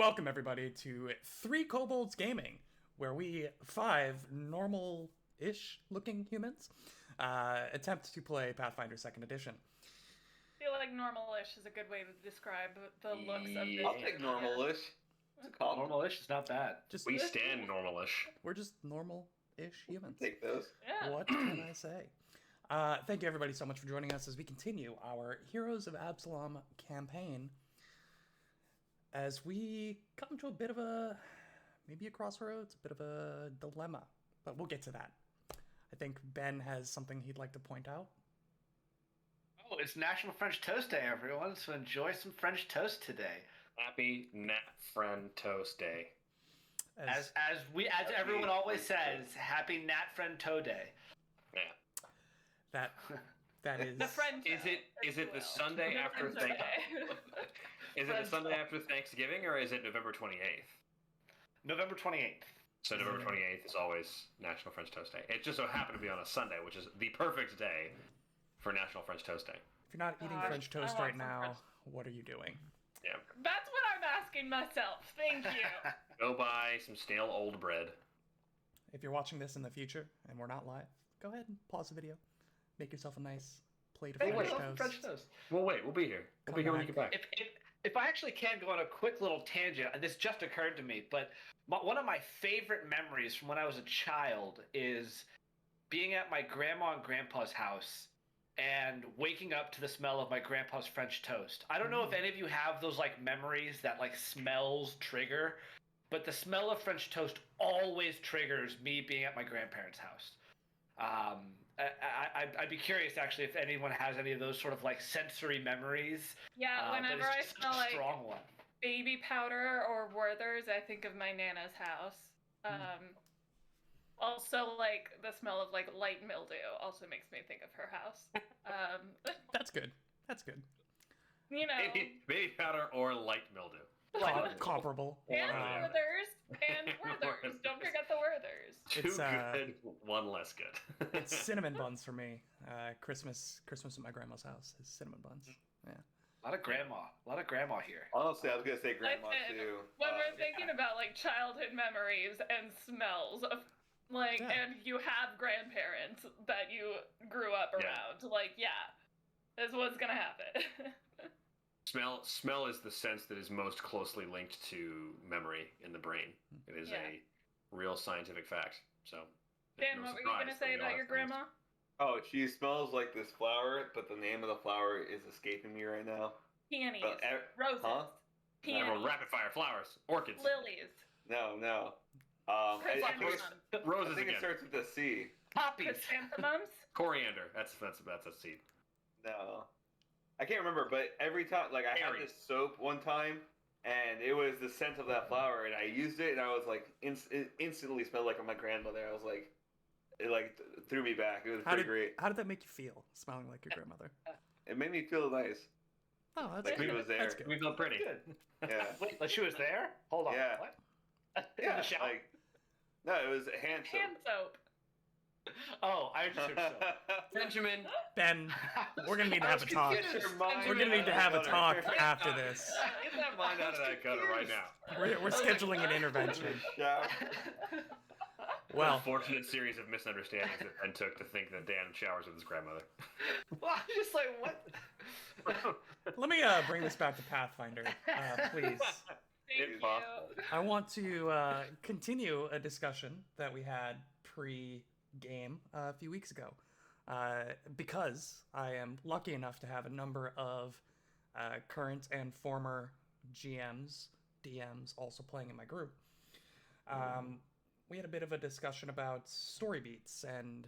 Welcome, everybody, to Three Kobolds Gaming, where we, five normal-ish looking humans, attempt to play Pathfinder 2nd Edition. I feel like normal-ish is a good way to describe the looks of this. I'll take normal-ish. What's it called? Normal-ish is not bad. We stand normal-ish. We're just normal-ish humans. Take those. Yeah. What can I say? Thank you, everybody, so much for joining us as we continue our Heroes of Absalom campaign. As we come to a bit of maybe a crossroads, a bit of a dilemma, but we'll get to that. I think Ben has something he'd like to point out. Oh, it's National French Toast Day, everyone, so enjoy some French toast today. Happy Nat Friend Toast Day. As everyone always says, Happy Nat Friend Toe Day. Yeah. That is The friend. Is it the Sunday after Thanksgiving? Is it the Sunday after Thanksgiving, or is it November 28th? November 28th. So November 28th is always National French Toast Day. It just so happened to be on a Sunday, which is the perfect day for National French Toast Day. If you're not eating Gosh, French toast I want right some now, French- what are you doing? Yeah. That's what I'm asking myself. Thank you. Go buy some stale old bread. If you're watching this in the future and we're not live, go ahead and pause the video. Make yourself a nice plate of Hey, French what's toast. French toast? Well, wait. We'll be here. We'll be here when you get back. If I actually can go on a quick little tangent, and this just occurred to me, but one of my favorite memories from when I was a child is being at my grandma and grandpa's house and waking up to the smell of my grandpa's French toast. I don't know if any of you have those like memories that like smells trigger, but the smell of French toast always triggers me being at my grandparents' house. I'd be curious actually if anyone has any of those sort of like sensory memories. Yeah, But whenever it's I just smell such a like strong one. baby powder or Werther's, I think of my Nana's house. Also, like, the smell of, like, light mildew also makes me think of her house. That's good. That's good. You know, Baby powder or light mildew. Comparable. and Wow. Werther's. Don't forget the Werther's. Two It's, good, one less good. It's cinnamon buns for me. Christmas at my grandma's house is cinnamon buns. Yeah. A lot of grandma here. Honestly, I was gonna say grandma Listen, too. when we're thinking about, like, childhood memories and smells of, like, Yeah. and you have grandparents that you grew up Yeah. around, like, yeah, that's what's gonna happen. Smell is the sense that is most closely linked to memory in the brain. It is Yeah. a real scientific fact. So, Dan, no what were you surprise gonna that say we all about your have things. grandma? Oh, she smells like this flower, but the name of the flower is escaping me right now. Peonies, Uh, roses, huh? peonies, Everyone, rapid fire flowers, orchids, lilies, No. I think chrysanthemums, roses it again, starts with a C. Poppies. chrysanthemums. coriander. That's a seed. No, I can't remember, but every time, like I had Aries. this soap one time, and it was the scent of that flower, and I used it, and I was like, it instantly smelled like my grandmother. I was like, it like threw me back. It was pretty great. How did that make you feel, smelling like your grandmother? It made me feel nice, Oh, that's like good. she was there. That's good. We feel pretty. Good. Yeah, Wait, like she was there? Hold on. Yeah. What? In yeah. the shower? Like, no, it was hand soap. Hand soap. Oh, I understood. So. Benjamin, Ben, we're gonna need to I have a was talk. confused. Your mind We're gonna need to have a talk Gutter. after this. get that mind out of that gutter right now. We're scheduling an intervention. Shower. Well, Unfortunate series of misunderstandings that Ben took to think that Dan showers with his grandmother. Well, I'm just like, what? let me bring this back to Pathfinder, please. Thank you. possible. I want to continue a discussion that we had pre-game a few weeks ago, because I am lucky enough to have a number of current and former GMs, DMs also playing in my group. We had a bit of a discussion about story beats and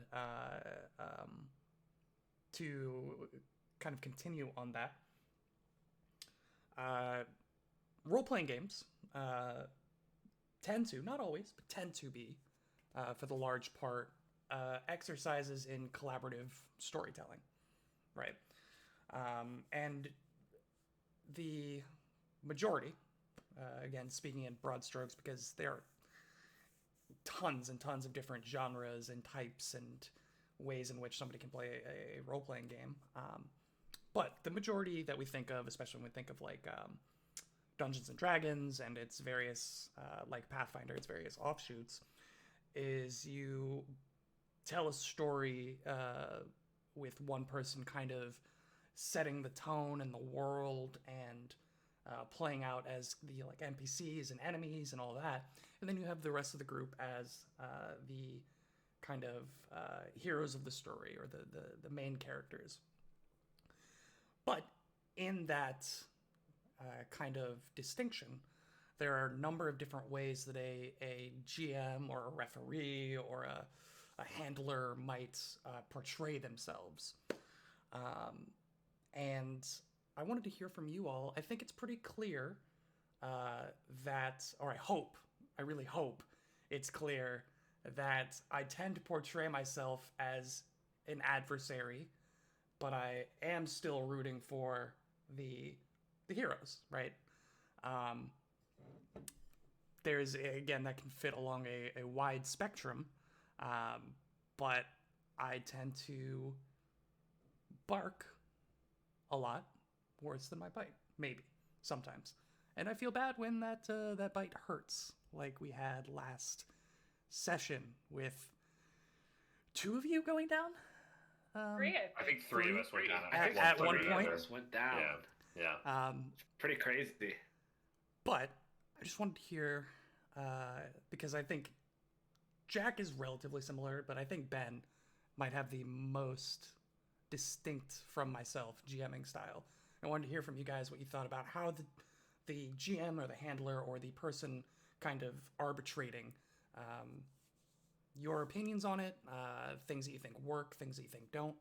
to kind of continue on that. Role-playing games tend to, not always, but tend to be, for the large part, exercises in collaborative storytelling, right? And the majority, again, speaking in broad strokes, because there are tons and tons of different genres and types and ways in which somebody can play a role-playing game. But the majority that we think of, especially when we think of like Dungeons and Dragons and its various, like Pathfinder, its various offshoots, is you tell a story with one person kind of setting the tone and the world and playing out as the like NPCs and enemies and all that, and then you have the rest of the group as the kind of heroes of the story or the main characters. But in that kind of distinction, there are a number of different ways that a GM or a referee or a handler might portray themselves. And I wanted to hear from you all. I think it's pretty clear that, or I really hope it's clear that I tend to portray myself as an adversary, but I am still rooting for the heroes, right? There's, again, that can fit along a wide spectrum, but I tend to bark a lot worse than my bite, maybe, sometimes. And I feel bad when that bite hurts, like we had last session with 2 of you going down. Three, I think 3 of us went down. At one point. Went down. Yeah. Pretty crazy. But I just wanted to hear, because I think Jack is relatively similar, but I think Ben might have the most distinct from myself GMing style. I wanted to hear from you guys what you thought about how the GM or the handler or the person kind of arbitrating your opinions on it, things that you think work, things that you think don't,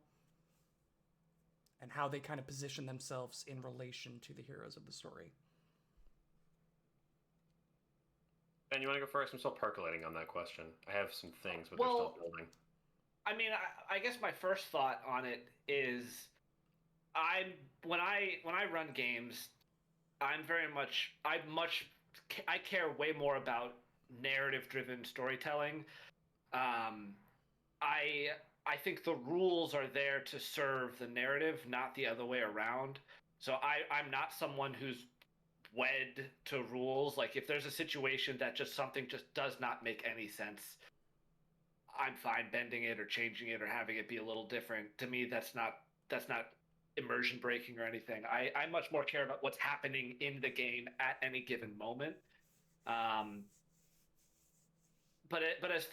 and how they kind of position themselves in relation to the heroes of the story. Ben, you want to go first? I'm still percolating on that question. I have some things, but Well, they're still building. I mean, I guess my first thought on it is, when I run games, I care way more about narrative-driven storytelling. I think the rules are there to serve the narrative, not the other way around. So I'm not someone who's wed to rules. Like, if there's a situation that something just does not make any sense, I'm fine bending it or changing it or having it be a little different. To me, that's not immersion breaking or anything. I much more care about what's happening in the game at any given moment. But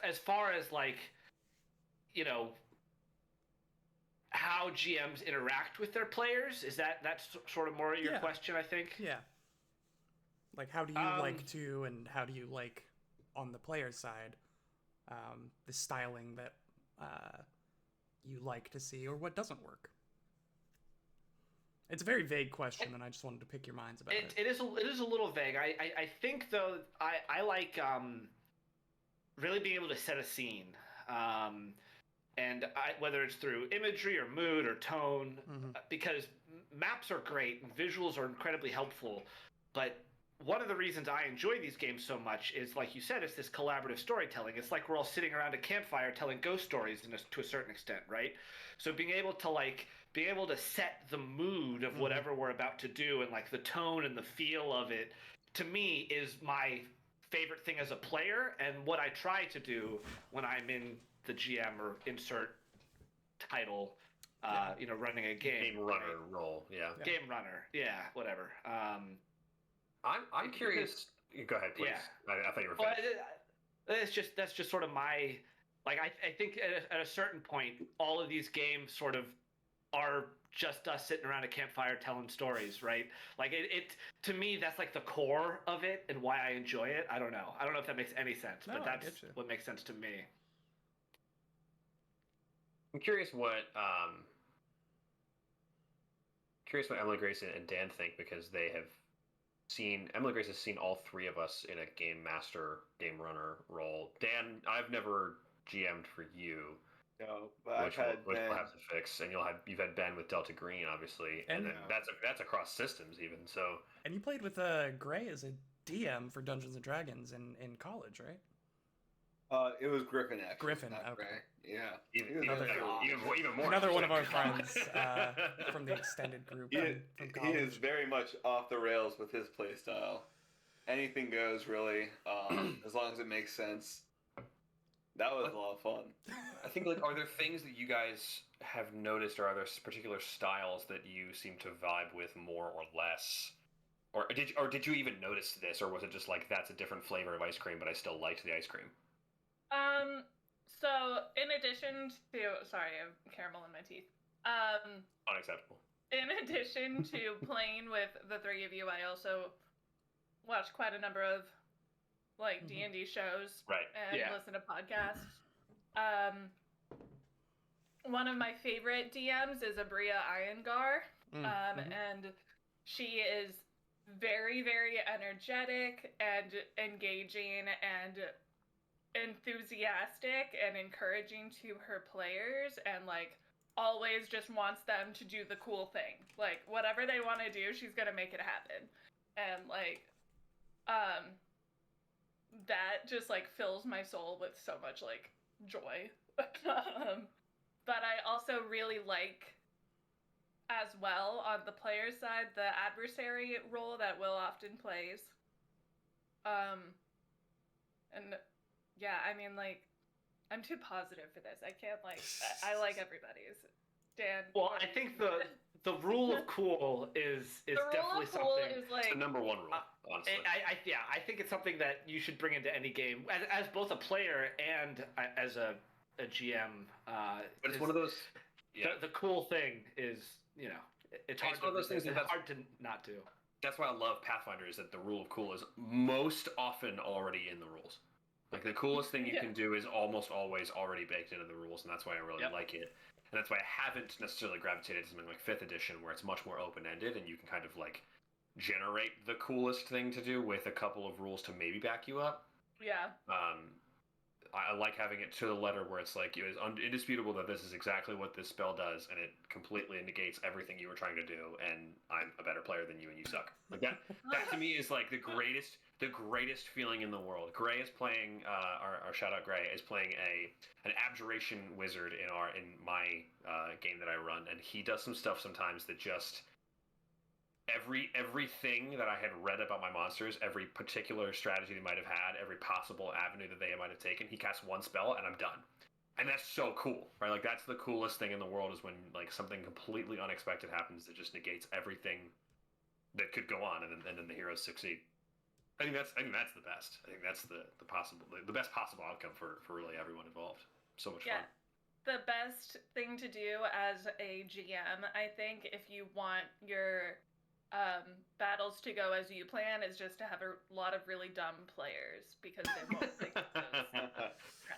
as far as, like, you know, how GMs interact with their players, that's sort of more your question, I think. Yeah. Like, how do you like to, and how do you like on the player's side, the styling that you like to see, or what doesn't work? It's a very vague question, and I just wanted to pick your minds about it. It is a little vague. I think, though, I like really being able to set a scene, and whether it's through imagery or mood or tone, because maps are great and visuals are incredibly helpful, but one of the reasons I enjoy these games so much is, like you said, it's this collaborative storytelling. It's like we're all sitting around a campfire telling ghost stories to a certain extent, right? So being able to set the mood of whatever we're about to do, and like the tone and the feel of it, to me, is my favorite thing as a player, and what I try to do when I'm in the GM or insert title, running a game. Game runner role, yeah. Game runner, yeah, whatever. I'm curious. Go ahead, please. Yeah. I thought you were finished. That's just sort of my, like, I think at a certain point, all of these games sort of are just us sitting around a campfire telling stories, right? Like, it to me, that's like the core of it and why I enjoy it. I don't know if that makes any sense, but that's what makes sense to me. I'm curious what Emily Grace and Dan think, because Emily Grace has seen all 3 of us in a game master, game runner role. Dan, I've never GM'd for you. No, but which we'll have to fix, and you've had Ben with Delta Green, obviously, and then that's across systems even. So, and you played with Gray as a DM for Dungeons and Dragons in college, right? It was Griffin, actually. Griffin, not okay. Gray. Yeah. Even, He was even, Another- another- even more. Another one of our interesting. friends from the extended group He, from he college. is very much off the rails with his playstyle. Anything goes, really, as long as it makes sense. That was a lot of fun. I think, like, are there things that you guys have noticed, or are there particular styles that you seem to vibe with more or less? Or did you even notice this, or was it just like, that's a different flavor of ice cream, but I still liked the ice cream? So in addition to, sorry, I have caramel in my teeth. Unacceptable. In addition to playing with the three of you, I also watch quite a number of like Mhm. D&D shows Right. and Yeah. listen to podcasts. One of my favorite DMs is Abria Iyengar, Mhm. and she is very, very energetic and engaging and enthusiastic and encouraging to her players, and like always just wants them to do the cool thing. Like whatever they want to do, she's gonna make it happen. And like that just like fills my soul with so much like joy. But I also really like as well on the player's side the adversary role that Will often plays. And yeah, I mean like I'm too positive for this. I can't like I like everybody's. Dan. Well, I think the rule of cool is the rule definitely of cool something. is It's like the number one rule, honestly. I think it's something that you should bring into any game as both a player and as a GM. But it's is- one of those. Yeah. The cool thing is, it's hard, It's one of those things it's that's- hard to not do. That's why I love Pathfinder, is that the rule of cool is most often already in the rules. Like, the coolest thing you Yeah. can do is almost always already baked into the rules, and that's why I really Yep. like it. And that's why I haven't necessarily gravitated to something like 5th edition, where it's much more open-ended, and you can kind of, like, generate the coolest thing to do with a couple of rules to maybe back you up. yeah. I like having it to the letter, where it's like, it is indisputable that this is exactly what this spell does, and it completely negates everything you were trying to do, and I'm a better player than you, and you suck. Like that to me is like the greatest feeling in the world. Gray is playing our shout out Gray is playing an abjuration wizard in my game that I run, and he does some stuff sometimes that just everything that I had read about my monsters, every particular strategy they might have had, every possible avenue that they might have taken, he casts one spell and I'm done. And that's so cool, right? Like, that's the coolest thing in the world, is when like something completely unexpected happens that just negates everything that could go on, and then the heroes succeed. I think that's the best. I think that's the best possible outcome for really everyone involved. So much Yeah. fun. The best thing to do as a GM, I think, if you want your battles to go as you plan, is just to have a lot of really dumb players, because they won't think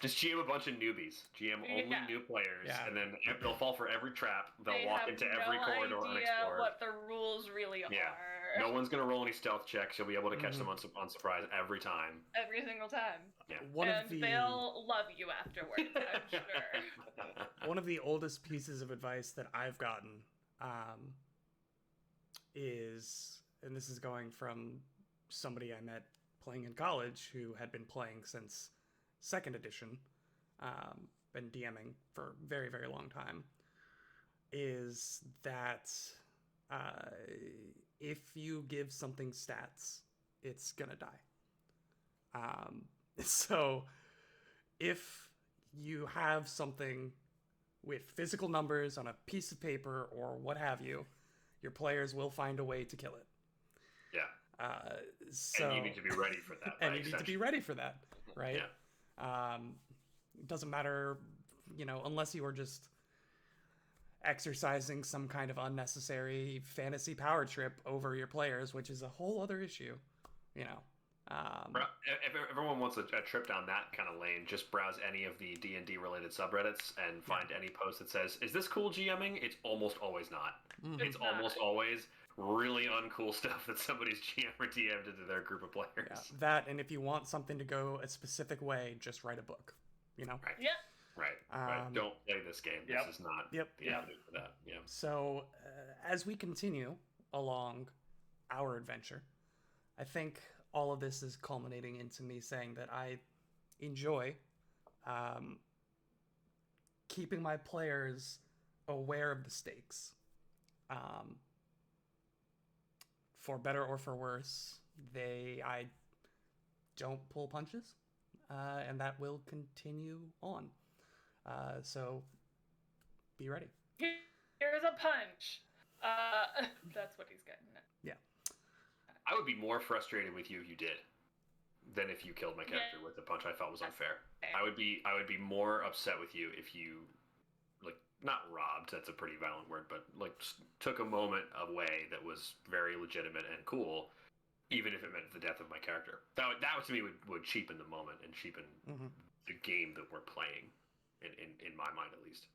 Just GM a bunch of newbies. GM only Yeah. new players, Yeah. and then they'll fall for every trap. They'll they walk have into no every corridor idea unexplored. what the rules really Yeah. are. No one's gonna roll any stealth checks. You'll be able to catch Mhm. them on surprise every time. Every single time. One And of the they'll love you afterwards, I'm sure. one of the oldest pieces of advice that I've gotten is, and this is going from somebody I met playing in college who had been playing since 2nd edition, been DMing for a very, very long time, is that if you give something stats, it's gonna die. So if you have something with physical numbers on a piece of paper or what have you, your players will find a way to kill it. Yeah. So And you need to be ready for that. by and you need to be extension. ready for that, right? Yeah. It doesn't matter, unless you are just exercising some kind of unnecessary fantasy power trip over your players, which is a whole other issue, If everyone wants a trip down that kind of lane, just browse any of the D&D related subreddits and find any post that says, "Is this cool GMing?" It's almost always not. Mhm. It's not. almost always really uncool stuff that somebody's GM or DM'd into their group of players. Yeah, that, and if you want something to go a specific way, just write a book, Right. Yeah. Right. Right. Don't play this game. Yep. This is not Yep. the avenue for that. Yeah. So, as we continue along our adventure, I think all of this is culminating into me saying that I enjoy keeping my players aware of the stakes. For better or for worse, I don't pull punches, and that will continue on. So be ready. Here's a punch. That's what he's getting at. Yeah. I would be more frustrated with you if you did than if you killed my character with the punch I felt was unfair. I would be more upset with you if you, like, not robbed, that's a pretty violent word, but like took a moment away that was very legitimate and cool, even if it meant the death of my character. That to me would cheapen the moment and cheapen the game that we're playing, in my mind at least.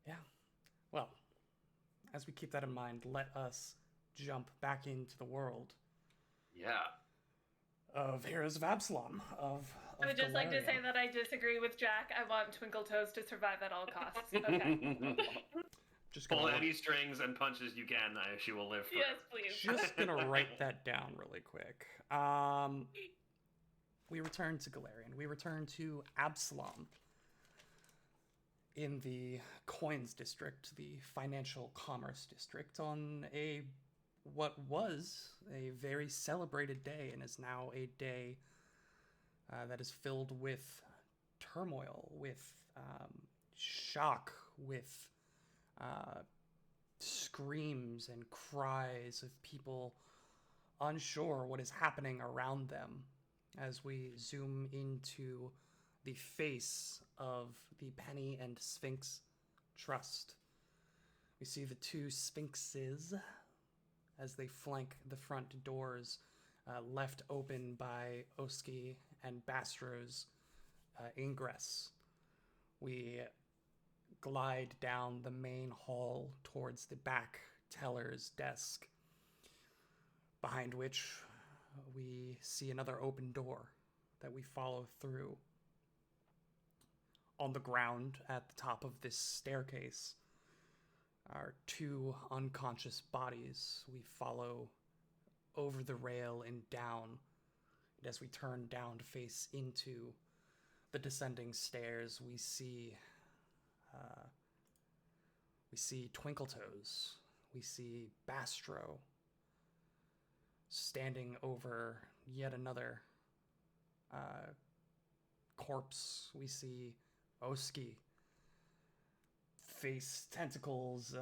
Yeah. Well, as we keep that in mind, let us jump back into the world. Yeah. Of Heroes of Absalom. I would just like to say that I disagree with Jack. I want Twinkle Toes to survive at all costs. Okay. Just pull any strings and punches you can. She will live forever. Yes, please. Just gonna write that down really quick. We return to Galarian. We return to Absalom in the Coins District, the Financial Commerce District, on what was a very celebrated day and is now a day that is filled with turmoil, with shock, with screams and cries of people unsure what is happening around them as we zoom into the face of the Penny and Sphinx Trust. We see the two Sphinxes as they flank the front doors, left open by Oski and Bastro's ingress. We glide down the main hall towards the back teller's desk, behind which we see another open door that we follow through. On the ground at the top of this staircase are two unconscious bodies. We follow over the rail and down. And as we turn down to face into the descending stairs, we see Twinkle Toes. We see Bastro standing over yet another corpse. We see Oski, face tentacles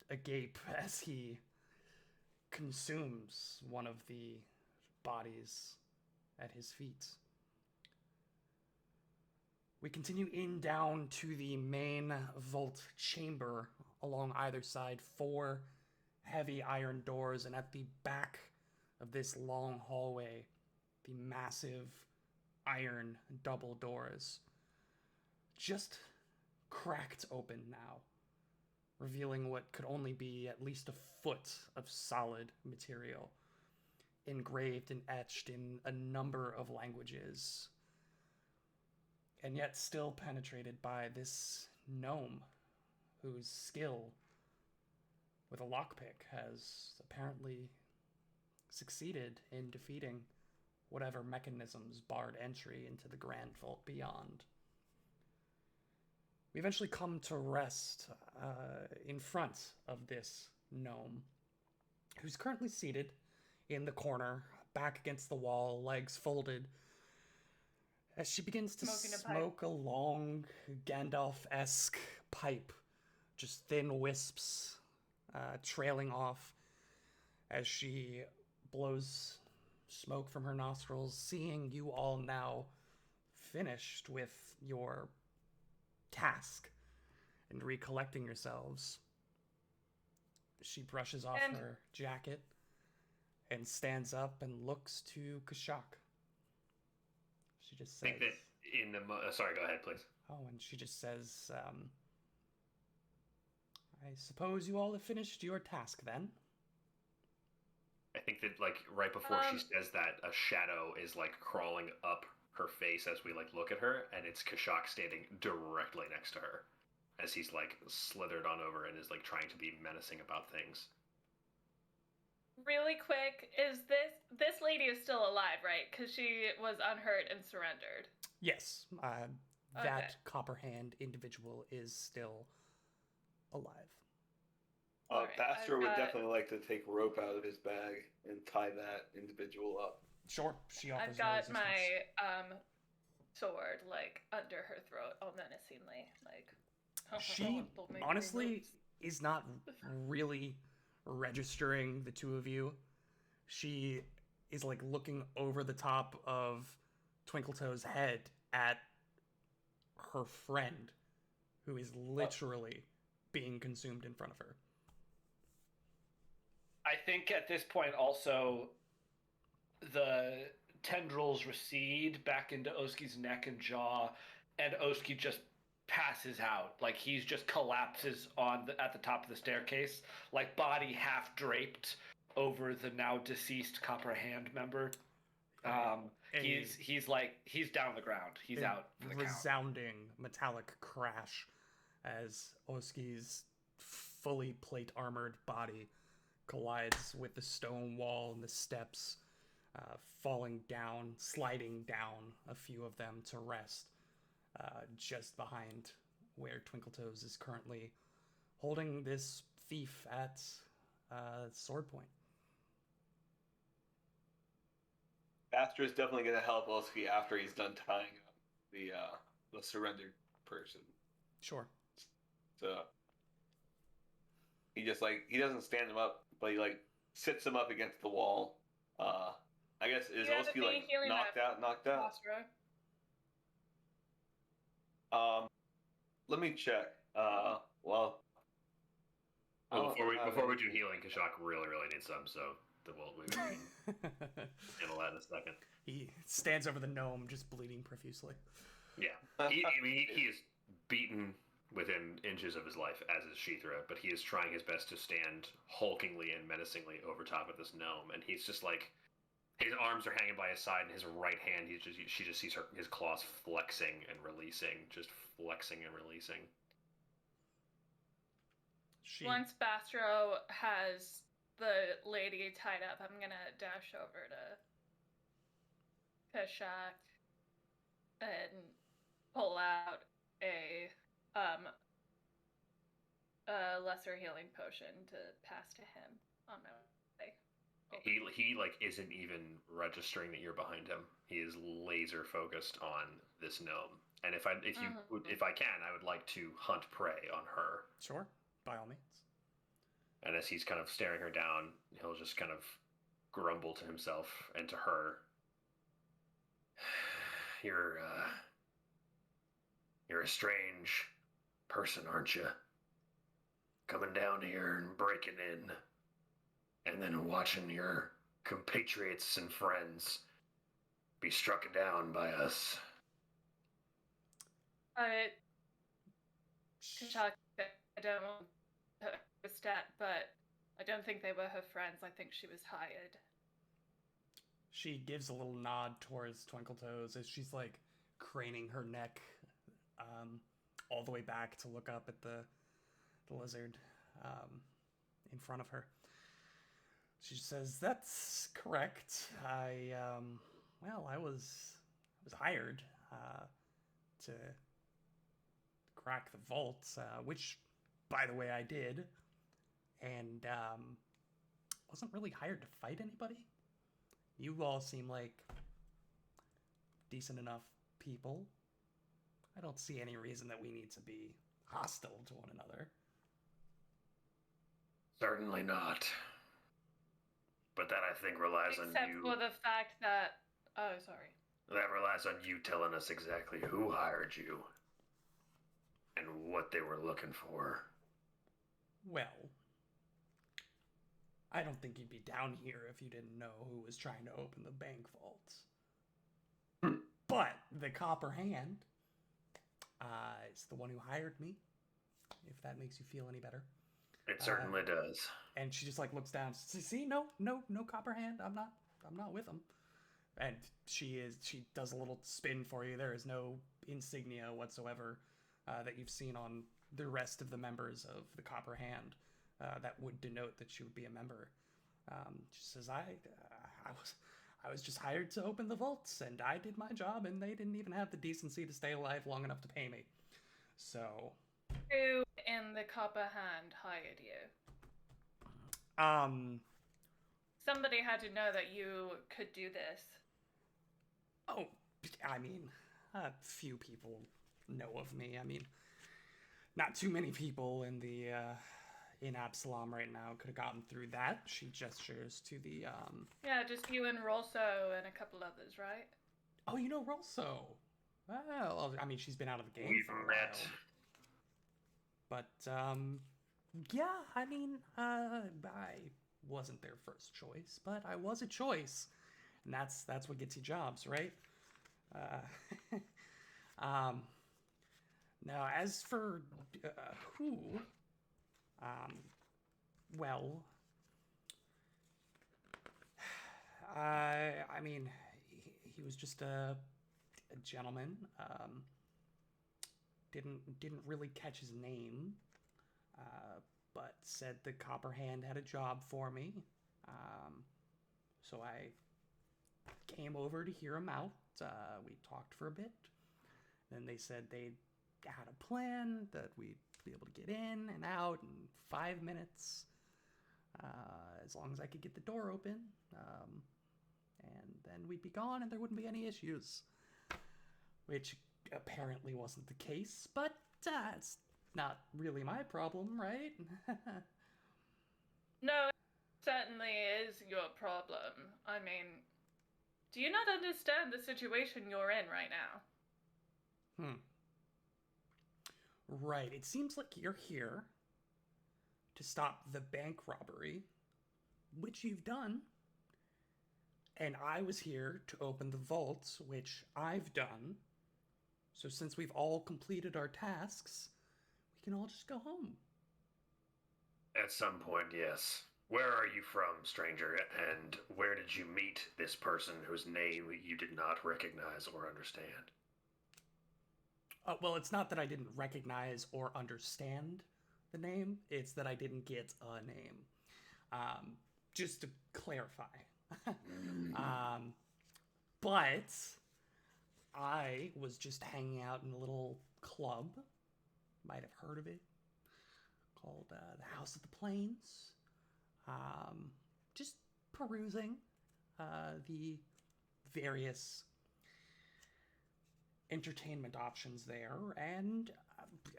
agape as he consumes one of the bodies at his feet. We continue down to the main vault chamber. Along either side, 4 heavy iron doors, and at the back of this long hallway, the massive iron double doors just cracked open now, revealing what could only be at least a foot of solid material, engraved and etched in a number of languages, and yet still penetrated by this gnome whose skill with a lockpick has apparently succeeded in defeating whatever mechanisms barred entry into the Grand Vault beyond. We eventually come to rest in front of this gnome, who's currently seated in the corner, back against the wall, legs folded, as she begins to smoke a long Gandalf-esque pipe, just thin wisps trailing off as she blows smoke from her nostrils, seeing you all now finished with your task and recollecting yourselves. She brushes off her jacket and stands up and looks to Kashak. She just says... I think that in the... sorry, go ahead, please. Oh, and she just says, I suppose you all have finished your task, then? I think that, like, right before she says that, a shadow is, like, crawling up her face as we, like, look at her, and it's Kashak standing directly next to her as he's, like, slithered on over and is, like, trying to be menacing about things. Really quick, is this lady is still alive, right? Because she was unhurt and surrendered. Yes. that Okay. Copperhand individual is still alive. Alright, Pastor I've would got- definitely like to take rope out of his bag and tie that individual up. Sure, she offers I've no got resistance. my sword like under her throat, all menacingly, like. She "Don't make any honestly moves." is not really registering the two of you. She is like looking over the top of Twinkletoe's head at her friend, who is literally being consumed in front of her. I think at this point also the tendrils recede back into Oski's neck and jaw, and Oski just passes out. Like he's just collapses at the top of the staircase, like body half draped over the now deceased Copperhand member. He's down on the ground. He's A out for the count. resounding metallic crash as Oski's fully plate armored body collides with the stone wall and the steps, falling down, sliding down a few of them to rest just behind where Twinkletoes is currently holding this thief at sword point. Pastor is definitely going to help Oski after he's done tying up the surrendered person. Sure. So he doesn't stand him up, but he like sits him up against the wall. I guess is You have Oski to be like healing knocked out? Basra. Let me check. Well, Well, I don't have before we any- do healing, Kashak really needs some, so we can handle that in a second. He stands over the gnome, just bleeding profusely. Yeah, he is beaten within inches of his life, as is Sheethra, but he is trying his best to stand hulkingly and menacingly over top of this gnome, and he's just like, his arms are hanging by his side, and his right hand, she just sees his claws flexing and releasing, just flexing and releasing. Once Bastro has the lady tied up, I'm gonna dash over to Kashak and pull out a lesser healing potion to pass to him on my way. He like isn't even registering that you're behind him. He is laser focused on this gnome. And if I can, I would like to hunt prey on her. Sure, by all means. And as he's kind of staring her down, he'll just kind of grumble to himself and to her. You're a strange person, aren't you? Coming down here and breaking in, and then watching your compatriots and friends be struck down by us. Kashak, I don't want her stat, but I don't think they were her friends. I think she was hired. She gives a little nod towards Twinkletoes as she's like craning her neck all the way back to look up at the lizard in front of her. She says, "That's correct. I was hired to crack the vault, which, by the way, I did, and wasn't really hired to fight anybody. You all seem like decent enough people. I don't see any reason that we need to be hostile to one another." Certainly not. But that, I think, relies on Except you. for the fact that... Oh, sorry. That relies on you telling us exactly who hired you and what they were looking for. Well, I don't think you'd be down here if you didn't know who was trying to open the bank vaults. But the Copper Hand is the one who hired me, if that makes you feel any better. It certainly does. And she just like looks down. See, no Copper Hand. I'm not with him. And she does a little spin for you. There is no insignia whatsoever that you've seen on the rest of the members of the Copper Hand that would denote that she would be a member. She says, I I was just hired to open the vaults, and I did my job, and they didn't even have the decency to stay alive long enough to pay me. So, Who in the Copper Hand hired you? Somebody had to know that you could do this. Oh, I mean, a few people know of me. I mean, not too many people in Absalom right now could have gotten through that. She gestures to the, Yeah, just you and Rolso and a couple others, right? Oh, you know Rolso. Well, I mean, she's been out of the game We've for a met. while. But, yeah, I mean, I wasn't their first choice, but I was a choice. And that's what gets you jobs, right? Now, as for who, well, I mean, he was just a gentleman. Didn't really catch his name, but said the Copper Hand had a job for me. So I came over to hear him out. We talked for a bit. Then they said they had a plan that we'd be able to get in and out in 5 minutes, as long as I could get the door open. And then we'd be gone and there wouldn't be any issues. Which apparently wasn't the case, but it's not really my problem, right? No, it certainly is your problem. I mean, do you not understand the situation you're in right now? Right, it seems like you're here to stop the bank robbery, which you've done. And I was here to open the vaults, which I've done. So since we've all completed our tasks, we can all just go home. At some point, yes. Where are you from, stranger? And where did you meet this person whose name you did not recognize or understand? Well, it's not that I didn't recognize or understand the name. It's that I didn't get a name. Just to clarify. But I was just hanging out in a little club. Might have heard of it. Called the House of the Plains. Just perusing the various entertainment options there, and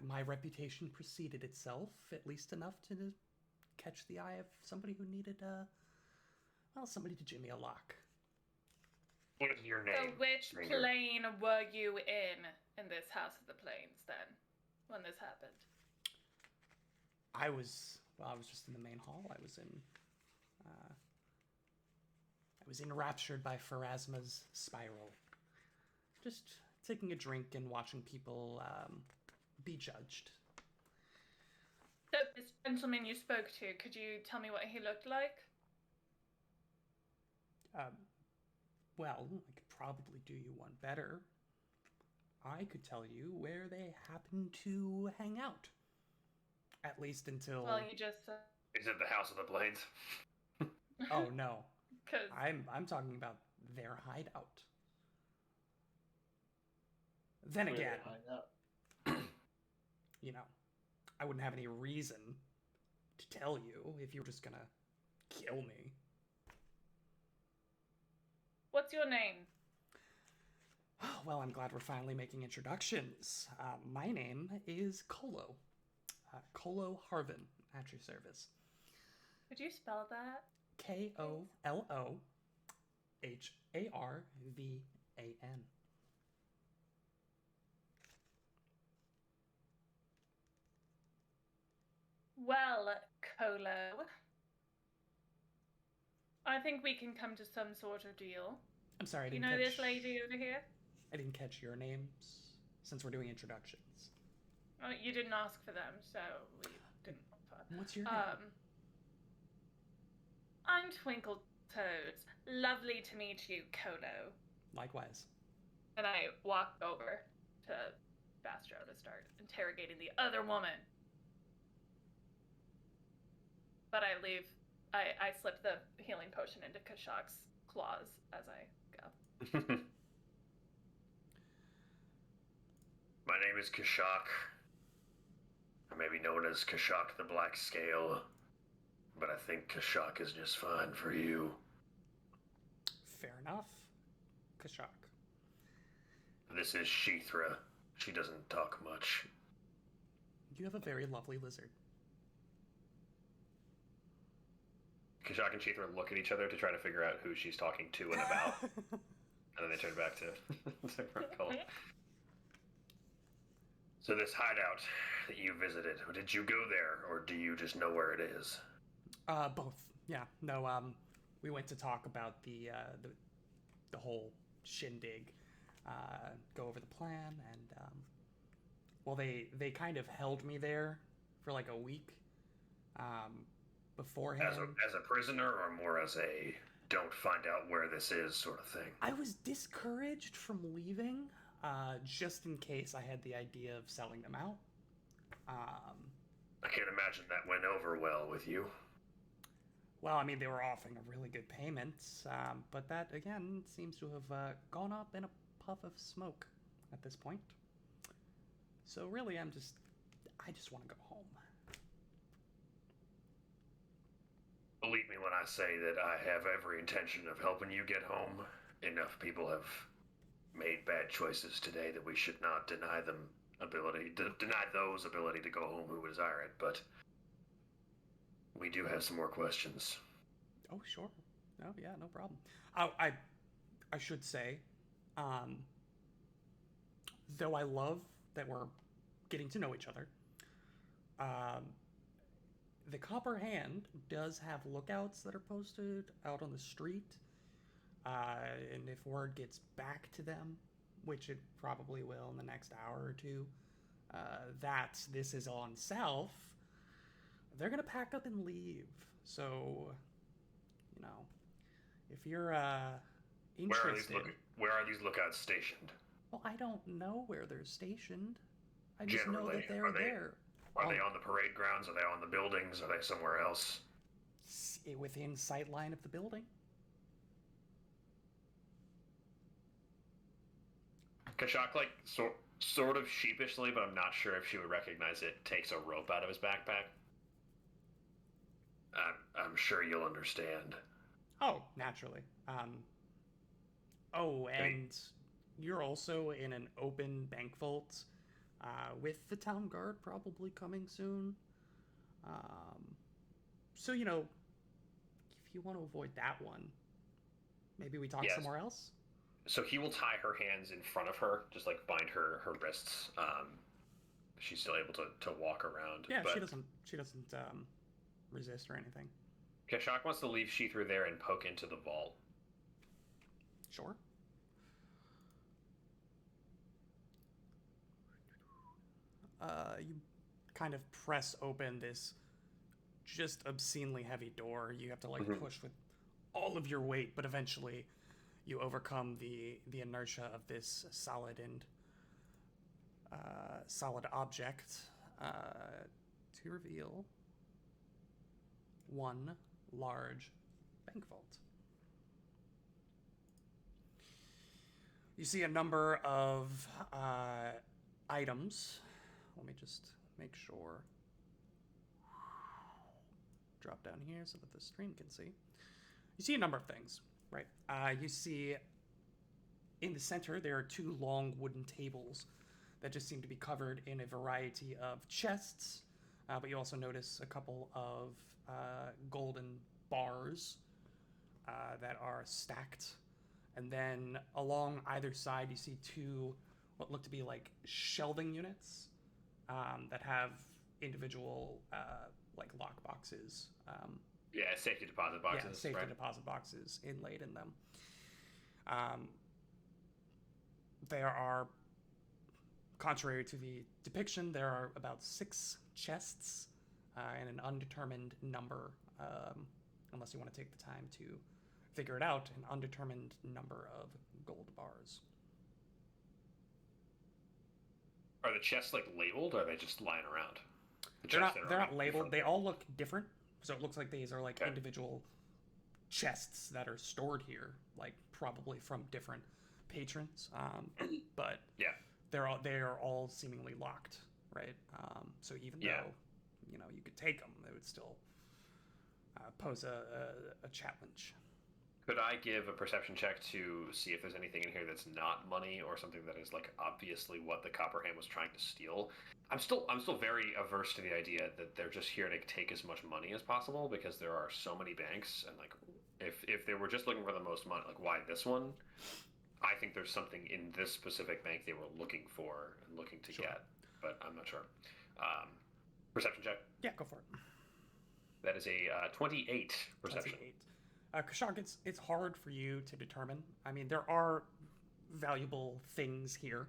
my reputation preceded itself, at least enough to catch the eye of somebody who needed, somebody to jimmy a lock. What is your name? So which stranger? plane were you in this House of the Plains then, when this happened? I was just in the main hall. I was enraptured by Pharasma's spiral. Just taking a drink and watching people be judged. So this gentleman you spoke to, could you tell me what he looked like? Well, I could probably do you one better. I could tell you where they happen to hang out. At least until... Well, you just... Is it the House of the Plains? Oh, no. 'Cause... I'm talking about their hideout. Then Where they again, hang out. you know, I wouldn't have any reason to tell you if you were just gonna kill me. What's your name? Well, I'm glad we're finally making introductions. My name is Kolo. Kolo Harvin, at your service. Could you spell that? Koloharvan. Well, Kolo, I think we can come to some sort of deal. I'm sorry, I You didn't know catch... this lady over here? I didn't catch your names, since we're doing introductions. Oh, you didn't ask for them, so we didn't offer. What's your name? I'm Twinkle Toes. Lovely to meet you, Kolo. Likewise. And I walk over to Bastro to start interrogating the other woman. But I leave. I slip the healing potion into Kashak's claws as I go. My name is Kashak. I may be known as Kashak the Black Scale, but I think Kashak is just fine for you. Fair enough. Kashak. This is Sheethra. She doesn't talk much. You have a very lovely lizard. Kashak and Sheethra look at each other to try to figure out who she's talking to and about, and then they turn back to Rancala. So this hideout that you visited, did you go there, or do you just know where it is? Both. Yeah. No. We went to talk about the whole shindig, go over the plan, and well, they kind of held me there for like a week, beforehand. As a prisoner, or more as a don't find out where this is sort of thing? I was discouraged from leaving, just in case I had the idea of selling them out. I can't imagine that went over well with you. Well, I mean, they were offering a really good payment, but that, again, seems to have gone up in a puff of smoke at this point. So really, I just want to go home. Believe me when I say that I have every intention of helping you get home. Enough people have made bad choices today that we should not deny them deny those ability to go home who desire it, but we do have some more questions. Oh, sure. Oh, yeah, no problem. I should say, though I love that we're getting to know each other, the Copper Hand does have lookouts that are posted out on the street, and if word gets back to them, which it probably will in the next hour or two, that this is on South, they're gonna pack up and leave. So, you know, if you're interested, Where are these lookouts stationed? well, I don't know where they're stationed. I just know Generally, that they're there. Are they on the parade grounds? Are they on the buildings? Are they somewhere else? Within sight line of the building. Kashak, like, sort of sheepishly, but I'm not sure if she would recognize it, takes a rope out of his backpack. I'm sure you'll understand. Oh, naturally. And you're also in an open bank vault, with the town guard probably coming soon. So, you know, if you want to avoid that one, maybe we talk Yes. somewhere else? So he will tie her hands in front of her, just like bind her wrists. She's still able to walk around. Yeah, but she doesn't resist or anything. Kashak wants to leave Sheethra there and poke into the vault. Sure. You kind of press open this just obscenely heavy door. You have to like Mhm. push with all of your weight, but eventually you overcome the inertia of this solid and solid object to reveal one large bank vault. You see a number of items. Let me just make sure. Drop down here so that the stream can see. You see a number of things, right? You see in the center there are two long wooden tables that just seem to be covered in a variety of chests, but you also notice a couple of golden bars that are stacked. And then along either side, you see two what look to be like shelving units that have individual like lock boxes. Yeah, safety deposit boxes. Yeah, safety right? deposit boxes inlaid in them. There are, contrary to the depiction, there are about 6 chests and an undetermined number, unless you want to take the time to figure it out, an undetermined number of gold bars. Are the chests like labeled, or are they just lying around? They're not labeled. They all look different, so it looks like these are like Okay. individual chests that are stored here, like probably from different patrons. But Yeah. they are all seemingly locked, right? So even Yeah. though you could take them, it would still pose a challenge. Could I give a perception check to see if there's anything in here that's not money or something that is like obviously what the Copperhand was trying to steal? I'm still very averse to the idea that they're just here to take as much money as possible because there are so many banks, and like if they were just looking for the most money, like why this one? I think there's something in this specific bank they were looking for and looking to Sure. get, but I'm not sure. Perception check. Yeah, go for it. That is a 28 perception. 28. Kashank, it's hard for you to determine. I mean, there are valuable things here,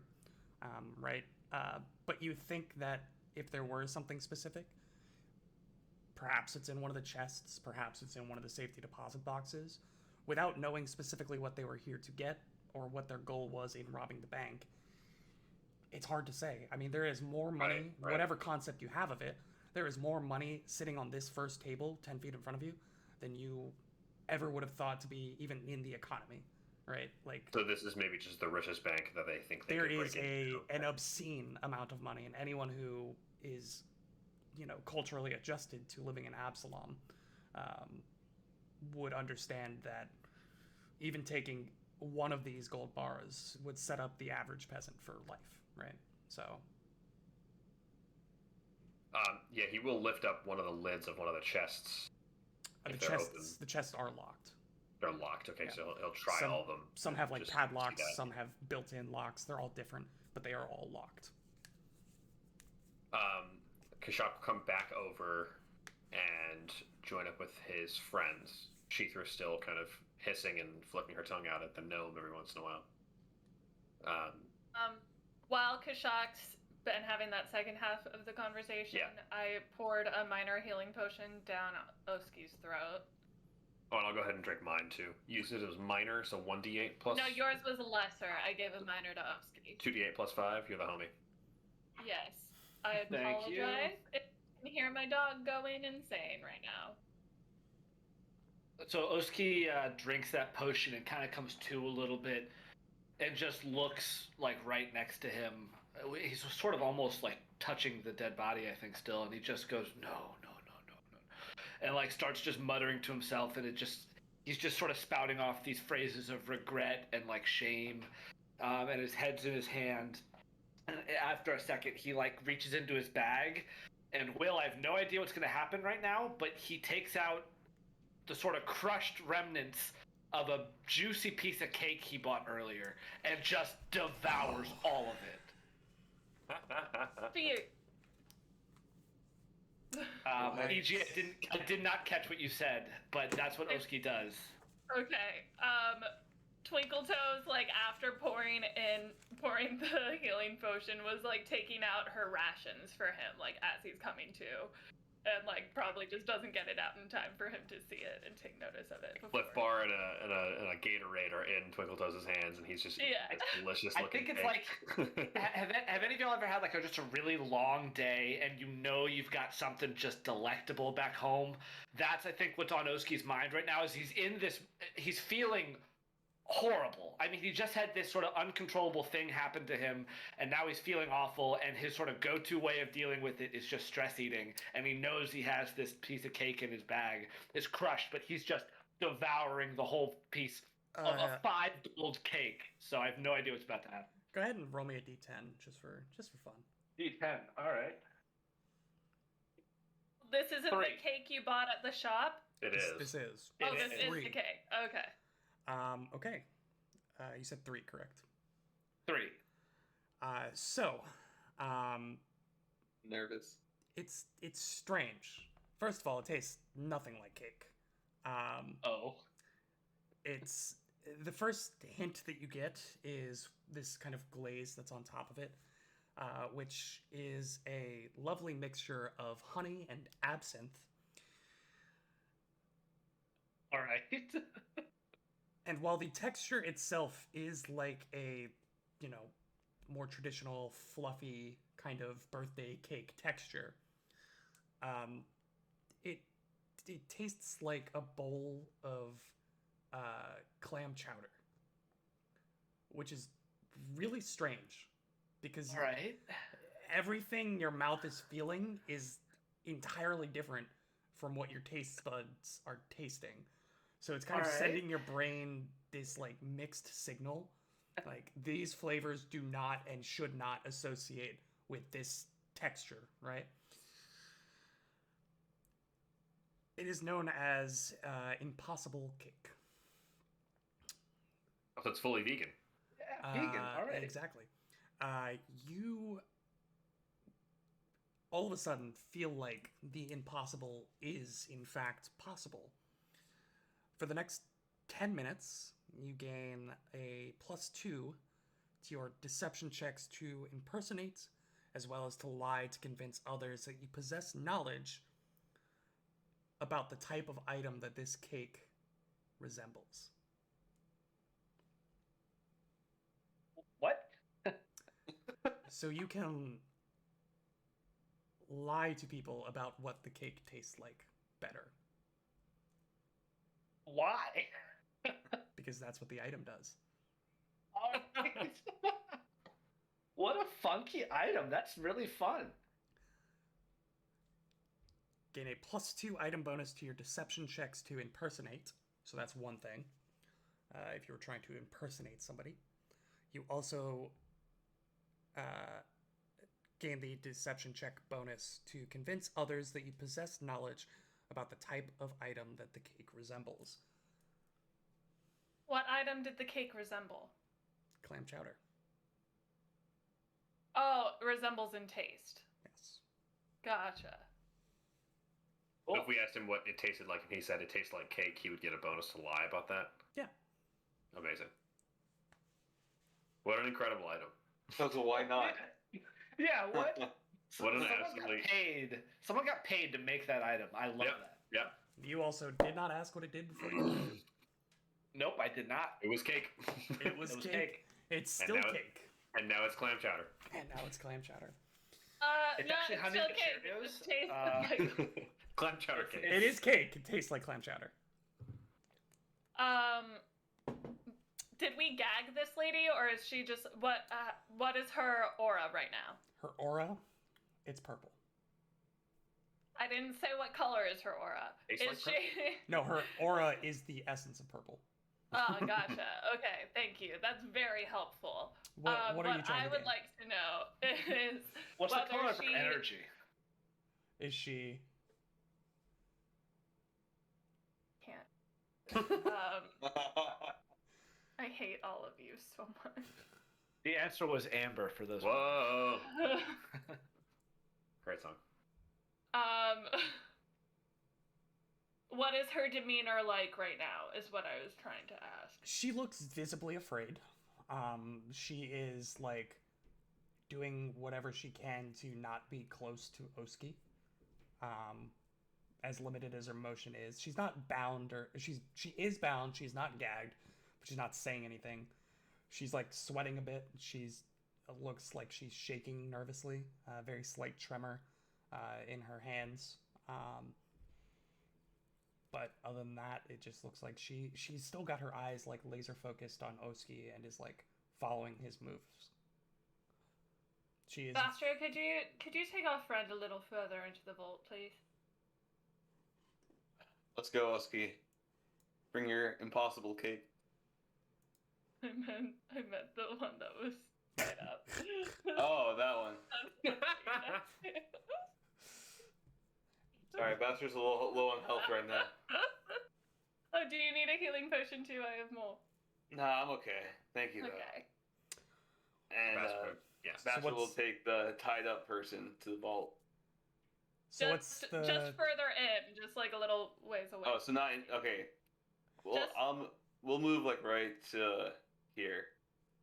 right? But you think that if there were something specific, perhaps it's in one of the chests, perhaps it's in one of the safety deposit boxes, without knowing specifically what they were here to get or what their goal was in robbing the bank. It's hard to say. I mean, there is more money, Right. whatever concept you have of it, there is more money sitting on this first table 10 feet in front of you than you ever would have thought to be even in the economy, right? Like, So this is maybe just the richest bank that they think they there could break is into. an obscene amount of money, and anyone who is, culturally adjusted to living in Absalom would understand that even taking one of these gold bars would set up the average peasant for life, right? So, Yeah, he will lift up one of the lids of one of the chests. the If they're the chests are locked. They're locked. Okay, Yeah. so he'll try all of them. Some have like Just see padlocks, that. some have built-in locks. They're all different, but they are all locked. Kashak will come back over and join up with his friends. Sheethra still kind of hissing and flicking her tongue out at the gnome every once in a while. While Kashak's been having that second half of the conversation, Yeah. I poured a minor healing potion down Oski's throat. Oh, and I'll go ahead and drink mine too. You said it was minor, so 1d8 plus. No, yours was lesser. I gave a minor to Oski. 2d8 plus 5. You're the homie. Yes. I Thank you. apologize. I can hear my dog going insane right now. So Oski drinks that potion and kind of comes to a little bit, and just looks like right next to him. He's sort of almost like touching the dead body, I think, still, and he just goes, no, no, no, no, no, and like starts just muttering to himself, and he's just sort of spouting off these phrases of regret and like shame, and his head's in his hand. And after a second, he like reaches into his bag, and Will, I have no idea what's going to happen right now, but he takes out the sort of crushed remnants of a juicy piece of cake he bought earlier and just devours all of it. Fear. Nice. EG, I did not catch what you said, but that's what Oski does. Okay. Twinkle Toes, like after pouring the healing potion, was like taking out her rations for him, like as he's coming to, and like probably just doesn't get it out in time for him to see it and take notice of it. Flip bar and a Gatorade are in Twinkle Toes' hands, and he's just eating Yeah. this delicious I looking think it's cake. have any of y'all ever had like just a really long day and you know you've got something just delectable back home? That's I think what's on Oski's mind right now is he's feeling horrible. I mean, he just had this sort of uncontrollable thing happen to him, and now he's feeling awful, and his sort of go-to way of dealing with it is just stress eating, and he knows he has this piece of cake in his bag. It's crushed, but he's just devouring the whole piece of a 5 gold cake, so I have no idea what's about to happen. Go ahead and roll me a d10 just for fun. D10, alright. This isn't 3. the cake you bought at the shop? It is. This is. Oh, It this is. is Three. the cake. Okay. Okay. You said 3, correct? 3. So, Nervous. it's strange. First of all, it tastes nothing like cake. Oh. It's the first hint that you get is this kind of glaze that's on top of it, which is a lovely mixture of honey and absinthe. Alright. And while the texture itself is like a, more traditional, fluffy kind of birthday cake texture, it it tastes like a bowl of clam chowder, which is really strange because All right. everything your mouth is feeling is entirely different from what your taste buds are tasting. So it's kind of Alright. sending your brain this like mixed signal. Like these flavors do not and should not associate with this texture, right? It is known as Impossible Cake. Oh, so it's fully vegan. Yeah, vegan. All right. Exactly. You all of a sudden feel like the impossible is in fact possible. For the next 10 minutes, you gain a +2 to your deception checks to impersonate, as well as to lie to convince others that you possess knowledge about the type of item that this cake resembles. What? So you can lie to people about what the cake tastes like better, Why? because that's what the item does. All right. What a funky item. That's really fun. Gain a +2 item bonus to your deception checks to impersonate. So that's one thing. If you were trying to impersonate somebody, you also gain the deception check bonus to convince others that you possess knowledge about the type of item that the cake resembles. What item did the cake resemble? Clam chowder. Oh, resembles in taste. Yes. Gotcha. So if we asked him what it tasted like and he said it tastes like cake, he would get a bonus to lie about that? Yeah. Amazing. What an incredible item. So why not? Yeah, what? What an Someone absolutely... got paid. Someone got paid to make that item. I love Yep. that. Yep. You also did not ask what it did before you. Nope, I did not. It was cake. It was cake. It's And still now it- cake. And now it's clam chowder. And now it's clam chowder. It's No, actually it's honey still nut cake. It Cheerios. just tastes like. Clam chowder cake. It is cake. It tastes like clam chowder. Did we gag this lady, or is she just what is her aura right now? Her aura, it's purple. I didn't say what color is her aura. Tastes Is like she? No, her aura is the essence of purple. Oh, gotcha. Okay, thank you. That's very helpful. What are you What trying I to would gain? like to know is What's the whether color of her she- energy? Is she? Can't. I hate all of you so much. The answer was amber for those. Whoa. Great song. What is her demeanor like right now? Is what I was trying to ask. She looks visibly afraid. She is like doing whatever she can to not be close to Oski. As limited as her motion is, she's not bound, or she is bound. She's not gagged, but she's not saying anything. She's like sweating a bit. Looks like she's shaking nervously. Very slight tremor in her hands. But other than that, it just looks like she's still got her eyes like laser focused on Oski and is like following his moves. She is. Bastro, could you take our friend a little further into the vault, please? Let's go, Oski. Bring your impossible cake. I meant the one that was straight up. Oh, that one. Sorry, Bastar's a little low on health right now. Oh, do you need a healing potion too? I have more. Nah, I'm okay. Thank you, though. Okay. And Yes. Bastard will what's- take the tied up person to the vault. So Just what's the? further in, just like a little ways away. Oh, so not in, okay. Well, Just- we'll move like right to here.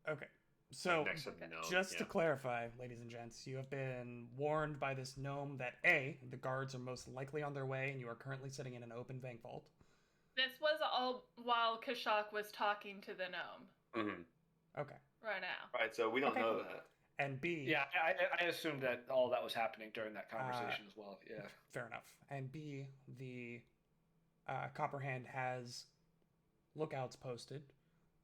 Okay. So Next to the gnome, just to yeah. clarify, ladies and gents, you have been warned by this gnome that A, the guards are most likely on their way, and you are currently sitting in an open bank vault. This was all while Kashak was talking to the gnome Mm-hmm. Okay. right now. Right, so we don't Okay. know that. And B, Yeah, I assumed that all that was happening during that conversation as well. Yeah. fair enough. And B, the Copperhand has lookouts posted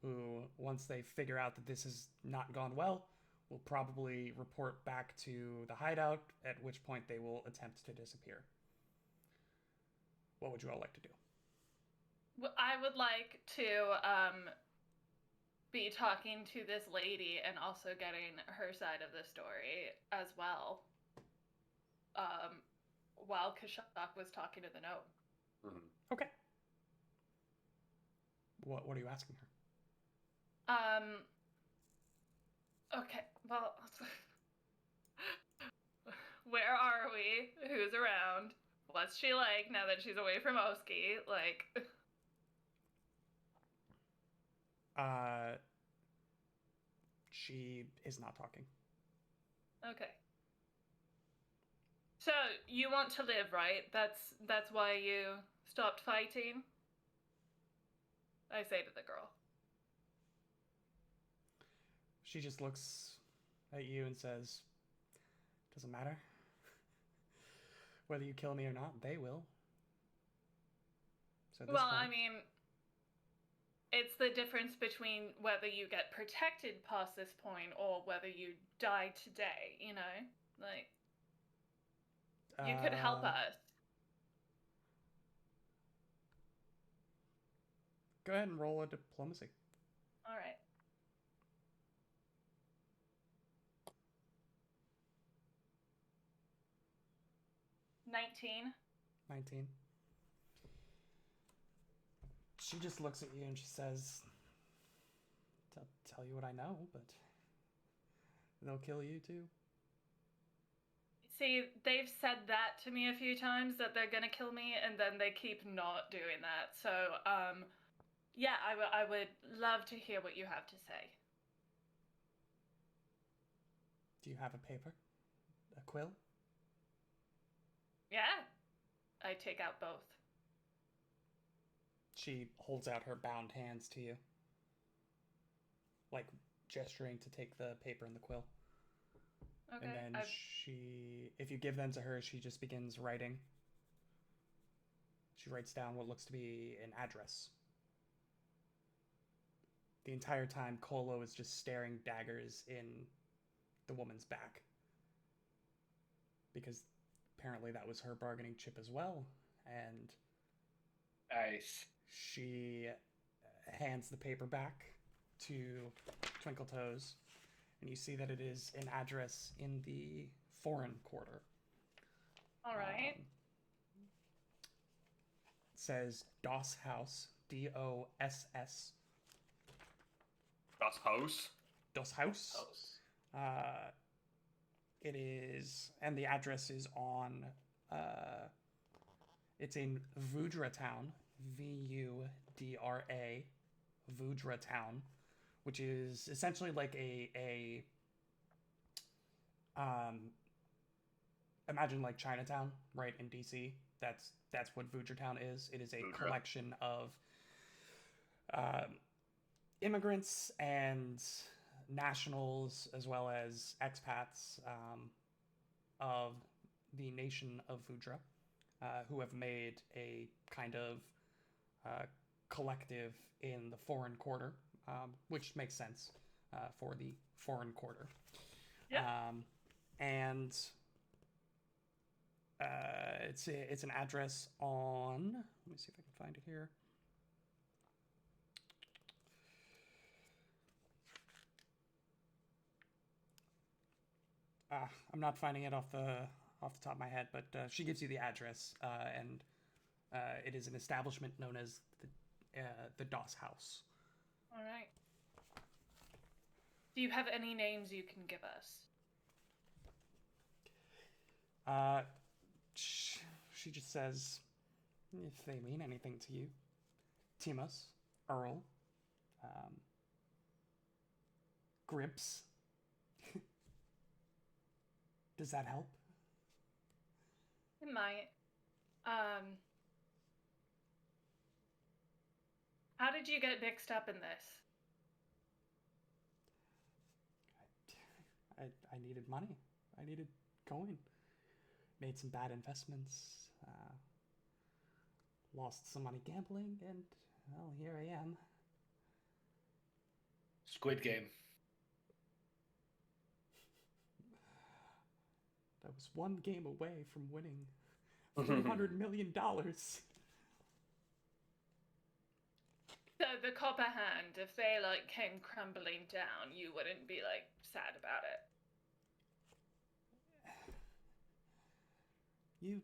who, once they figure out that this has not gone well, will probably report back to the hideout, at which point they will attempt to disappear. What would you all like to do? I would like to be talking to this lady and also getting her side of the story as well. While Kashak was talking to the gnome. Mhm. Okay. What are you asking her? Okay, well, where are we? Who's around? What's she like now that she's away from Oski? Like, She is not talking. okay. So, you want to live, right? That's why you stopped fighting? I say to the girl. She just looks at you and says, "Doesn't matter. Whether you kill me or not, they will." So at this Well, point, I mean, it's the difference between whether you get protected past this point or whether you die today, you know? Like, you could help us. Go ahead and roll a diplomacy. All right. $19. 19. She just looks at you and she says, "I'll tell you what I know, but they'll kill you too." See, they've said that to me a few times that they're gonna kill me, and then they keep not doing that. So, yeah, I would love to hear what you have to say. Do you have a paper? A quill? Yeah, I take out both. She holds out her bound hands to you, like gesturing to take the paper and the quill. Okay. And then if you give them to her, she just begins writing. She writes down what looks to be an address. The entire time, Kolo is just staring daggers in the woman's back. Because apparently that was her bargaining chip as well. And Nice. she hands the paper back to Twinkle Toes, and you see that it is an address in the foreign quarter. All right. It says Doss House, DOSS. Das Haus. Doss House. It is, and the address is on, it's in Vudra Town, Vudra, Vudra Town, which is essentially like imagine like Chinatown, right, in DC. That's what Vudra Town is. It is a Vudra. collection of immigrants and nationals as well as expats of the nation of Vudra, who have made a kind of collective in the foreign quarter, which makes sense for the foreign quarter. Yeah. And it's an address on. Let me see if I can find it here. I'm not finding it off the top of my head, but she gives you the address, and it is an establishment known as the Doss House. All right. Do you have any names you can give us? She just says, if they mean anything to you, Timus, Earl, Grips. Does that help? It might. How did you get mixed up in this? I needed money. I needed coin. Made some bad investments. lost some money gambling, and, well, here I am. Squid Game. I was one game away from winning $300 million. So the copper hand, if they like came crumbling down, you wouldn't be like sad about it. You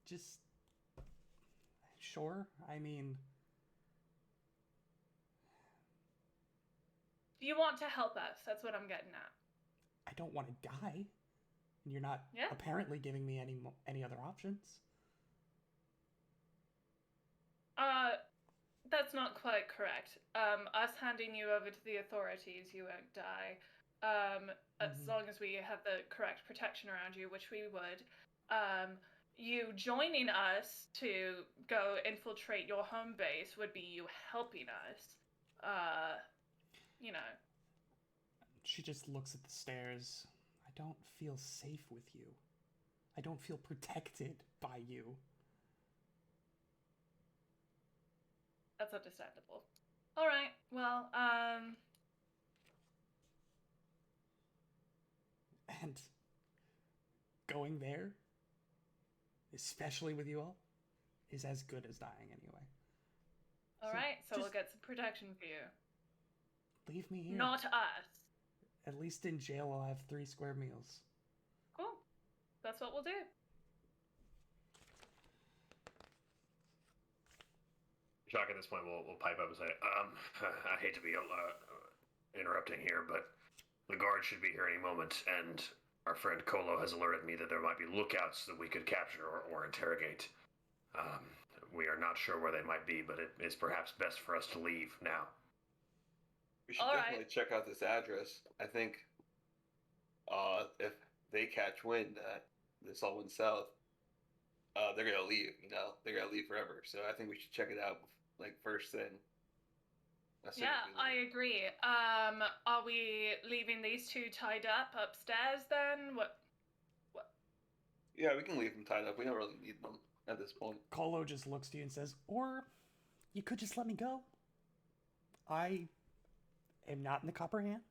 just... Sure, I mean... You want to help us, that's what I'm getting at. I don't want to die. And you're not Yeah. apparently giving me any other options. That's not quite correct. Us handing you over to the authorities, you won't die. As long as we have the correct protection around you, which we would. You joining us to go infiltrate your home base would be you helping us. You know. She just looks at the stairs. I don't feel safe with you. I don't feel protected by you. That's understandable. All right. Well, And going there, especially with you all, is as good as dying anyway. all So right. So we'll just- get some protection for you. Leave me here. Not us. At least in jail I'll have 3 square meals. Cool. That's what we'll do. Shock at this point will pipe up and say, I hate to be interrupting here, but the guard should be here any moment, and our friend Kolo has alerted me that there might be lookouts that we could capture or interrogate. We are not sure where they might be, but it is perhaps best for us to leave now. We should All right. definitely check out this address. I think if they catch wind that this all went south, they're gonna leave. You know, they're gonna leave forever. So I think we should check it out like first thing. As soon as Yeah, we leave. I agree. Are we leaving these two tied up upstairs then? What? Yeah, we can leave them tied up. We don't really need them at this point. Kolo just looks to you and says, or you could just let me go. I am not in the Copper Hand.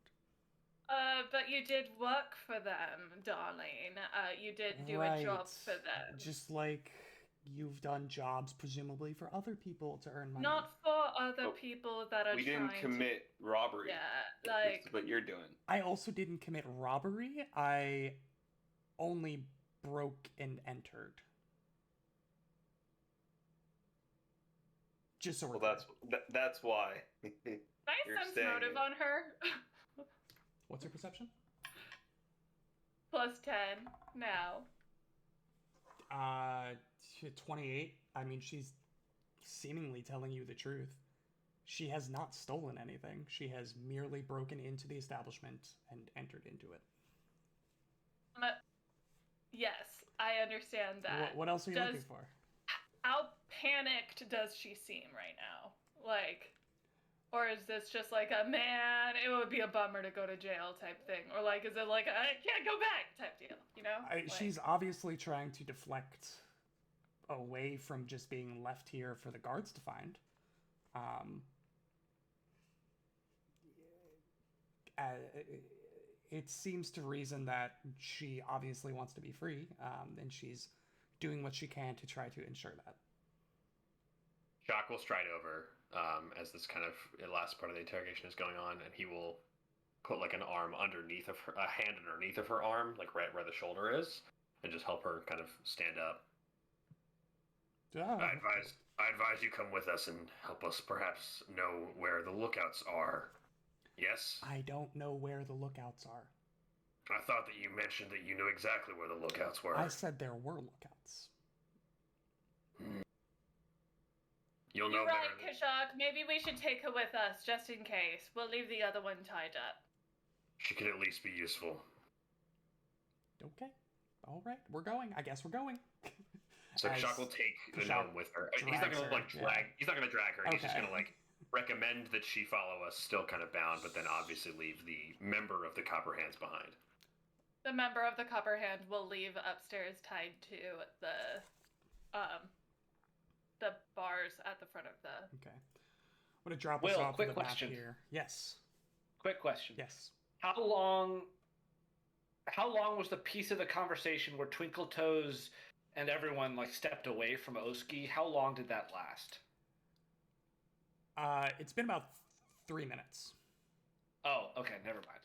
But you did work for them, darling. You did do a job for them. Just like you've done jobs, presumably, for other people to earn money. Not for other Oh, people that are We trying didn't commit robbery. to... Yeah, This like... is what you're doing. I also didn't commit robbery. I only broke and entered. Just so we're Well, clear. that's why. Nice You're sense staying motive here. on her. What's your perception? +10 now. 28. I mean, she's seemingly telling you the truth. She has not stolen anything. She has merely broken into the establishment and entered into it. Yes, I understand that. What else are you Does- looking for? How panicked does she seem right now? Like, or is this just like a man, it would be a bummer to go to jail type thing? Or like, is it like a, I can't go back type deal, you know? Like, She's obviously trying to deflect away from just being left here for the guards to find. It seems to reason that she obviously wants to be free, and she's doing what she can to try to ensure that. Shock will stride over as this kind of last part of the interrogation is going on, and he will put like an arm underneath of her, a hand underneath of her arm, like right where the shoulder is, and just help her kind of stand up. Oh, I advise you come with us and help us perhaps know where the lookouts are. Yes? I don't know where the lookouts are. I thought that you mentioned that you knew exactly where the lookouts were. I said there were lookouts. You'll know You're right, better. Kashak. Maybe we should take her with us just in case. We'll leave the other one tied up. She could at least be useful. Okay. All right, we're going. I guess we're going. So As Kashak will take the Kashak gnome with her. He's not drags gonna her, like yeah. drag. He's not gonna drag her. He's just Okay. gonna like recommend that she follow us, still kind of bound, but then obviously leave the member of the Copper Hands behind. The member of the Copper Hand will leave upstairs tied to the the bars at the front of the. Okay. I'm gonna drop us Will, off quick the map question. here. Yes. Quick question. Yes. How long was the piece of the conversation where Twinkle Toes and everyone like stepped away from Oski? How long did that last? It's been about 3 minutes. Oh, okay, never mind.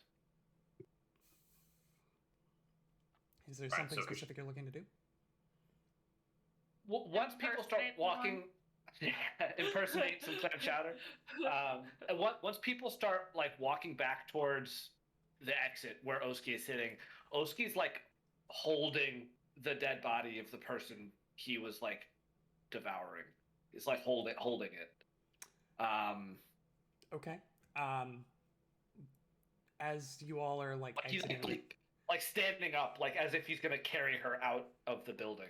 Is there Right, something so- specific you're looking to do? Once people start Impersonate walking, impersonate some clam chowder. And once people start like walking back towards the exit where Oski is sitting, Oski's like holding the dead body of the person he was like devouring. He's like holding it. Okay. As you all are like He's exiting, like standing up, like as if he's gonna carry her out of the building.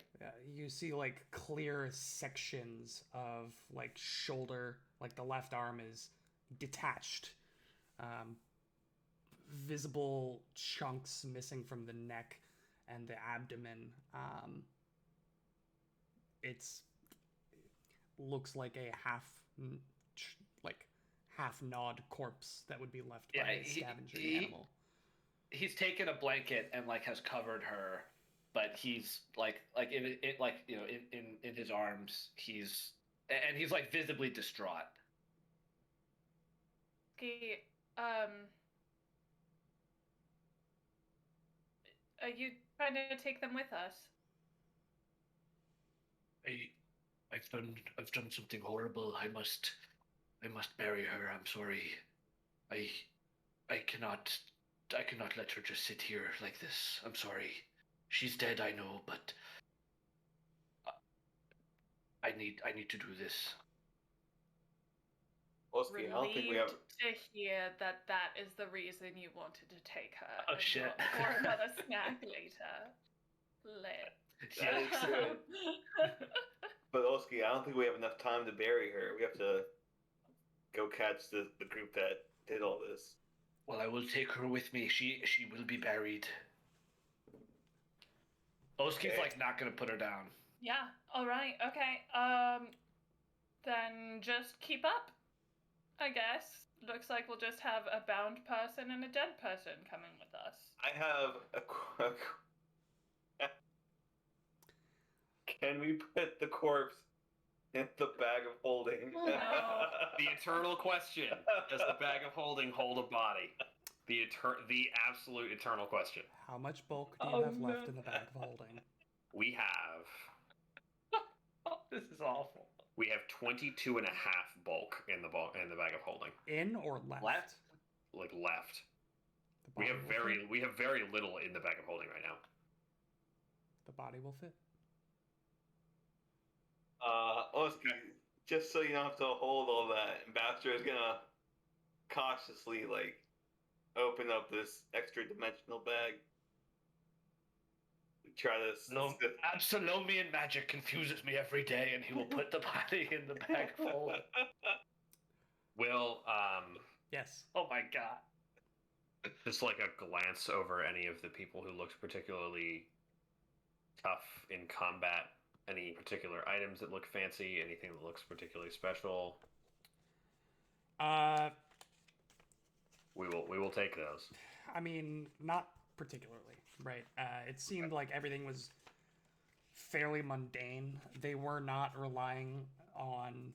you see like clear sections of like shoulder, like the left arm is detached. Visible chunks missing from the neck and the abdomen. It's looks like a half gnawed corpse that would be left by a scavenging animal. He's taken a blanket and like has covered her, but he's like in it like you know in his arms he's like visibly distraught. Okay, are you trying to take them with us? I've done something horrible. I must bury her. I'm sorry. I cannot let her just sit here like this. I'm sorry. She's dead, I know, but I need to do this. Oski, I don't think we have. Relieved to hear that is the reason you wanted to take her. Oh, and shit. not for another snack later. Lit. Yeah, it's good. But Oski, I don't think we have enough time to bury her. We have to go catch the group that did all this. Well, I will take her with me. She will be buried. Oski's Okay. like not gonna put her down. Yeah. All right. Okay. Then just keep up. I guess. Looks like we'll just have a bound person and a dead person coming with us. I have Can we put the corpse in the bag of holding? Oh, no. The eternal question: does the bag of holding hold a body? The absolute eternal question. How much bulk do you have left in the bag of holding? We have Oh, this is awful. 22 and a half bulk in the bag of holding. In or left? Left? Like left. The We body have will fit. we have very little in the bag of holding right now. The body will fit. Oski, just so you don't have to hold all that, Ambassador is gonna cautiously like open up this extra dimensional bag. Try to No, Absalomian magic confuses me every day, and he will put the body in the bag of holding. Will Yes. Oh my god. just like a glance over any of the people who looked particularly tough in combat, any particular items that look fancy, anything that looks particularly special. We will take those. I mean, not particularly, right? It seemed like everything was fairly mundane. They were not relying on.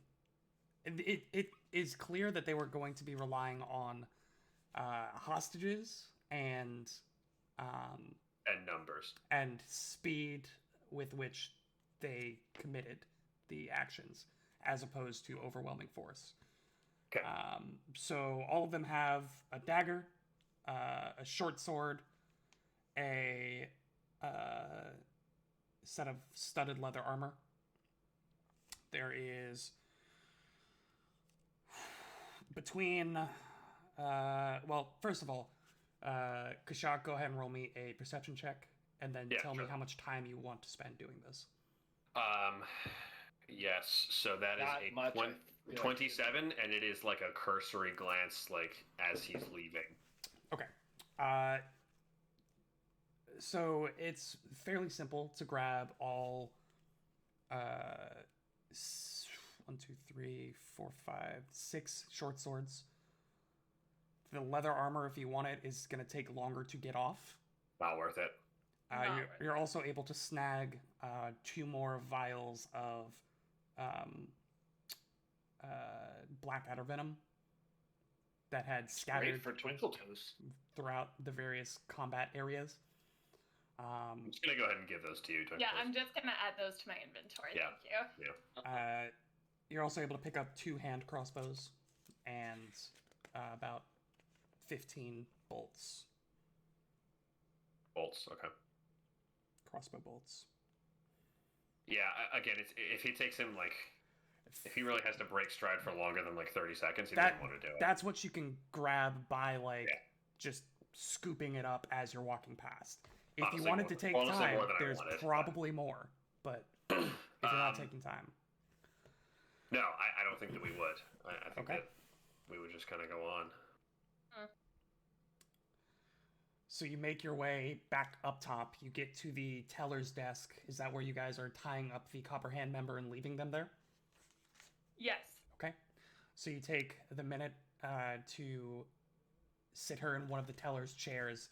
It is clear that they were going to be relying on hostages and And numbers. speed with which they committed the actions, as opposed to overwhelming force. Okay. So all of them have a dagger, a short sword, a set of studded leather armor. There is between well, first of all, Kashak, go ahead and roll me a perception check, and then Yeah, tell me sure. how much time you want to spend doing this. Yes. So that is Not a much, I feel like. 27, and it is like a cursory glance, like as he's leaving. Okay. So it's fairly simple to grab all 2, 3, 4, 5, 6 short swords. The leather armor, if you want it, is going to take longer to get off. Not worth it. Not You're, worth you're it. also able to snag 2 more vials of Blackadder venom that had scattered Great for Twinkle Toes. throughout the various combat areas. I'm just gonna go ahead and give those to you. Yeah, I'm just gonna add those to my inventory. Yeah. Thank you. You're also able to pick up 2 hand crossbows and about 15 bolts, bolts. Okay. crossbow bolts. Yeah. Again, it's if he takes him like if he really has to break stride for longer than like 30 seconds, he doesn't want to do it. That's what you can grab by like Yeah. just scooping it up as you're walking past. If you Honestly, wanted more- to take honestly, time, more than I there's wanted, but- probably more, but if you're not Um, taking time. No, I don't think that we would. I think Okay. that we would just kind of go on. So you make your way back up top. You get to the teller's desk. Is that where you guys are tying up the Copper Hand member and leaving them there? Yes. Okay. So you take the minute to sit her in one of the teller's chairs,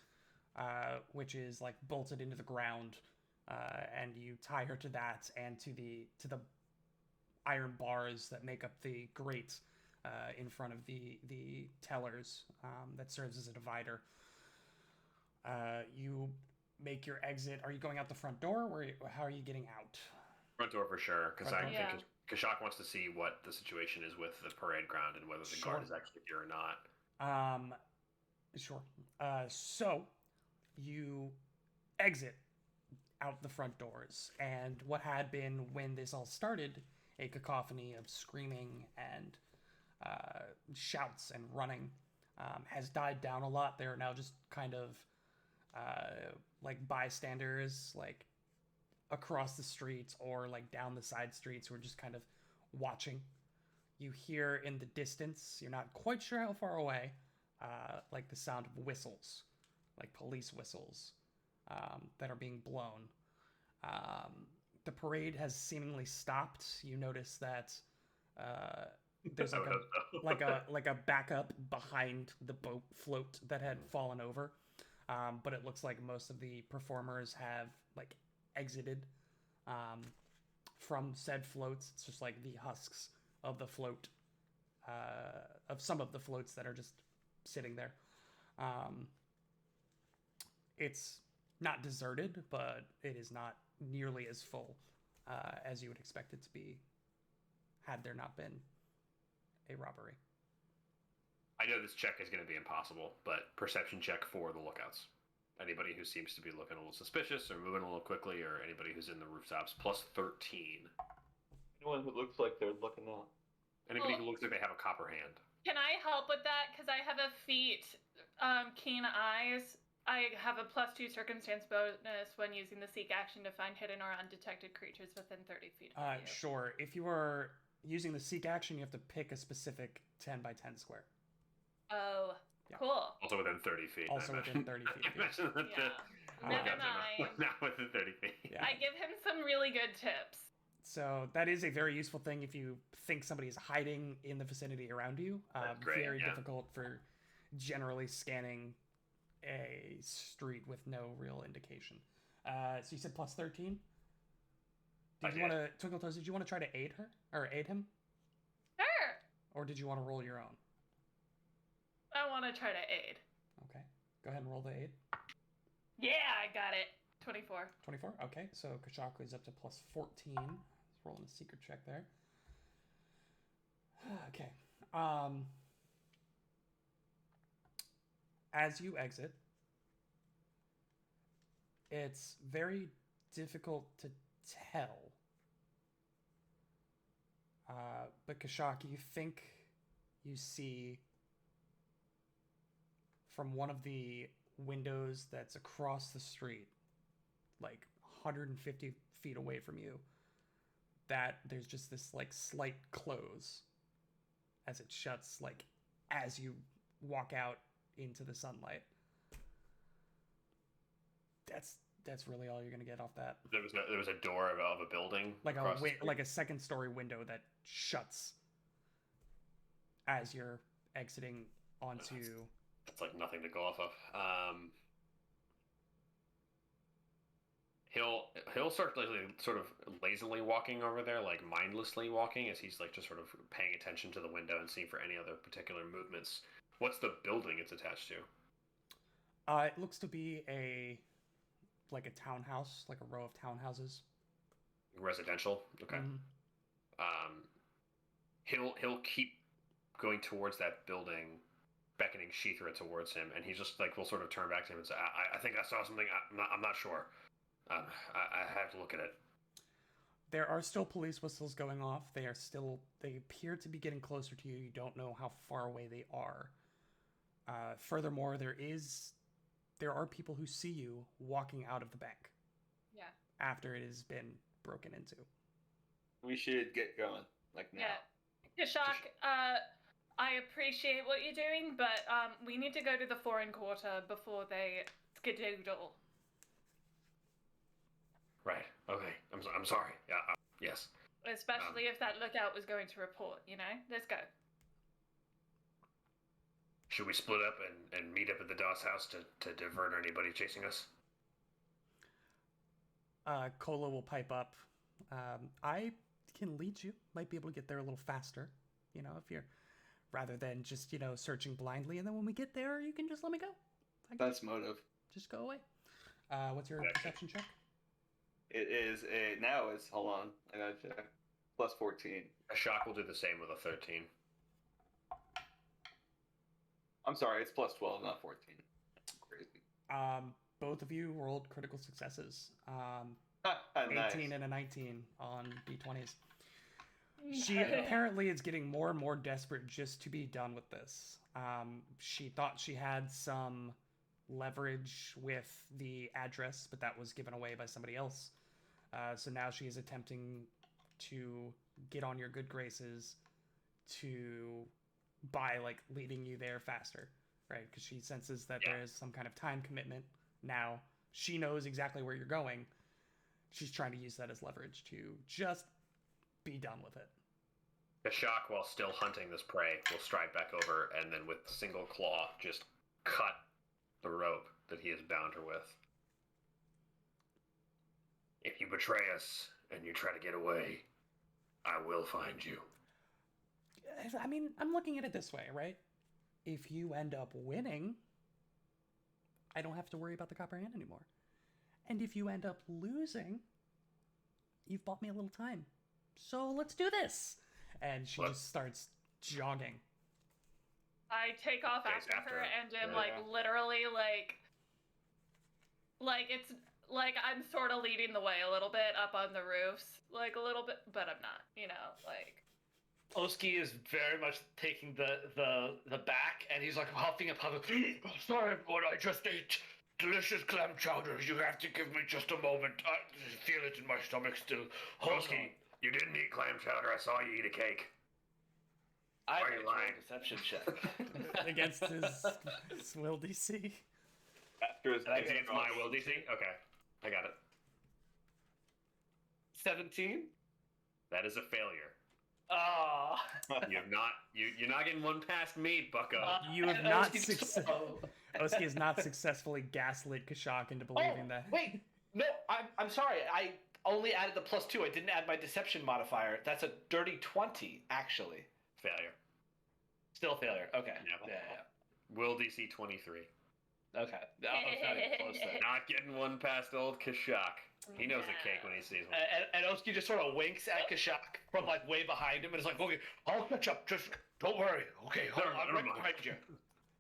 which is like bolted into the ground, and you tie her to that and to the iron bars that make up the grate in front of the tellers that serves as a divider. You make your exit. Are you going out the front door? How are you getting out? Front door for sure, because Front I door. think Kashak wants to see what the situation is with the parade ground and whether the guard is actually here or not. Sure. So you exit out the front doors, and what had been, when this all started, a cacophony of screaming and shouts and running has died down a lot. There are now just kind of like bystanders, like across the streets or like down the side streets, who are just kind of watching. You hear in the distance, you're not quite sure how far away, like the sound of whistles, like police whistles that are being blown. The parade has seemingly stopped. You notice that there's like a backup behind the boat float that had fallen over, but it looks like most of the performers have like exited from said floats. It's just like the husks of the float, of some of the floats that are just sitting there. It's not deserted, but it is not nearly as full as you would expect it to be had there not been a robbery. I know this check is going to be impossible, but perception check for the lookouts. Anybody who seems to be looking a little suspicious or moving a little quickly, or anybody who's in the rooftops, plus 13. Anyone who looks like they're looking out. Anybody Well- who looks like they have a copper hand. Can I help with that? Because I have a feat, Keen Eyes. I have a +2 circumstance bonus when using the seek action to find hidden or undetected creatures within 30 feet of you. Sure. If you are using the seek action, you have to pick a specific 10 by 10 square. Oh, Yeah. cool. Also within 30 feet. Also I within imagine. 30 feet I of you. imagine that Yeah. the Never lookouts are mind. not within 30 feet. Yeah. I give him some really good tips. So that is a very useful thing if you think somebody is hiding in the vicinity around you. That's great, Very yeah. difficult for generally scanning a street with no real indication. So you said plus 13? I Did you did. want to, Twinkle Toes, did you want to try to aid her? Or aid him? Sure. Or did you want to roll your own? I want to try to aid. Okay. Go ahead and roll the aid. Yeah, I got it. 24. 24? Okay, so Kashaku is up to plus 14. He's rolling a secret check there. Okay. As you exit, it's very difficult to tell. But Kashak, you think you see from one of the windows that's across the street, like 150 feet away from you, that there's just this like slight close as it shuts, like as you walk out into the sunlight. That's really all you're gonna get off that. There was a door of a building. Like across the street. like a second story window that shuts as you're exiting onto. That's like nothing to go off of. He'll start like, sort of lazily walking over there, like mindlessly walking, as he's like just sort of paying attention to the window and seeing for any other particular movements. What's the building it's attached to? It looks to be a townhouse, like a row of townhouses. Residential. Okay. Mhm. He'll keep going towards that building, beckoning Sheethra towards him, and he just like will sort of turn back to him and say, "I think I saw something. I'm not sure. I have to look at it." There are still police whistles going off. They appear to be getting closer to you. You don't know how far away they are. Furthermore, there are people who see you walking out of the bank. Yeah. After it has been broken into. We should get going, like now. Yeah. Kashak, I appreciate what you're doing, but we need to go to the foreign quarter before they skedoodle. Right. Okay. I'm sorry. Yeah. Yes. Especially if that lookout was going to report, you know? Let's go. Should we split up and meet up at the Doss house to divert anybody chasing us? Kola will pipe up. I can lead you. Might be able to get there a little faster. You know, if you're rather than just searching blindly, and then when we get there, you can just let me go. That's motive. Just go away. What's your perception check? It is hold on, I gotta check. Plus 14. A shock will do the same with a 13. I'm sorry, it's plus 12, not 14. Crazy. Both of you rolled critical successes. Nice. 18 and a 19 on d20s. She apparently is getting more and more desperate just to be done with this. She thought she had some leverage with the address, but that was given away by somebody else. So now she is attempting to get on your good graces by leading you there faster, right? Because she senses that there is some kind of time commitment. Now she knows exactly where you're going. She's trying to use that as leverage to just be done with it. The shock, while still hunting this prey, will stride back over and then with single claw just cut the rope that he has bound her with. If you betray us and you try to get away, I will find you. I mean, I'm looking at it this way, right? If you end up winning, I don't have to worry about the copper hand anymore. And if you end up losing, you've bought me a little time. So let's do this. And she just starts jogging. I take off after her and am literally it's like I'm sort of leading the way a little bit up on the roofs, a little bit, but I'm not, Oski is very much taking the back, and he's huffing and puffing. Sorry, everyone, I just ate delicious clam chowder. You have to give me just a moment. I feel it in my stomach still. Oski, you didn't eat clam chowder. I saw you eat a cake. I Are you lying? Deception check against his will DC. After his It's my will DC? Okay. I got it. 17? That is a failure. Ah. You're not getting one past me, bucko. You have not Oski has not successfully gaslit Kashak into believing that. Wait, no, I'm sorry. I only added the +2. I didn't add my deception modifier. That's a dirty 20, actually. Failure. Still failure. Okay. Yeah. Will DC 23. Okay. I was not even close there. Not getting one past old Kashak. He knows a cake when he sees one. And Oski just sort of winks at Kashak from way behind him and is like, okay, I'll catch up. Just don't worry. Okay, I'm right behind you.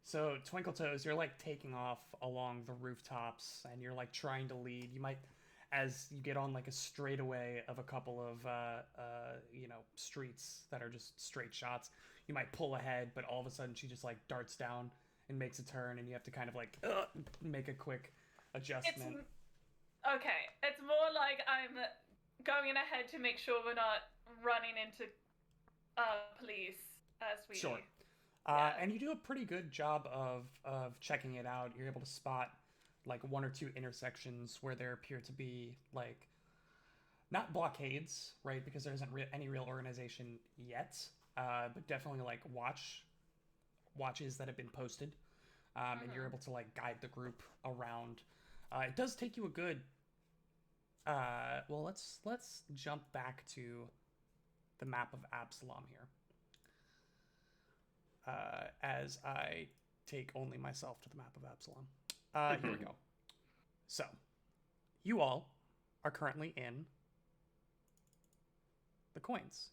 So, Twinkle Toes, you're taking off along the rooftops and you're trying to lead. You might, as you get on a straightaway of a couple of, streets that are just straight shots, you might pull ahead, but all of a sudden she just darts down and makes a turn and you have to kind of make a quick adjustment. It's more like I'm going ahead to make sure we're not running into police as we... Sure. And you do a pretty good job of checking it out. You're able to spot like one or two intersections where there appear to be like not blockades, right? Because there isn't any real organization yet, but definitely like watches that have been posted, and you're able to like guide the group around. It does take you a good. Well, let's jump back to the map of Absalom here, as I take only myself to the map of Absalom. Here we go. So, you all are currently in the coins.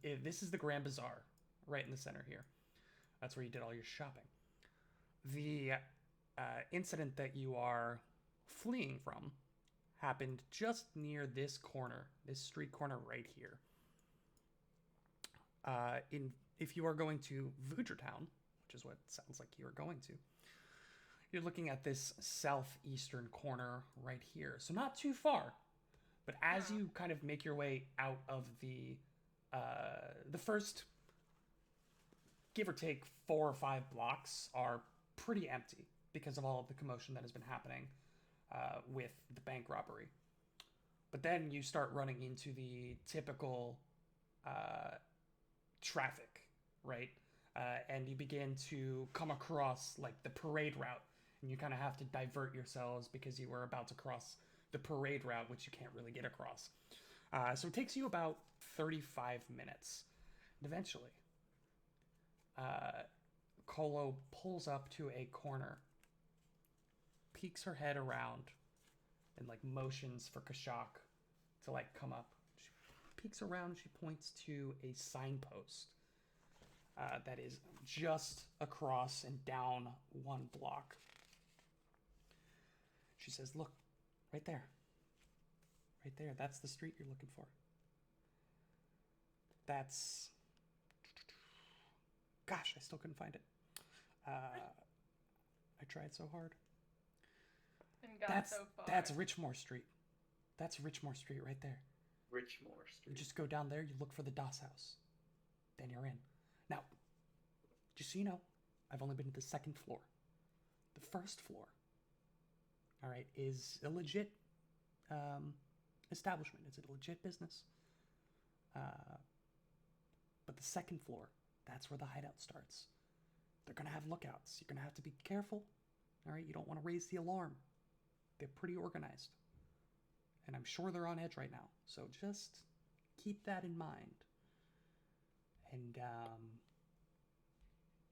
This is the Grand Bazaar, right in the center here. That's where you did all your shopping. The incident that you are fleeing from happened just near this corner, this street corner right here. If you are going to Vujertown, which is what it sounds like you are going to, you're looking at this southeastern corner right here. So not too far, but as you kind of make your way out of the first, give or take 4 or 5 blocks are pretty empty because of all of the commotion that has been happening with the bank robbery. But then you start running into the typical traffic, right? And you begin to come across like the parade route, and you kind of have to divert yourselves because you were about to cross the parade route, which you can't really get across. So it takes you about 35 minutes. And eventually, Kolo pulls up to a corner, peeks her head around, and like motions for Kashak to like come up. She peeks around and she points to a signpost that is just across and down 1 block. She says, "Look, right there. Right there. That's the street you're looking for. That's... Gosh, I still couldn't find it. I tried so hard. And got so far. That's Richmore Street. That's Richmore Street right there. Richmore Street. You just go down there, you look for the Das House. Then you're in. Now, just so you know, I've only been to the 2nd floor. The 1st floor, all right, is a legit establishment. It's a legit business. But the 2nd floor, that's where the hideout starts. They're going to have lookouts. You're going to have to be careful, all right? You don't want to raise the alarm. They're pretty organized. And I'm sure they're on edge right now. So just keep that in mind. And,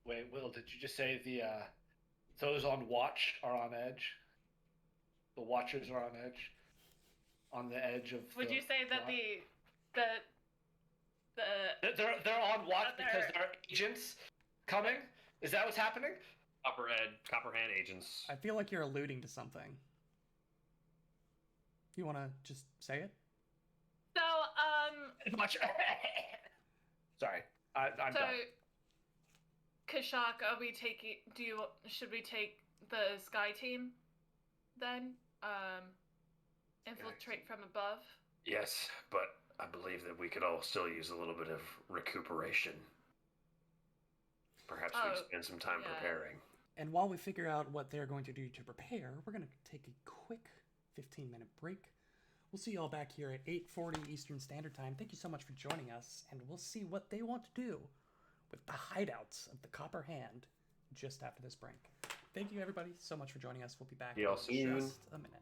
Wait, Will, did you just say those on watch are on edge? The watchers are on edge? On the edge of Would you say that They're on watch because there are agents coming? Is that what's happening? Copperhand agents. I feel like you're alluding to something. You want to just say it? So, Watch. Sorry, I'm so, done. Kashak, are we taking? Should we take the Sky Team then? Infiltrate from above. Yes, but I believe that we could all still use a little bit of recuperation. Perhaps we spend some time preparing. And while we figure out what they're going to do to prepare, we're going to take a quick 15-minute break. We'll see you all back here at 8:40 Eastern Standard Time. Thank you so much for joining us, and we'll see what they want to do with the hideouts of the Copper Hand just after this break. Thank you, everybody, so much for joining us. We'll be back in just a minute.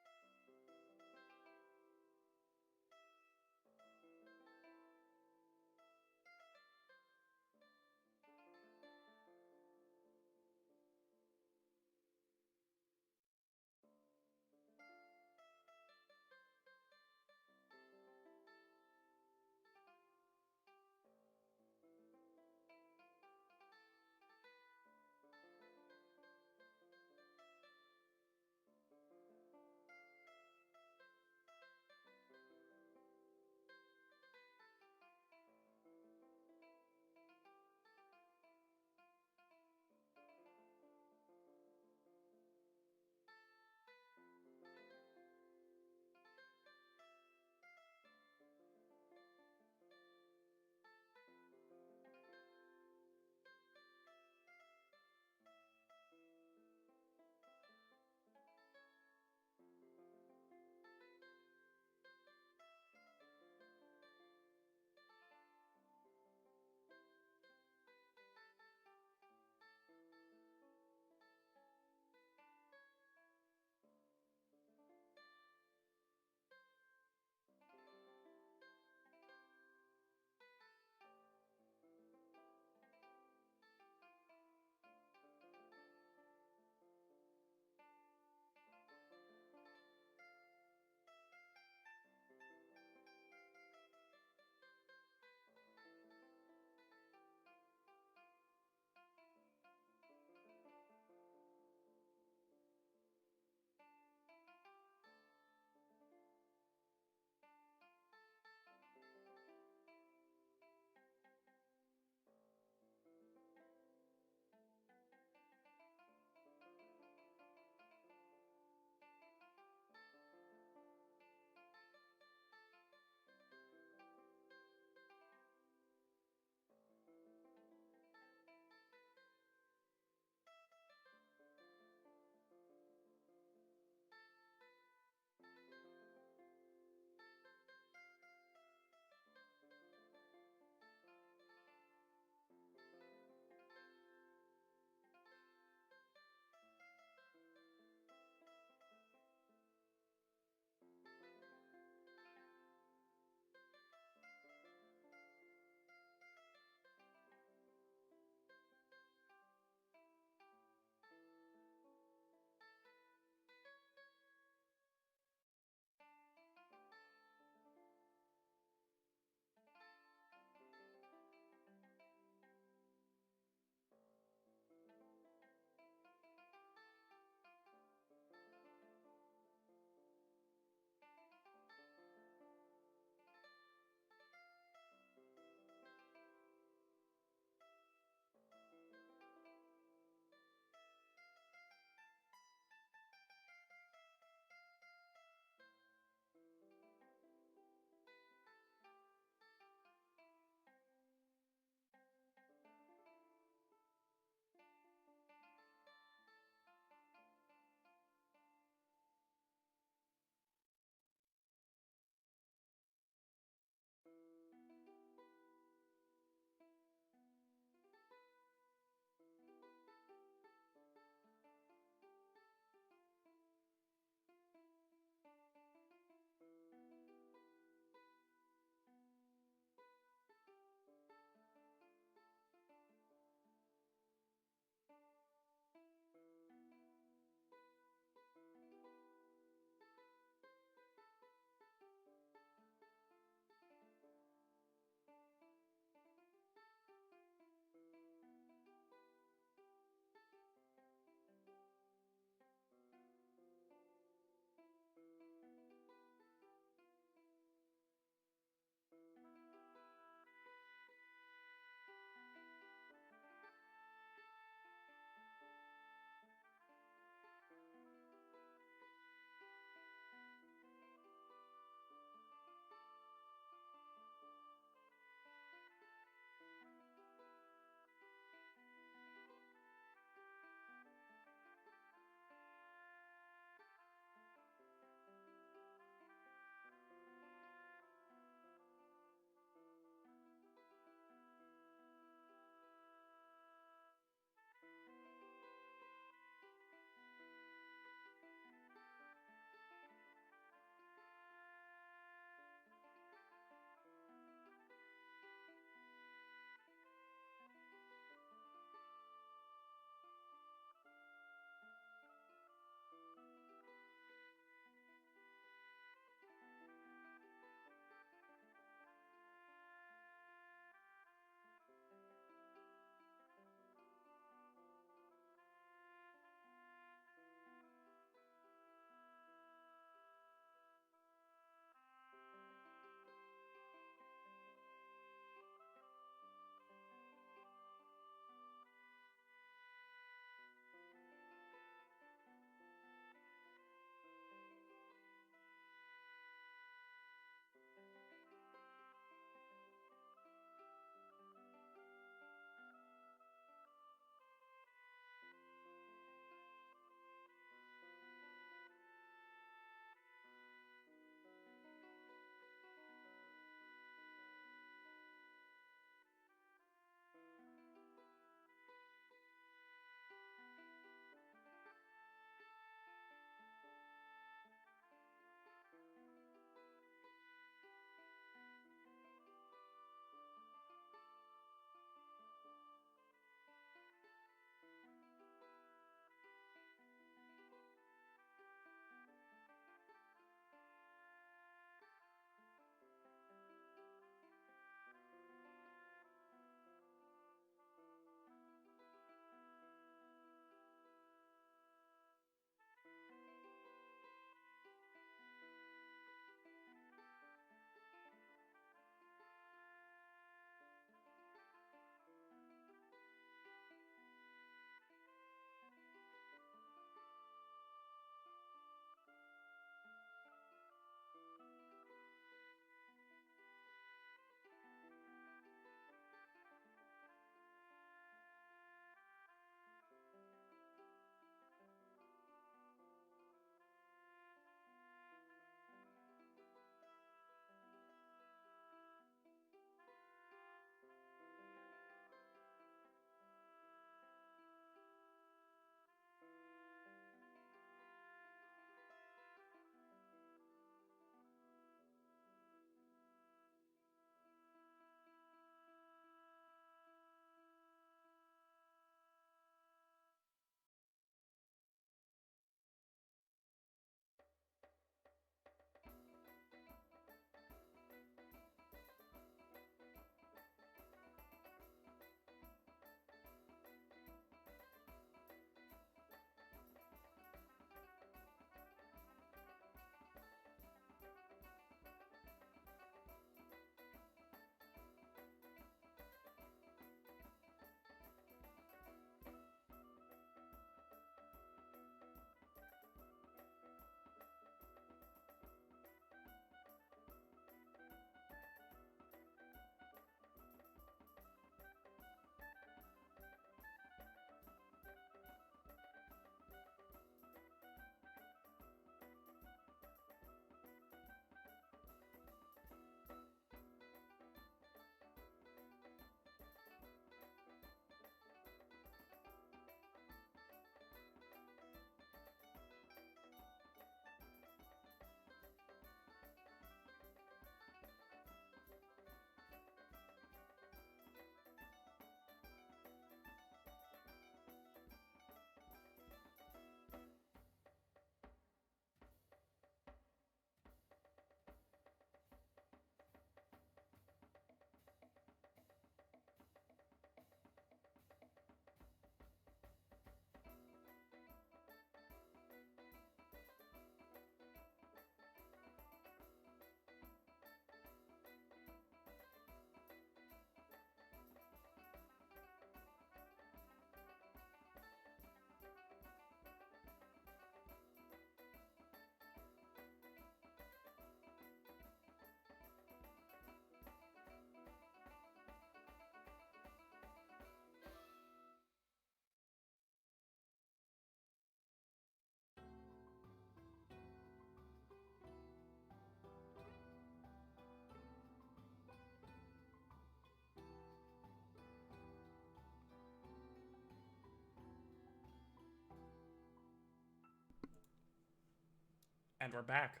And we're back.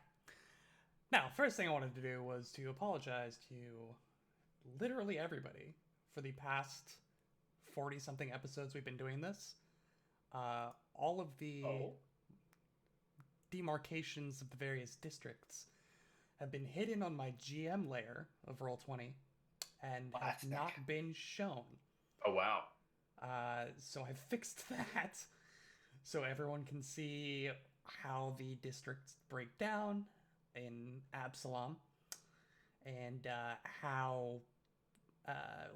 Now, first thing I wanted to do was to apologize to literally everybody for the past 40-something episodes we've been doing this. All of the demarcations of the various districts have been hidden on my GM layer of Roll20 and have not been shown. Oh, wow. So I've fixed that so everyone can see how the districts break down in Absalom and how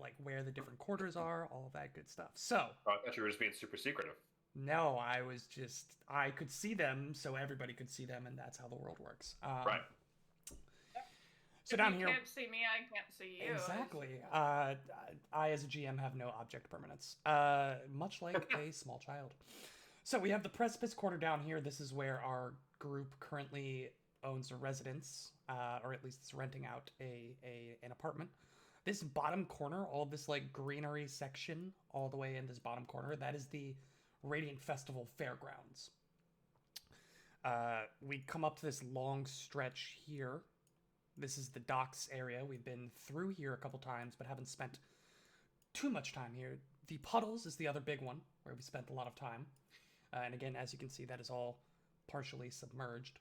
like where the different quarters are, all of that good stuff. So Oh, I thought you were just being super secretive. no, I could see them so everybody could see them, and that's how the world works. Right. So If down you here, can't see me, I can't see you. exactly. I, as a GM, have no object permanence, much like a small child. So we have the Precipice Quarter down here. This is where our group currently owns a residence, or at least is renting out an apartment. This bottom corner, all of this like greenery section, all the way in this bottom corner, that is the Radiant Festival Fairgrounds. We come up to this long stretch here. This is the docks area. We've been through here a couple times, but haven't spent too much time here. The puddles is the other big one, where we spent a lot of time. And again, as you can see, that is all partially submerged.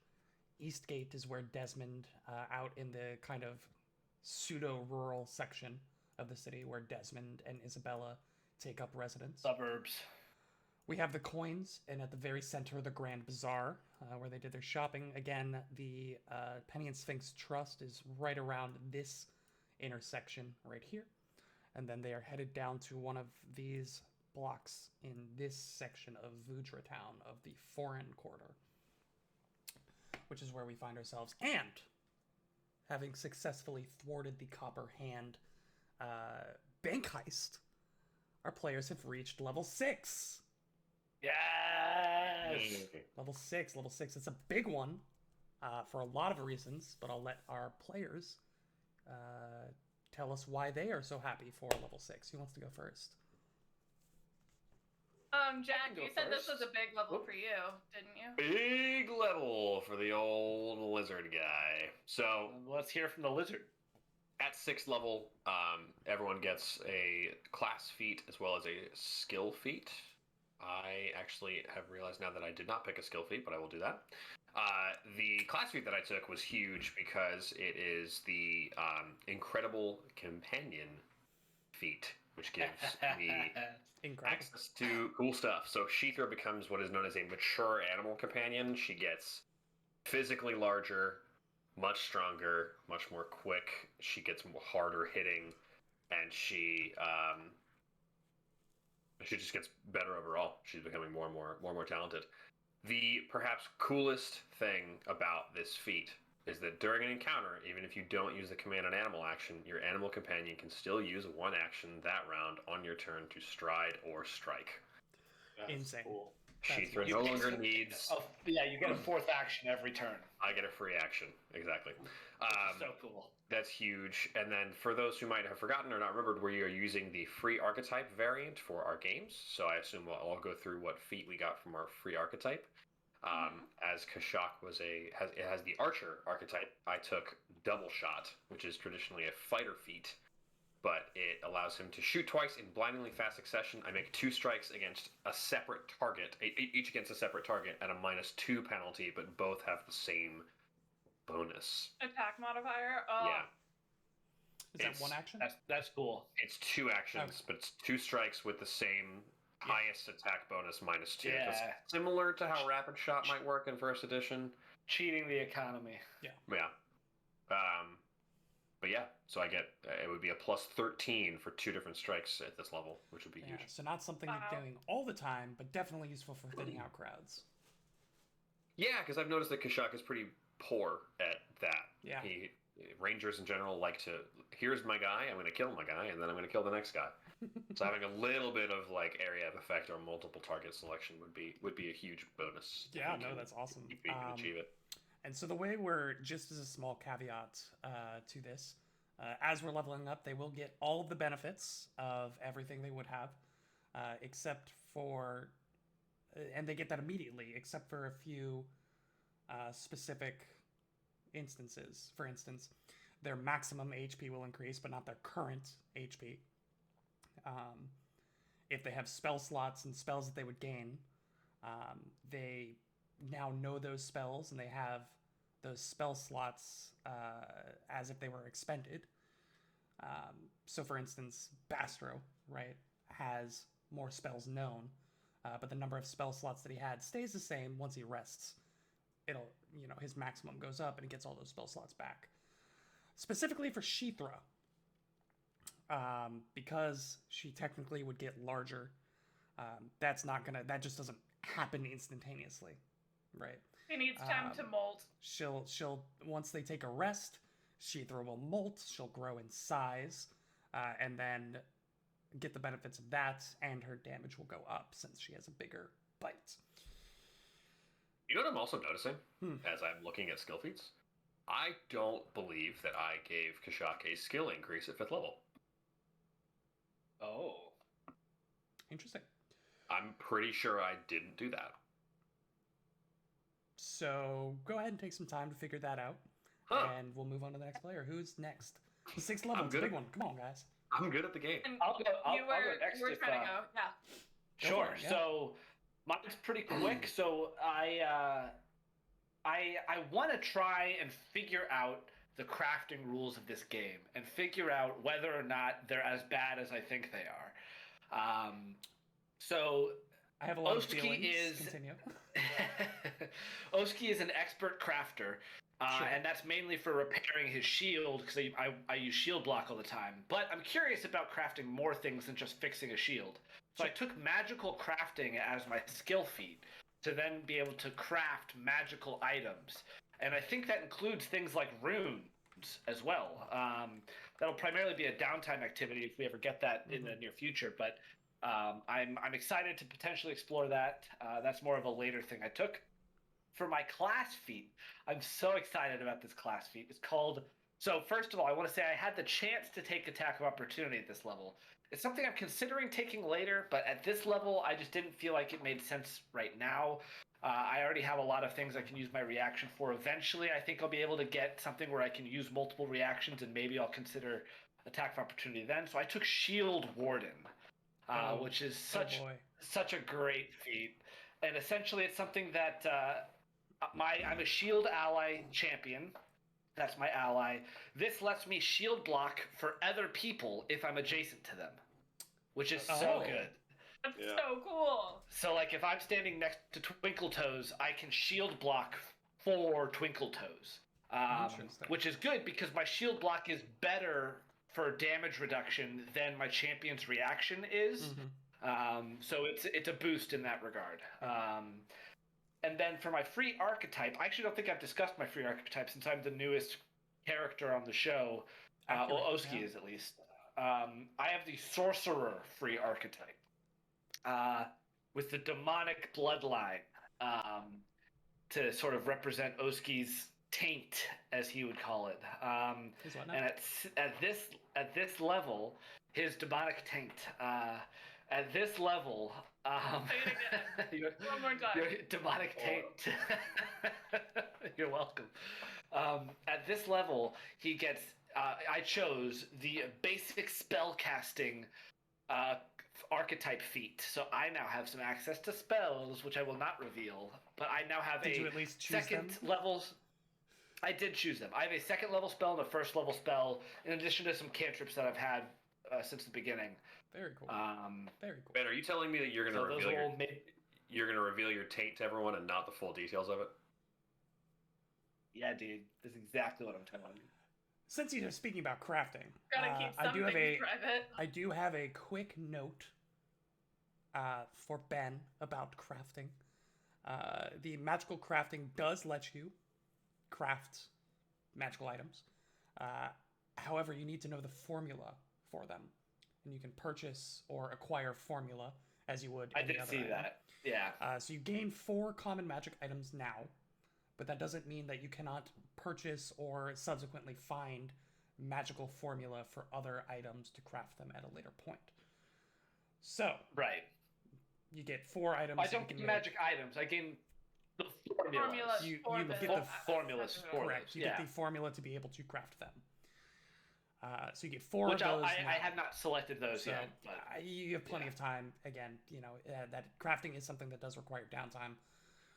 Eastgate is where Desmond, out in the kind of pseudo-rural section of the city, where Desmond and Isabella take up residence. Suburbs. We have the coins, and at the very center, the Grand Bazaar, where they did their shopping. Again, the Penny and Sphinx Trust is right around this intersection right here. And then they are headed down to one of these blocks in this section of Vudra Town of the Foreign Quarter, which is where we find ourselves. And having successfully thwarted the Copper Hand bank heist, our players have reached level 6. Yes. Level 6. It's a big one for a lot of reasons, but I'll let our players tell us why they are so happy for level 6. Who wants to go first? Jack, go you said this was first. a big level Oop. for you, didn't you? Big level for the old lizard guy. So Let's hear from the lizard. at 6th level, everyone gets a class feat as well as a skill feat. I actually have realized now that I did not pick a skill feat, but I will do that. The class feat that I took was huge because it is the Incredible Companion feat, which gives me Incredible. access to cool stuff. So Sheethra becomes what is known as a mature animal companion. She gets physically larger, much stronger, much more quick. She gets more harder hitting, and she just gets better overall. She's becoming more and more talented. The perhaps coolest thing about this feat is that during an encounter, even if you don't use the command on animal action, your animal companion can still use one action that round on your turn to stride or strike. That's Insane. Cool. Sheethra You no get- longer needs. Oh, yeah, you get a fourth action every turn. I get a free action. Exactly. Which is so cool. That's huge. And then for those who might have forgotten or not remembered, we are using the free archetype variant for our games. So I assume we'll all go through what feat we got from our free archetype. As Kashak has the archer archetype, I took double shot, which is traditionally a fighter feat, but it allows him to shoot twice in blindingly fast succession. I make 2 strikes against a separate target, each against a separate target, at a -2 penalty, but both have the same bonus. Attack modifier? Oh, Yeah. Is that It's- one action? That's cool. It's 2 actions, Okay. but it's 2 strikes with the same highest attack bonus -2. Yeah. That's similar to how Rapid Shot might work in First Edition. Cheating the economy. Yeah. But yeah, so I get it would be a +13 for 2 different strikes at this level, which would be Yeah, huge. so not something Wow. you're doing all the time, but definitely useful for thinning out crowds. Yeah, because I've noticed that Kashak is pretty poor at that. Yeah. Rangers in general like to, here's my guy, I'm going to kill my guy, and then I'm going to kill the next guy. So having a little bit of like area of effect or multiple target selection would be a huge bonus. if Yeah, we no, can- that's awesome. if we can achieve it. And so the way we're, just as a small caveat to this, as we're leveling up, they will get all of the benefits of everything they would have, except for, and they get that immediately, except for a few specific instances. For instance, their maximum HP will increase, but not their current HP. If they have spell slots and spells that they would gain, they now know those spells and they have those spell slots as if they were expended. So, for instance, Bastro, right, has more spells known, but the number of spell slots that he had stays the same once he rests. It'll, his maximum goes up and he gets all those spell slots back. Specifically for Sheethra, because she technically would get larger, that just doesn't happen instantaneously, right? He needs time to molt. She'll once they take a rest, Sheethra will molt, she'll grow in size, and then get the benefits of that, and her damage will go up since she has a bigger bite. You know what I'm also noticing as I'm looking at skill feats? I don't believe that I gave Kashake a skill increase at 5th level. Oh. Interesting. I'm pretty sure I didn't do that. So go ahead and take some time to figure that out, and we'll move on to the next player. Who's next? The 6th level, it's a big one. Come on, guys. I'm good at the game. And I'll go next. You were trying to go, yeah. Sure. Go for it, yeah. So mine's pretty quick. So I want to try and figure out the crafting rules of this game and figure out whether or not they're as bad as I think they are. So I have a lot of Oski feelings. Continue. Oski is an expert crafter, Sure. and that's mainly for repairing his shield because I use shield block all the time. But I'm curious about crafting more things than just fixing a shield. So I took magical crafting as my skill feat to then be able to craft magical items. And I think that includes things like runes as well. That'll primarily be a downtime activity if we ever get that in the near future. But I'm excited to potentially explore that. That's more of a later thing I took. For my class feat, I'm so excited about this class feat. It's called... So first of all, I want to say I had the chance to take Attack of Opportunity at this level. It's something I'm considering taking later, but at this level, I just didn't feel like it made sense right now. I already have a lot of things I can use my reaction for. Eventually, I think I'll be able to get something where I can use multiple reactions, and maybe I'll consider Attack of Opportunity then. So I took Shield Warden, which is such a great feat. And essentially, it's something that I'm a shield ally champion. That's my ally. This lets me shield block for other people if I'm adjacent to them, which is so good. That's so cool. So, like, if I'm standing next to Twinkle Toes, I can shield block for Twinkle Toes, which is good because my shield block is better for damage reduction than my champion's reaction is. So it's a boost in that regard. And then for my free archetype, I actually don't think I've discussed my free archetype since I'm the newest character on the show. Oski is at least. I have the Sorcerer free archetype with the demonic bloodline to sort of represent Oski's taint, as he would call it. And at this level, his demonic taint. At this level, one more time. Your demonic taint. You're welcome. At this level, he gets. I chose the basic spell casting archetype feat, so I now have some access to spells, which I will not reveal. But I now have Did you at least choose second them? levels. I did choose them. I have a second level spell and a first level spell, in addition to some cantrips that I've had since the beginning. Very cool. Very cool. Ben, are you telling me that you're going to reveal your taint to everyone and not the full details of it? Yeah, dude, that's exactly what I'm telling you. Since you're speaking about crafting, Gotta keep some things private. I do have a quick note for Ben about crafting. The magical crafting does let you craft magical items. However, you need to know the formula for them. And you can purchase or acquire formula as you would any other item. I did see that. Yeah. So you gain 4 common magic items now, but that doesn't mean that you cannot purchase or subsequently find magical formula for other items to craft them at a later point. So right, you get 4 items. I don't gain magic items. I gain The formulas. Formula You- for you the- get the formulas that's for right. Correct. You yeah. get the formula to be able to craft them. So you get 4 Which of those. I now. have not selected those So yet. But you have plenty yeah. of time. Again, that crafting is something that does require downtime,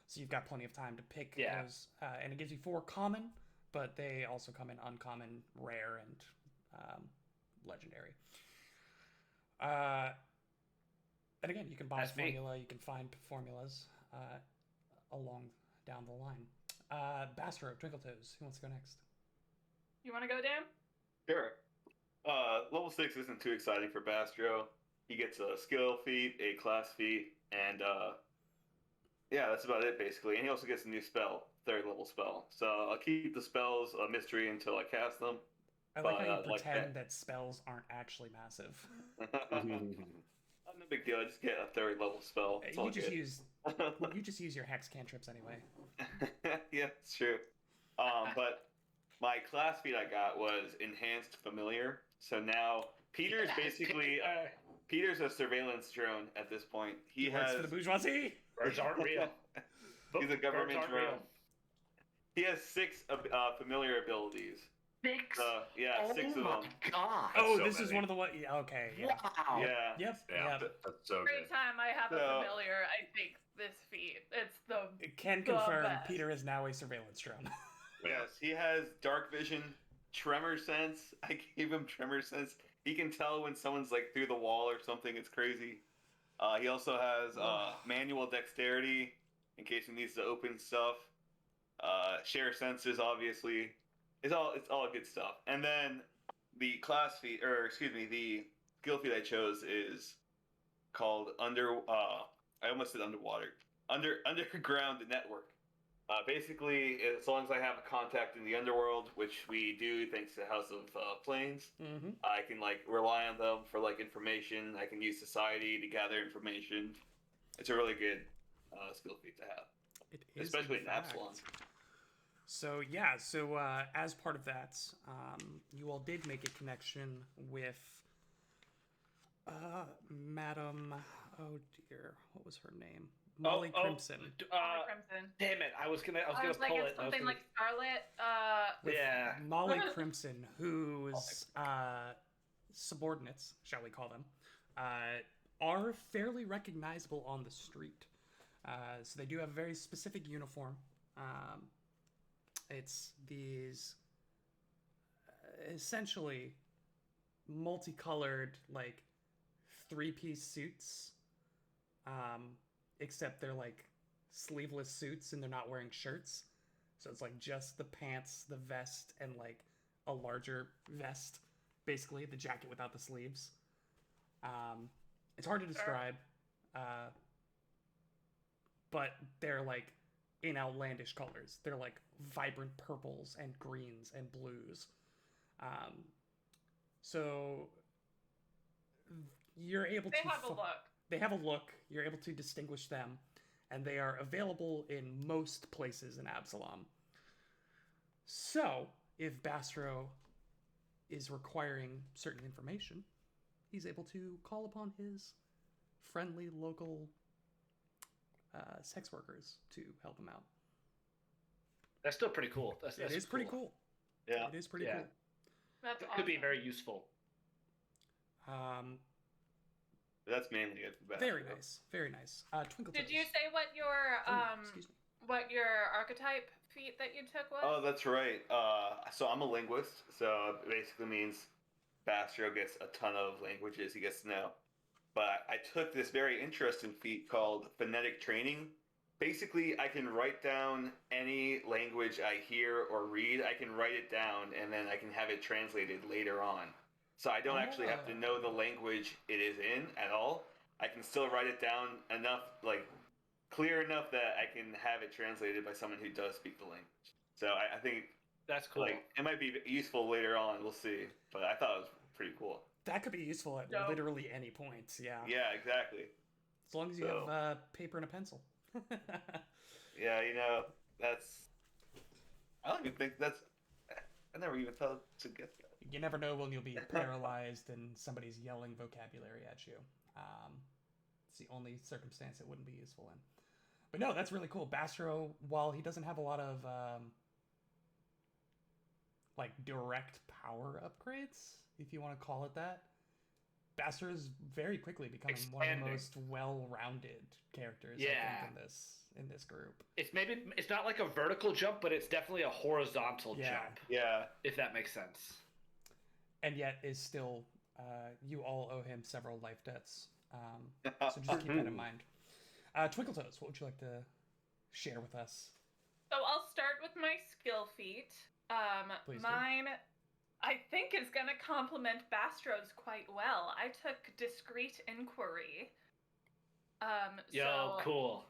so you've got plenty of time to pick Yeah. those. And it gives you 4 common, but they also come in uncommon, rare, and legendary. And again, you can buy That's me. formula. You can find formulas along down the line. Bastro, Twinkletoes, who wants to go next? You want to go, Dan? Sure. Level 6 isn't too exciting for Bastro. He gets a skill feat, a class feat, and yeah, that's about it basically. And he also gets a new spell, 3rd level spell. So I'll keep the spells a mystery until I cast them. I like how you But, like pretend that spells aren't actually massive. No big deal. I just get a 3rd level spell. It's all You just good. use your hex cantrips anyway. Yeah, it's true. But my class feat I got was enhanced familiar. So now Peter's basically Peter's a surveillance drone at this point. He works has for the bourgeoisie. birds aren't real. he's a government Birds aren't drone. real. He has 6 familiar abilities. 6. Yeah, 6 of my them. god. Oh, so this is many. one of the what? Yeah, okay. Yeah. Wow. Yeah. Yep. Yeah, Yep. that's so Every good. time I have So- a familiar, I think this feat. It's the It can The confirm best. Peter is now a surveillance drone. Yes, he has dark vision, tremor sense. I gave him tremor sense. He can tell when someone's like through the wall or something. It's crazy. He also has manual dexterity in case he needs to open stuff. Share senses, obviously. It's all good stuff. And then the class feat, or excuse me, the skill feat I chose is called I almost said underground network. Basically, as long as I have a contact in the underworld, which we do thanks to House of Plains, Mm-hmm. I can like rely on them for like information. I can use society to gather information. It's a really good skill feat to have, It is especially in fact. Absalom. So yeah, as part of that, you all did make a connection with Madam. Oh dear, what was her name? Molly Crimson. Crimson. Damn it! I was gonna I was like, pull it's it. I was something gonna- like Scarlet. With Yeah. Molly Crimson, whose subordinates, shall we call them, are fairly recognizable on the street. So they do have a very specific uniform. It's these essentially multicolored, like 3-piece suits, except they're like sleeveless suits and they're not wearing shirts. So it's like just the pants, the vest, and like a larger vest, basically the jacket without the sleeves. It's hard to describe, but they're like in outlandish colors. They're like vibrant purples and greens and blues. So you're able They to have a look. they have a look. You're able to distinguish them, and they are available in most places in Absalom. So, if Bastro is requiring certain information, he's able to call upon his friendly local sex workers to help him out. That's still pretty cool. That's It is pretty cool. Yeah. It is pretty Yeah. cool. That's It awesome. could be very useful. That's mainly it. For Very Bastro. nice. Very nice. Twinkle Did Toes. you say what your Excuse me. what your archetype feat that you took was? Oh, that's right. So I'm a linguist, so it basically means Bastro gets a ton of languages he gets to know. But I took this very interesting feat called phonetic training. Basically, I can write down any language I hear or read. I can write it down, and then I can have it translated later on. So I don't actually have to know the language it is in at all. I can still write it down enough, like clear enough that I can have it translated by someone who does speak the language. So I think That's cool. like it might be useful later on. We'll see. But I thought it was pretty cool. That could be useful at Dope. literally any point. Yeah. Yeah, exactly. As long as you So- have paper and a pencil. Yeah, that's. I don't even think that's. I never even thought to get that. You never know when you'll be paralyzed and somebody's yelling vocabulary at you. It's the only circumstance it wouldn't be useful in. But no, that's really cool. Bastro, while he doesn't have a lot of like direct power upgrades, if you want to call it that, Bastro is very quickly becoming one of the Expanding. most well-rounded characters I Yeah. think in this group. It's not like a vertical jump, but it's definitely a horizontal Yeah. jump, Yeah. if that makes sense. And yet is still you all owe him several life debts. So just keep that in mind. Twinkletoes, what would you like to share with us? So I'll start with my skill feat. Please do. Mine, I think, is going to complement Bastro's quite well. I took Discreet Inquiry. Yo, cool.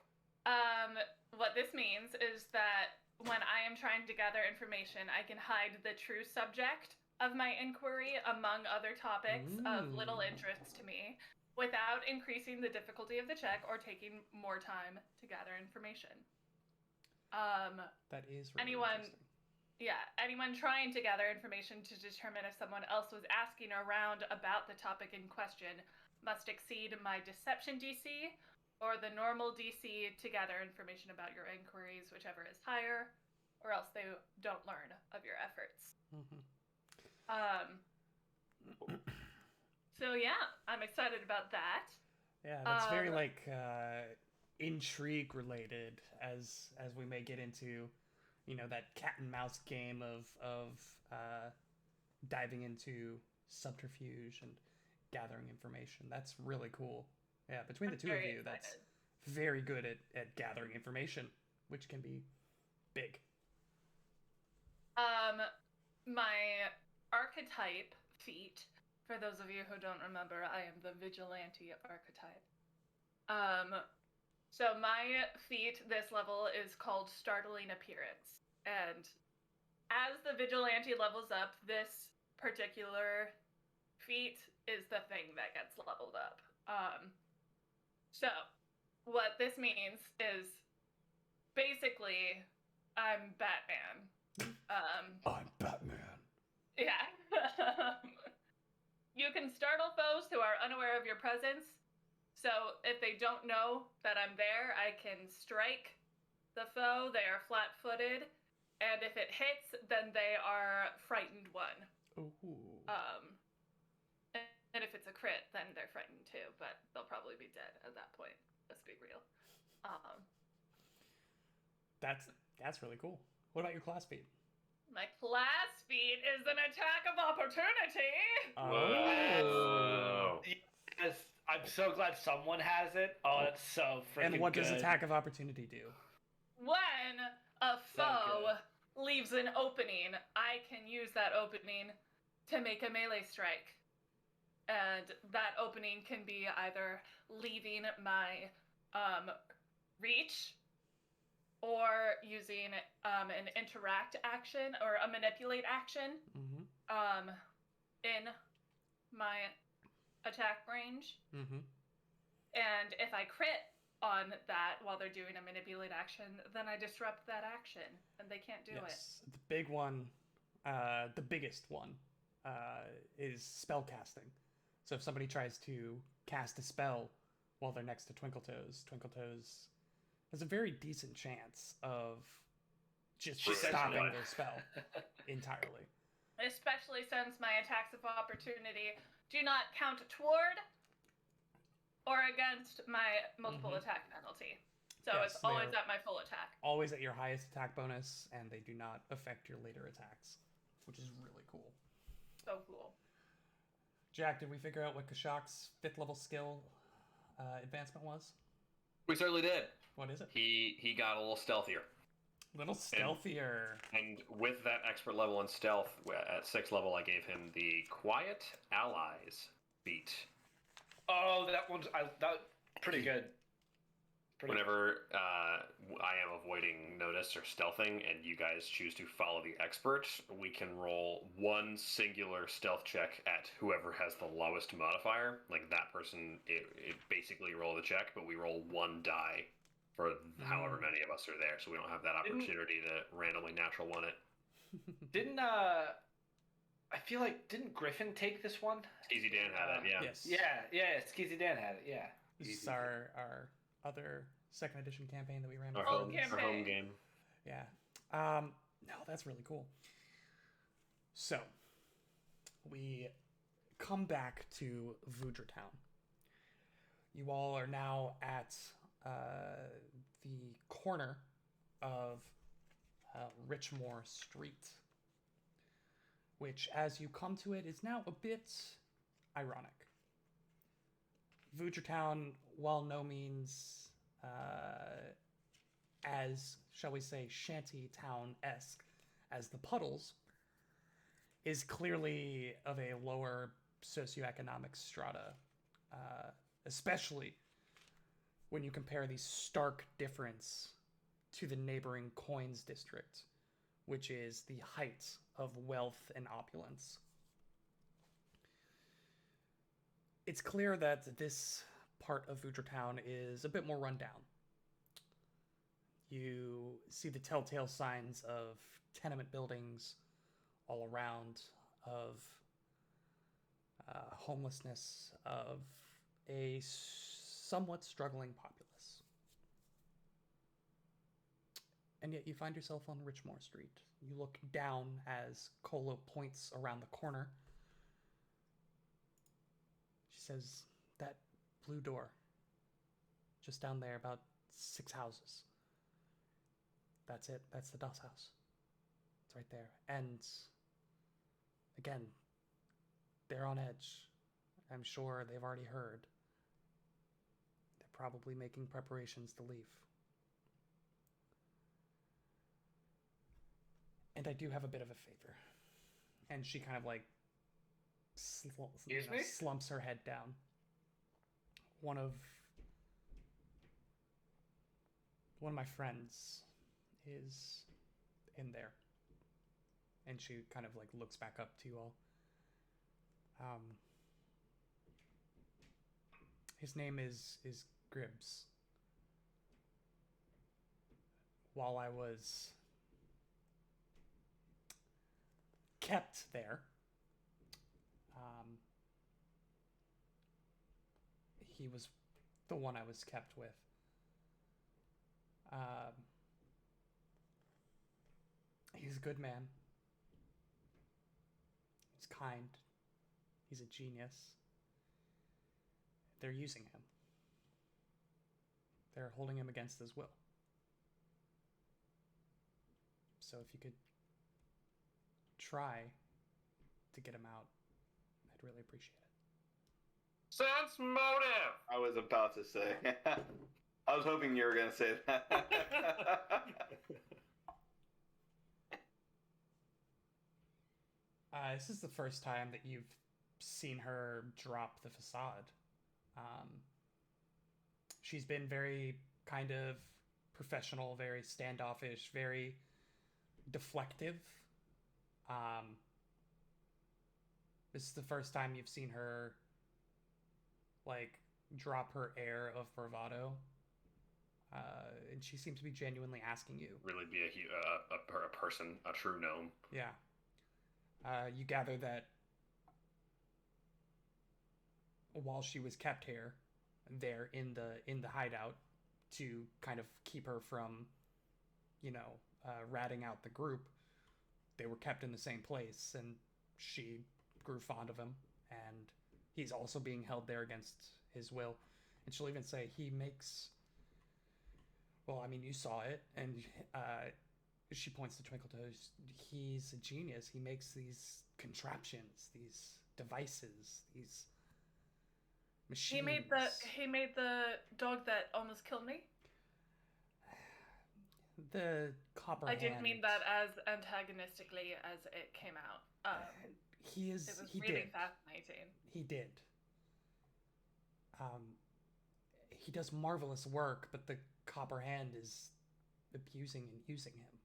What this means is that when I am trying to gather information, I can hide the true subject of my inquiry among other topics of little Ooh. interest to me without increasing the difficulty of the check or taking more time to gather information. That is really Anyone- interesting. Yeah, anyone trying to gather information to determine if someone else was asking around about the topic in question must exceed my deception DC or the normal DC to gather information about your inquiries, whichever is higher, or else they don't learn of your efforts. Mhm. So yeah, I'm excited about that. Yeah, that's very Um, like intrigue related as we may get into, you know, that cat and mouse game of diving into subterfuge and gathering information. That's really cool. Yeah, between the I'm two of very you, that's excited. very good at gathering information, which can be big. My archetype feat, for those of you who don't remember, I am the vigilante archetype. So my feat this level is called Startling Appearance. And as the vigilante levels up, this particular feat is the thing that gets leveled up. So what this means is basically I'm Batman. I'm Batman. Yeah. You can startle foes who are unaware of your presence. So if they don't know that I'm there, I can strike the foe. They are flat-footed, and if it hits, then they are frightened one. Ooh. And if it's a crit, then they're frightened too, but they'll probably be dead at that point. Let's be real. That's really cool. What about your class feat? My class feat is an attack of opportunity. Oh. Yes, I'm so glad someone has it. Oh, it's so freaking And what does good. attack of opportunity do? When a So foe leaves an opening, I can use that opening to make a melee strike. And that opening can be either leaving my reach or using an interact action or a manipulate action Mm-hmm. in my attack range. Mm-hmm. And if I crit on that while they're doing a manipulate action, then I disrupt that action and they can't do it. Yes. The big one, the biggest one, is spell casting. So if somebody tries to cast a spell while they're next to Twinkletoes, Twinkletoes has a very decent chance of just Ruining stopping it. their spell entirely. Especially since my attacks of opportunity do not count toward or against my multiple Mhm. attack penalty. So Yes, it's always they're- at my full attack. Always at your highest attack bonus, and they do not affect your later attacks, which is really cool. So cool. Jack, did we figure out what Kashak's 5th level skill advancement was? We certainly did. What is it? He got a little stealthier. Little stealthier. And with that expert level in stealth, at 6th level, I gave him the Quiet Allies feat. Oh, that pretty good. Pretty Whenever I am avoiding notice or stealthing, and you guys choose to follow the expert, we can roll one singular stealth check at whoever has the lowest modifier. Like that person, it basically roll the check, but we roll one die for however many of us are there, so we don't have that opportunity to randomly natural one it. Didn't Griffin take this one? Easy Dan had it, yeah. Yes. Yeah, Skeezy Dan had it. Yeah. This is Easy. our other second edition campaign that we ran Our before home, this. our home game. Yeah. No, that's really cool. So, we come back to Vudra Town. You all are now at the corner of Richmore Street, which, as you come to it, is now a bit ironic. Vudra Town, while no means as, shall we say, shanty town-esque as the Puddles, is clearly of a lower socioeconomic strata, especially when you compare the stark difference to the neighboring Coins District, which is the height of wealth and opulence. It's clear that this part of Vudra Town is a bit more run down. You see the telltale signs of tenement buildings all around, of homelessness, of a somewhat struggling populace. And yet you find yourself on Richmore Street. You look down as Kolo points around the corner. She says, that blue door, just down there, about 6 houses. That's it. That's the Das House. It's right there. And again, they're on edge. I'm sure they've already heard. They're probably making preparations to leave. And I do have a bit of a favor. And she kind of like slumps her head down. One of my friends is in there. And she kind of like looks back up to you all. His name is Gribbs. While I was kept there, he was the one I was kept with. He's a good man. He's kind. He's a genius. They're using him. They're holding him against his will. So if you could try to get him out, I'd really appreciate it. Sense motive! I was about to say. I was hoping you were going to say that. This is the first time that you've seen her drop the facade. She's been very kind of professional, very standoffish, very deflective. This is the first time you've seen her like drop her air of bravado. And she seems to be genuinely asking you. Really be a person, a true gnome. Yeah. You gather that while she was kept there in the hideout to kind of keep her from, ratting out the group, they were kept in the same place, and she grew fond of him, and he's also being held there against his will. And she'll even say he makes. Well, I mean, you saw it, and she points to Twinkle Toes. He's a genius. He makes these contraptions, these devices, these machines. He made the dog that almost killed me. The copper. I didn't mean that as antagonistically as it came out. He is. It was he really did. fascinating. He did. He does marvelous work, but the Copper Hand is abusing and using him.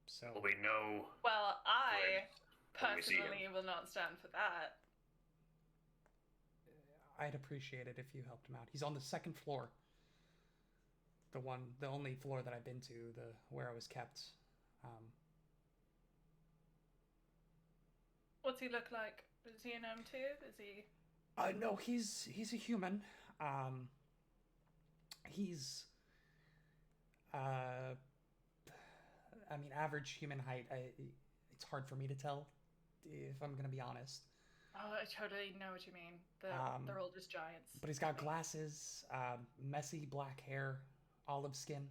So Well, we know. Well, I when we see him. personally will not stand for that. I'd appreciate it if you helped him out. He's on the second floor. The only floor that I've been to, where I was kept. What's he look like? Is he a gnome too? Is he? No, he's a human. He's, I mean, average human height. It's hard for me to tell, if I'm gonna be honest. Oh, I totally know what you mean. They're all just giants. But he's got glasses, messy black hair, olive skin.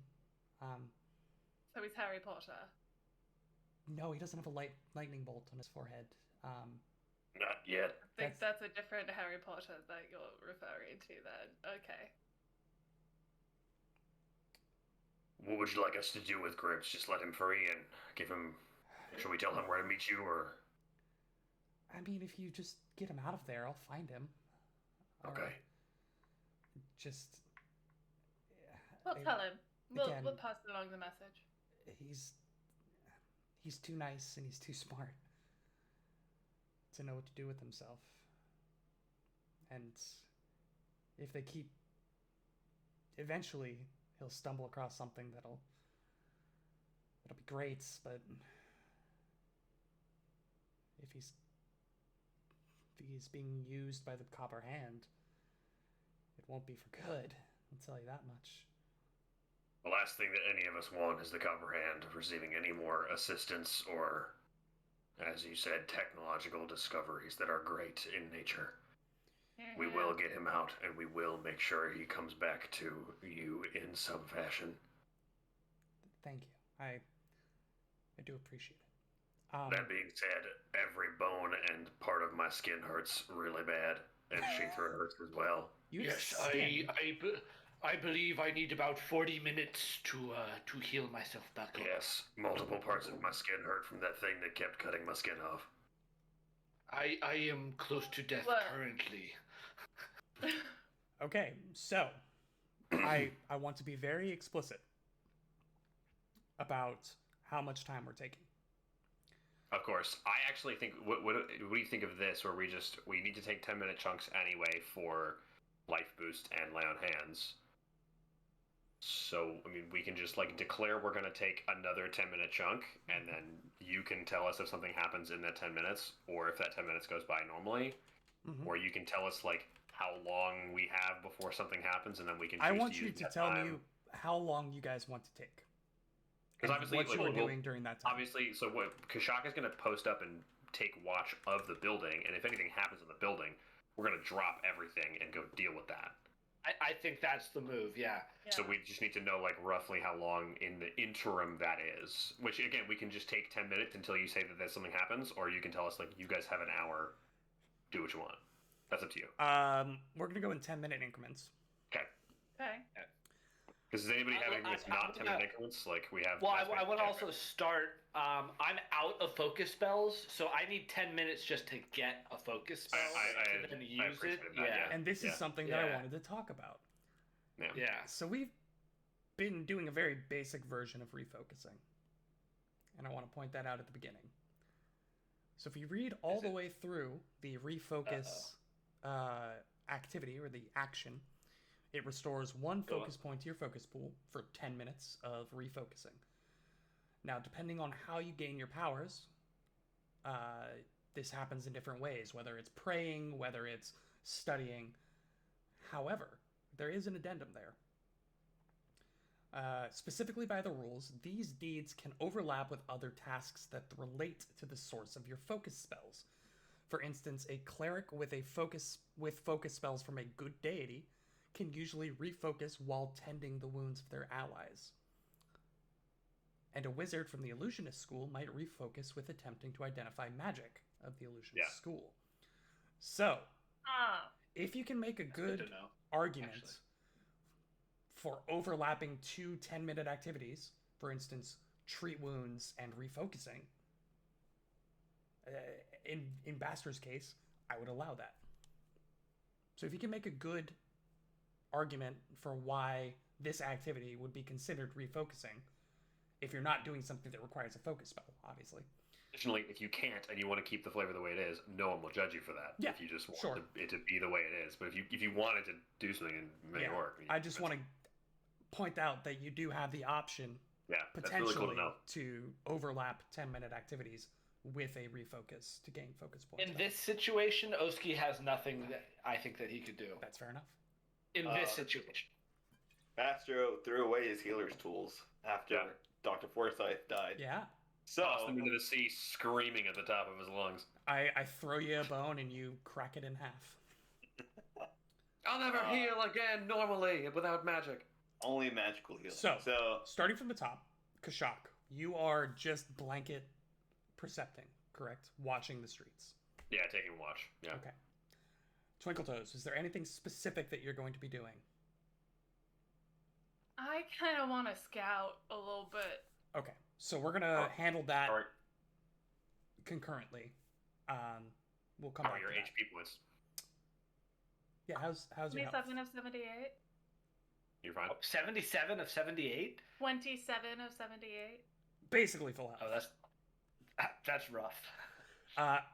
So he's Harry Potter. No, he doesn't have a lightning bolt on his forehead. Not yet. I think that's a different Harry Potter that you're referring to then. Okay. What would you like us to do with Gribbs? Just let him free and give him... Should we tell him where to meet you, or... I mean, if you just get him out of there, I'll find him. Okay. Just... We'll tell him. again- We'll pass along the message. He's too nice and he's too smart to know what to do with himself. And if they keep... Eventually, he'll stumble across something that'll be great, but if he's being used by the Copper Hand, it won't be for good. I'll tell you that much. The last thing that any of us want is the Copper Hand receiving any more assistance or, as you said, technological discoveries that are great in nature. We will get him out, and we will make sure he comes back to you in some fashion. Thank you. I do appreciate it. That being said, every bone and part of my skin hurts really bad, and Sheethra hurts as well. You Yes, skin. I believe I need about 40 minutes to heal myself back up. Yes, multiple parts of my skin hurt from that thing that kept cutting my skin off. I am close to death What? currently. Okay, so I want to be very explicit about how much time we're taking. Of course, I actually think. What do you think of this? Where we need to take 10-minute chunks anyway for life boost and lay on hands. So I mean, we can just like declare we're gonna take another 10-minute chunk, and then you can tell us if something happens in that 10 minutes, or if that 10 minutes goes by normally, Mhm. or you can tell us like how long we have before something happens, and then we can. I choose want to you use to that tell time. me how long you guys want to take. Because And obviously, what you were like, we'll- doing during that time. Obviously, so what Kashaka's going to post up and take watch of the building, and if anything happens in the building, we're going to drop everything and go deal with that. I think that's the move, yeah. So we just need to know like roughly how long in the interim that is. Which again, we can just take 10 minutes until you say that there's something happens, or you can tell us like you guys have an hour. Do what you want. That's up to you. We're gonna go in 10-minute increments. Okay. Okay. Because does anybody have I- anything that's I- not I- 10-minute increments? Like we have. Well, I Mass want to Magic also start. I'm out of focus spells, so I need 10 minutes just to get a focus spell I to then I use it. appreciate that, yeah. And this is Yeah. something that I Yeah. wanted to talk about. Yeah. Yeah. So we've been doing a very basic version of refocusing. And I want to point that out at the beginning. So if you read all Is the it- way through the refocus activity or the action, it restores one Go on. focus point to your focus pool for 10 minutes of refocusing. Now, depending on how you gain your powers, this happens in different ways, whether it's praying, whether it's studying. However, there is an addendum there. Specifically by the rules, these deeds can overlap with other tasks that relate to the source of your focus spells. For instance, a cleric with focus spells from a good deity can usually refocus while tending the wounds of their allies. And a wizard from the illusionist school might refocus with attempting to identify magic of the illusionist school. So, if you can make a That's good good to know. argument actually. for overlapping two 10-minute activities, for instance, treat wounds and refocusing, in Bastar's case, I would allow that. So if you can make a good argument for why this activity would be considered refocusing, if you're not doing something that requires a focus spell, obviously. Additionally, if you can't and you want to keep the flavor the way it is, no one will judge you for that. Yeah, If you just want sure. it to be the way it is, but if you wanted to do something and make it work, I just want to point out that you do have the option that's potentially really cool to know. to overlap 10-minute activities with a refocus to gain focus points. In back. this situation, Oski has nothing that I think that he could do. That's fair enough. In this situation. Mastro threw away his healer's tools after Yeah. Dr. Forsyth died. Yeah. So Tossed him into the sea, screaming at the top of his lungs. I throw you a bone and you crack it in half. I'll never heal again normally without magic. only magical healing. So, starting from the top, Kashak, you are just blanket percepting, correct? Watching the streets. Yeah, taking watch. Yeah. Okay. Twinkle Toes, is there anything specific that you're going to be doing? I kind of want to scout a little bit. Okay, so we're gonna handle that All right. concurrently. We'll come How are back your to that. HP points? Yeah, how's your health? 27 of 78. You're fine. 77 of 78. 27 of 78. Basically full Oh, health. that's rough.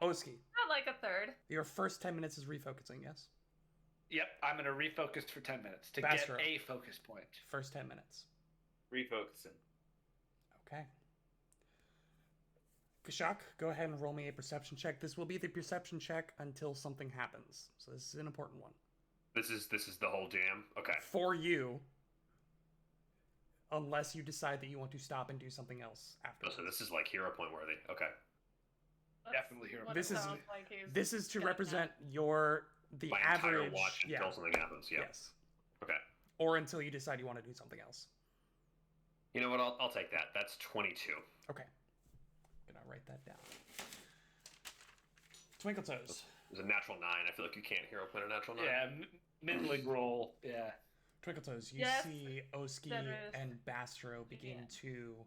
Oski, Not like a third. your first 10 minutes is refocusing, yes? Yep, I'm gonna refocus for 10 minutes to Bastro. get a focus point. First 10 minutes. refocusing. Okay. Kashak, go ahead and roll me a perception check. This will be the perception check until something happens. So this is an important one. This is the whole jam. Okay. For you, unless you decide that you want to stop and do something else after. Oh, so this is like hero point worthy. Okay. That's Definitely hero what This it is- sounds like he's This is to gonna represent have. the My average. entire watch until something happens. Yeah. Yes. Okay. Or until you decide you want to do something else. You know what? I'll take that. That's 22. Okay. Gonna write that down. Twinkle Toes. It was a natural 9. I feel like you can't hero point a natural 9. Yeah, middling roll. Yeah. Twinkle Toes, you Yes, see Oski that is- and Bastro begin Yeah. to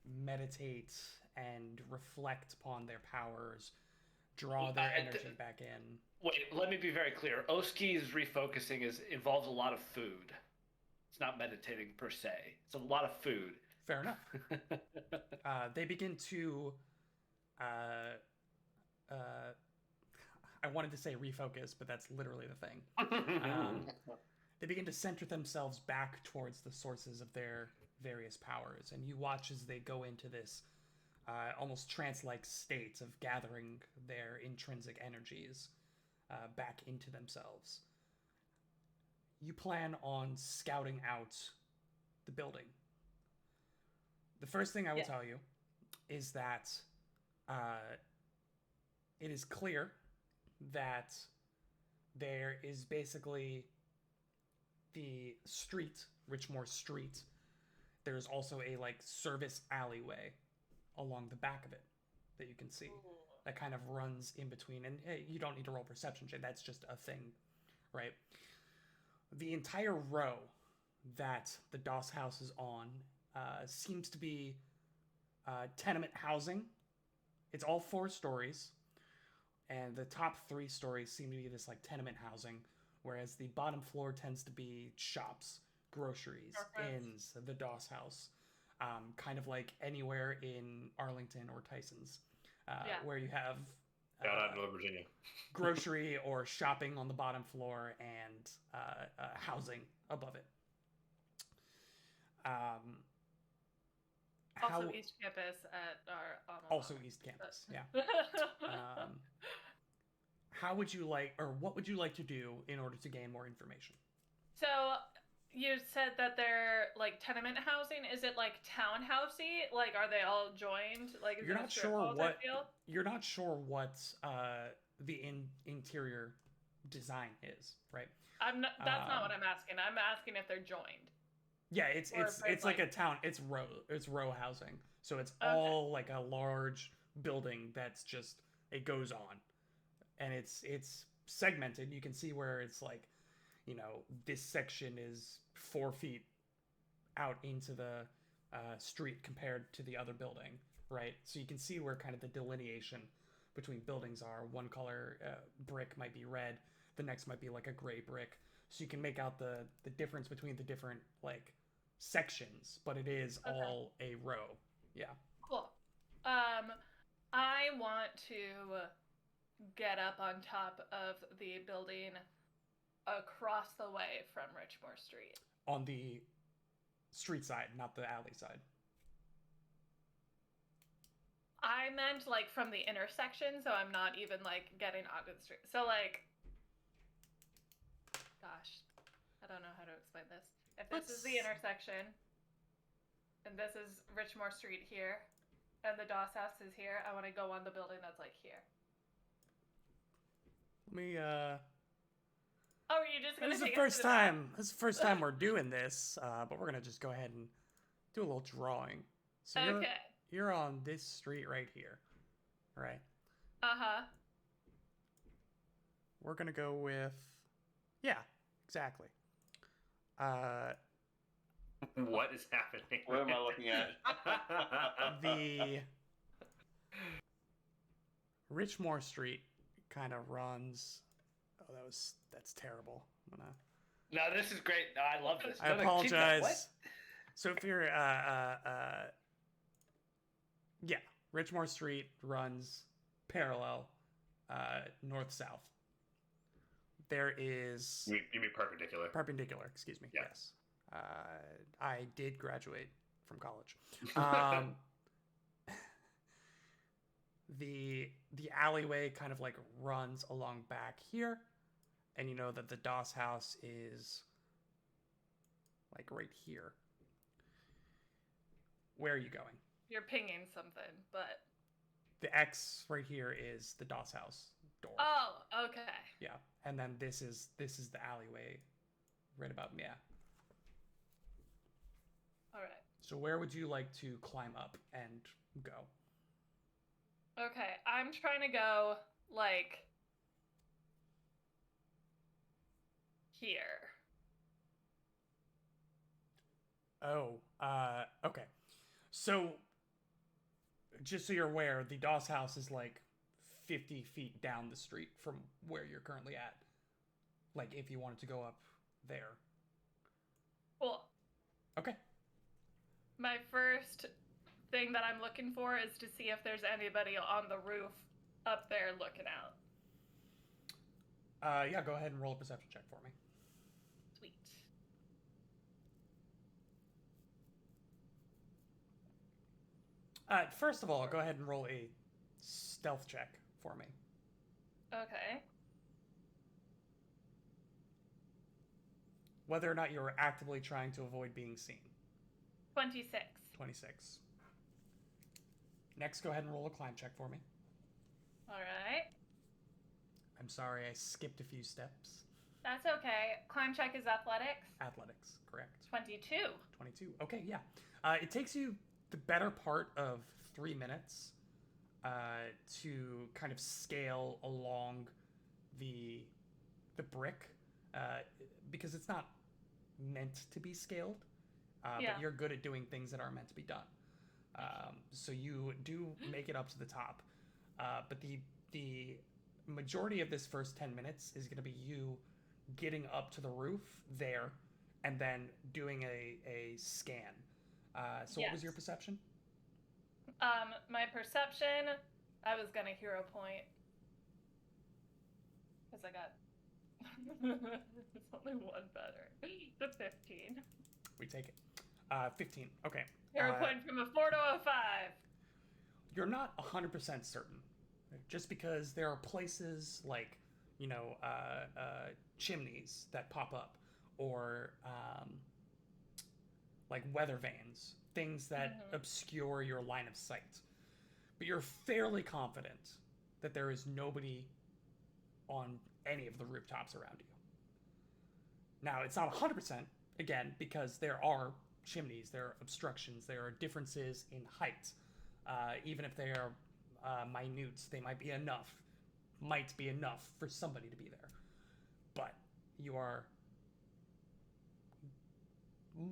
meditate and reflect upon their powers, draw their energy back in. Wait, let me be very clear. Oski's refocusing involves a lot of food. It's not meditating per se. It's a lot of food. Fair enough. They begin to, I wanted to say refocus, but that's literally the thing. They begin to center themselves back towards the sources of their various powers, and you watch as they go into this almost trance-like state of gathering their intrinsic energies back into themselves. You plan on scouting out the building. The first thing I will Yeah. tell you is that it is clear that there is basically the street, Richmore Street. There's also a like service alleyway along the back of it that you can see that kind of runs in between. And hey, you don't need to roll perception check. That's just a thing, right? The entire row that the Doss house is on seems to be tenement housing. It's all 4 stories, and the top 3 stories seem to be this like tenement housing, whereas the bottom floor tends to be shops, groceries, Storefronts. inns, the Doss house, kind of like anywhere in Arlington or Tyson's, Yeah. where you have Shout out to Virginia. grocery or shopping on the bottom floor and housing above it. Also, East Campus at our alma Also mater. East Campus, yeah. How would you like, or what would you like to do in order to gain more information? So you said that they're like tenement housing. Is it like townhousey? Like, are they all joined? Like, is You're it a not strip sure mall type what deal? you're not sure what the interior design is, right? I'm not. That's not what Um, I'm asking. I'm asking if they're joined. Yeah, it's Or it's if it's it's like like- a town. It's row housing, so it's Okay. all like a large building that's just it goes on, and it's segmented. You can see where it's like, you know, this section is 4 feet out into the street compared to the other building, right? So you can see where kind of the delineation between buildings are. One color brick might be red, the next might be like a gray brick. So you can make out the difference between the different like sections, but it is Okay. all a row. Yeah. Cool. I want to get up on top of the building across the way from Richmore Street. On the street side, not the alley side. I meant like from the intersection, so I'm not even like getting onto the street. So like, gosh, how don't know how to explain this. If this is the Let's- intersection, and this is Richmore Street here, and the Doss House is here, I want to go on the building that's like here. Let me Oh, are you just gonna this is the take us first to the back? time. This is the first time we're doing this, but we're gonna just go ahead and do a little drawing. So Okay. you're on this street right here, right? Uh-huh. We're gonna go with, yeah, exactly. What is happening? What am I looking at? The Richmore Street kind of runs. Oh, that's terrible. I'm gonna. No, this is great. No, I love this. I No, no, keep that. apologize. What? So if you're yeah, Richmore Street runs parallel north south. There is You mean perpendicular? perpendicular, excuse me. Yeah. Yes. I did graduate from college. Um, the alleyway kind of like runs along back here, and you know that the Doss House is like right here. Where are you going? You're pinging something, but The X right here is the Doss House door. oh, okay. Yeah, and then this is the alleyway, right about yeah. All right. So where would you like to climb up and go? Okay, I'm trying to go like here. Oh, okay. So, just so you're aware, the Doss House is like 50 feet down the street from where you're currently at. Like, if you wanted to go up there. Cool. Okay. My first thing that I'm looking for is to see if there's anybody on the roof up there looking out. Yeah, go ahead and roll a perception check for me. Sweet. First of all, go ahead and roll a stealth check for me. Okay. Whether or not you're actively trying to avoid being seen. 26. 26. Next, go ahead and roll a climb check for me. All right. I'm sorry, I skipped a few steps. That's okay. Climb check is athletics. Athletics, correct. 22. 22. Okay, yeah. It takes you the better part of 3 minutes to kind of scale along the brick because it's not meant to be scaled, Yeah. but you're good at doing things that are meant to be done. So you do make it up to the top, but the majority of this first 10 minutes is going to be you getting up to the roof there and then doing a scan. So what was Yes. your perception? My perception, I was gonna hero point. Because I got. It's only one better. The 15. We take it. 15. Okay. Hero point from a 4 to a 5. You're not 100% certain. Just because there are places like, you know, chimneys that pop up or like weather vanes, things that obscure your line of sight. But you're fairly confident that there is nobody on any of the rooftops around you. Now, it's not 100%, again, because there are chimneys, there are obstructions, there are differences in height. Even if they are minute, they might be enough for somebody to be there. But you are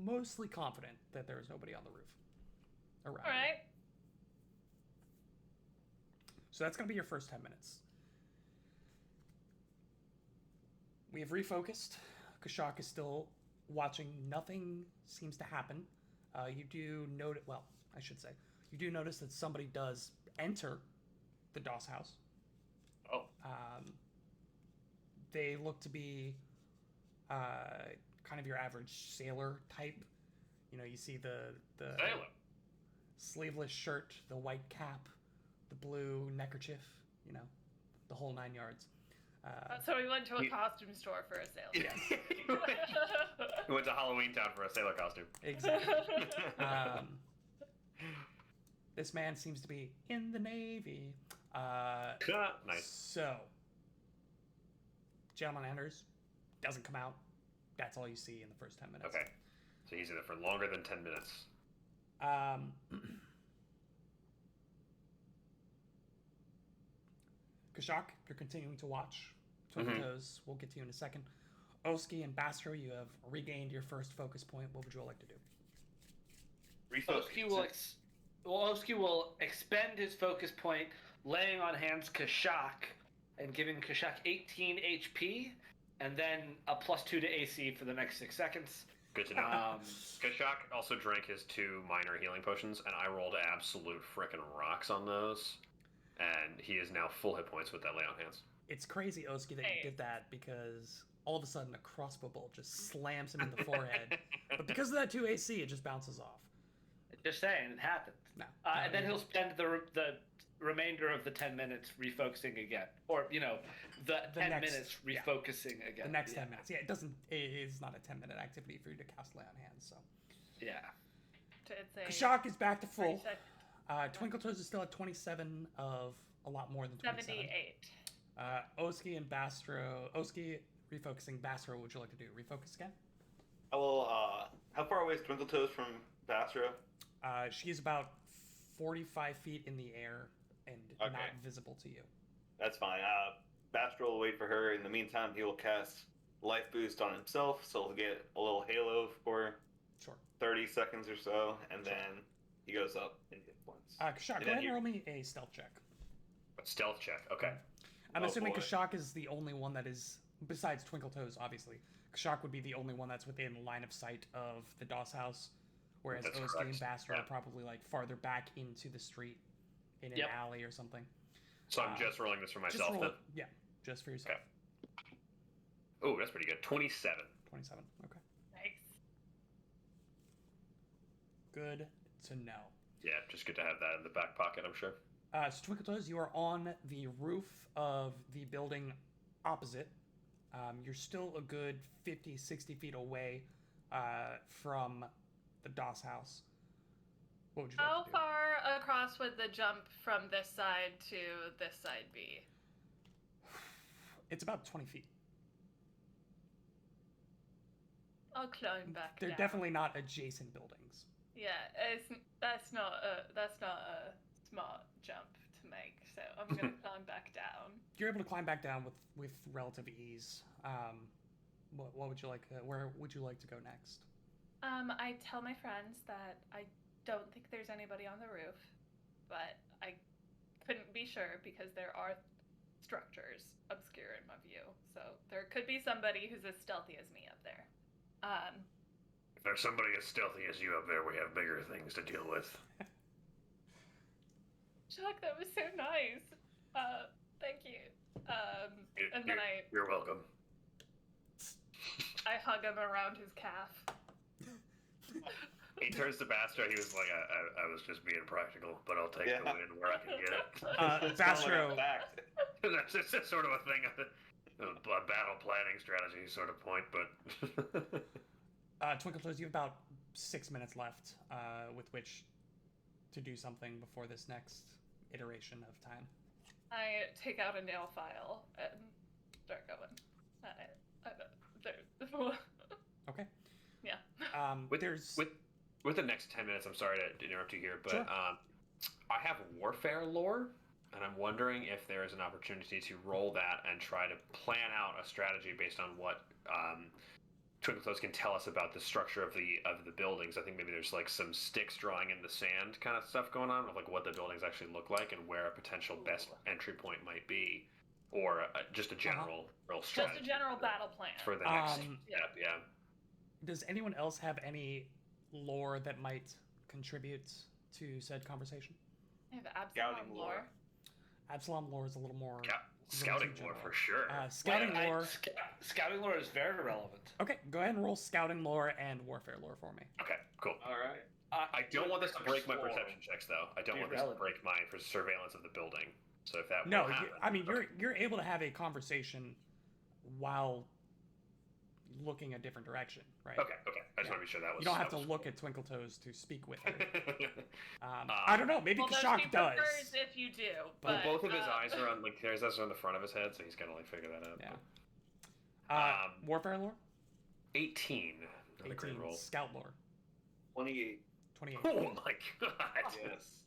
mostly confident that there is nobody on the roof around you. Alright. So that's going to be your first 10 minutes. We have refocused. Kashak is still watching. Nothing seems to happen. You do note, well, I should say, you do notice that somebody does enter the Doss House. Oh. They look to be kind of your average sailor type. You know, you see the Sailor. sleeveless shirt, the white cap, the blue neckerchief, you know, the whole 9 yards. So we went to a costume store for a sale. Yes. We went to Halloween Town for a sailor costume. Exactly. This man seems to be in the Navy. Nice. So, gentleman enters, doesn't come out. That's all you see in the first 10 minutes. Okay. So he's in it for longer than 10 minutes. Kashak, you're continuing to watch. Twinkle Toes, we'll get to you in a second. Oski and Bastro, you have regained your first focus point. What would you all like to do? Refocus. Oski will expend his focus point, laying on hands Kashak, and giving Kashak 18 HP, and then a +2 to AC for the next 6 seconds. Good to know. Kashak also drank his 2 minor healing potions, and I rolled absolute frickin' rocks on those. And he is now full hit points with that lay on hands. It's crazy, Oski, that you did that because all of a sudden a crossbow bolt just slams him in the forehead. But because of that 2 AC, it just bounces off. Just saying, it happened. No. And then he'll spend the remainder of the 10 minutes refocusing again. Or, the 10 next- minutes refocusing again. The next 10 minutes. Yeah, it is not a 10-minute activity for you to cast lay on hands, so. Yeah. It's Kashak is back to full. 30 Twinkle Toes is still at 27 of a lot more than 27. 78. Oski and Bastro. Oski refocusing. Bastro, what would you like to do? Refocus again? I will. How far away is Twinkle Toes from Bastro? She's about 45 feet in the air and Okay. not visible to you. That's fine. Bastro will wait for her. In the meantime, he will cast Life Boost on himself, so he'll get a little halo for Sure. 30 seconds or so, and then he goes up in hit points. Kashak, And go then ahead and you- roll me a stealth check. A stealth check. Okay. I'm Oh, assuming boy. Kashak is the only one that is, besides Twinkle Toes, obviously. Kashak would be the only one that's within line of sight of the Doss house, whereas That's Oski and correct. Bastro Yeah. are probably like farther back into the street in an Yep. alley or something. So I'm just rolling this for Just myself roll then? it. Yeah, just for yourself. Okay. Oh, that's pretty good. 27. 27. Okay. Nice. Good to know. Yeah, just good to have that in the back pocket, I'm sure. So Twinkle Toes, you are on the roof of the building opposite. You're still a good 50, 60 feet away from the Doss house. What would you How like to do? far across would the jump from this side to this side be? It's about 20 feet. I'll climb back They're down. definitely not adjacent buildings. Yeah, that's not a smart jump to make. So I'm gonna climb back down. You're able to climb back down with relative ease. What would you like? Where would you like to go next? I tell my friends that I don't think there's anybody on the roof, but I couldn't be sure because there are structures obscuring my view. So there could be somebody who's as stealthy as me up there. If there's somebody as stealthy as you up there, we have bigger things to deal with. Chuck, that was so nice. Thank you. And then You're welcome. I hug him around his calf. He turns to Bastro. He was like, I was just being practical, but I'll take the win where I can get it. Bastro, That's just sort of a thing, a battle planning strategy sort of point, but... Twinkle Toes, you have about 6 minutes left with which to do something before this next iteration of time. I take out a nail file and start going. Okay. Yeah. With the next 10 minutes, I'm sorry to interrupt you here, but Sure. I have warfare lore, and I'm wondering if there is an opportunity to roll that and try to plan out a strategy based on what Twinkle Toes can tell us about the structure of the buildings. I think maybe there's like some sticks drawing in the sand kind of stuff going on, of like what the buildings actually look like and where a potential best entry point might be, or just a general real strategy. Just a general battle plan. for the next Um, step. Yeah. Does anyone else have any lore that might contribute to said conversation? I have Absalom Scouting lore. lore. Absalom lore is a little more. Scouting too lore general. for sure. Scouting lore. Scouting lore is very relevant. Okay, go ahead and roll scouting lore and warfare lore for me. Okay, cool. All right. I don't want this to break my Explore. perception checks, though. I don't Be want this to relevant. break my surveillance of the building. So if that No, will happen, I mean okay. you're able to have a conversation while looking a different direction, right? Okay. I just Yeah. want to be sure that was. You don't have that to was look at Twinkle Toes to speak with her. cool. I don't know. Maybe Well, no, she Kashak does. prefers if you do. Well, But, both of his eyes are on, like, his eyes are on the front of his head, so he's gotta, like, figure that out. Yeah. Warfare lore. 18. Not a great 18. roll. Scout lore. 28. 28. Oh my god. Yes.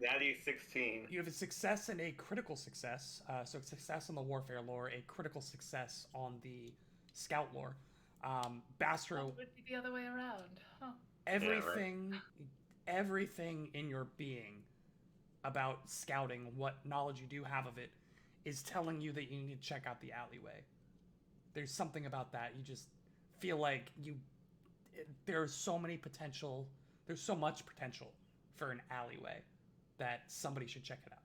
Natty 16. You have a success and a critical success. So success on the warfare lore, a critical success on the scout lore. Bastro, it would be the other way around. Huh. everything in your being about scouting, what knowledge you do have of it, is telling you that you need to check out the alleyway. There's something about that. You just feel like there's so much potential for an alleyway that somebody should check it out.